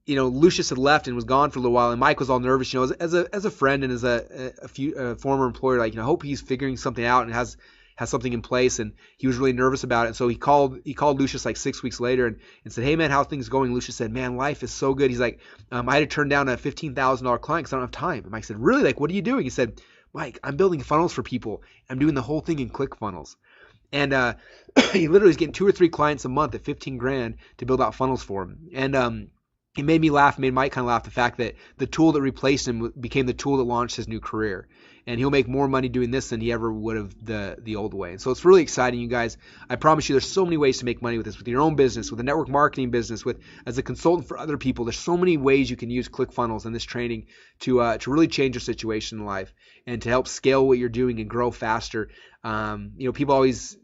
Lucius had left and was gone for a little while, and Mike was all nervous. As a friend and as a former employer, I hope he's figuring something out and has something in place. And he was really nervous about it. And so he called Lucius like 6 weeks later and said, "Hey man, how things going?" Lucius said, "Man, life is so good." He's like, "I had to turn down a $15,000 client because I don't have time." And Mike said, "Really? Like, what are you doing?" He said, "Mike, I'm building funnels for people. I'm doing the whole thing in Clickfunnels." And he literally is getting 2 or 3 clients a month at $15,000 to build out funnels for him. And it made me laugh, made Mike kind of laugh, the fact that the tool that replaced him became the tool that launched his new career. And he'll make more money doing this than he ever would have the old way. And so it's really exciting, you guys. I promise you there's so many ways to make money with this, with your own business, with a network marketing business, as a consultant for other people. There's so many ways you can use Clickfunnels in this training to really change your situation in life and to help scale what you're doing and grow faster. People always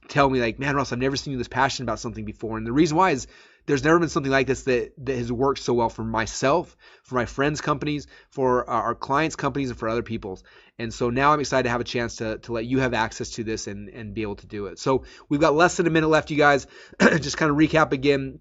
tell me like, "Man, Russ, I've never seen you this passionate about something before." And the reason why is there's never been something like this that has worked so well for myself, for my friends' companies, for our clients' companies, and for other people's. And so now I'm excited to have a chance to let you have access to this and be able to do it. So we've got less than a minute left, you guys. Just kind of recap again.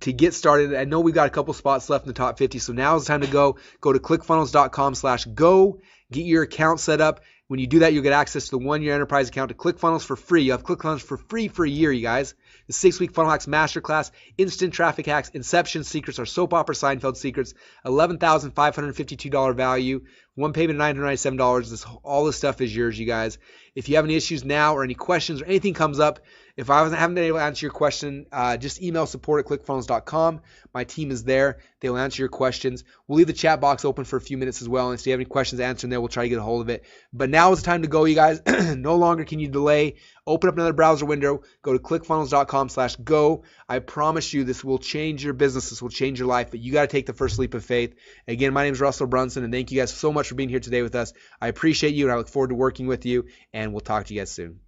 To get started, I know we've got a couple spots left in the top 50, so now is the time to go to clickfunnels.com/go, get your account set up. When you do that, you'll get access to the 1-year enterprise account to Clickfunnels for free. You have Clickfunnels for free for a year, you guys. The 6-week Funnel Hacks Masterclass, instant traffic hacks, inception secrets, our soap opera Seinfeld secrets, $11,552 value, one payment of $997. All this stuff is yours, you guys. If you have any issues now or any questions or anything comes up, if I haven't been able to answer your question, just email support@clickfunnels.com. My team is there. They will answer your questions. We'll leave the chat box open for a few minutes as well. And if you have any questions answered there, we'll try to get a hold of it. But now is the time to go, you guys. No longer can you delay. Open up another browser window. Go to clickfunnels.com/go. I promise you this will change your business. This will change your life. But you got to take the first leap of faith. Again, my name is Russell Brunson, and thank you guys so much for being here today with us. I appreciate you, and I look forward to working with you. And we'll talk to you guys soon.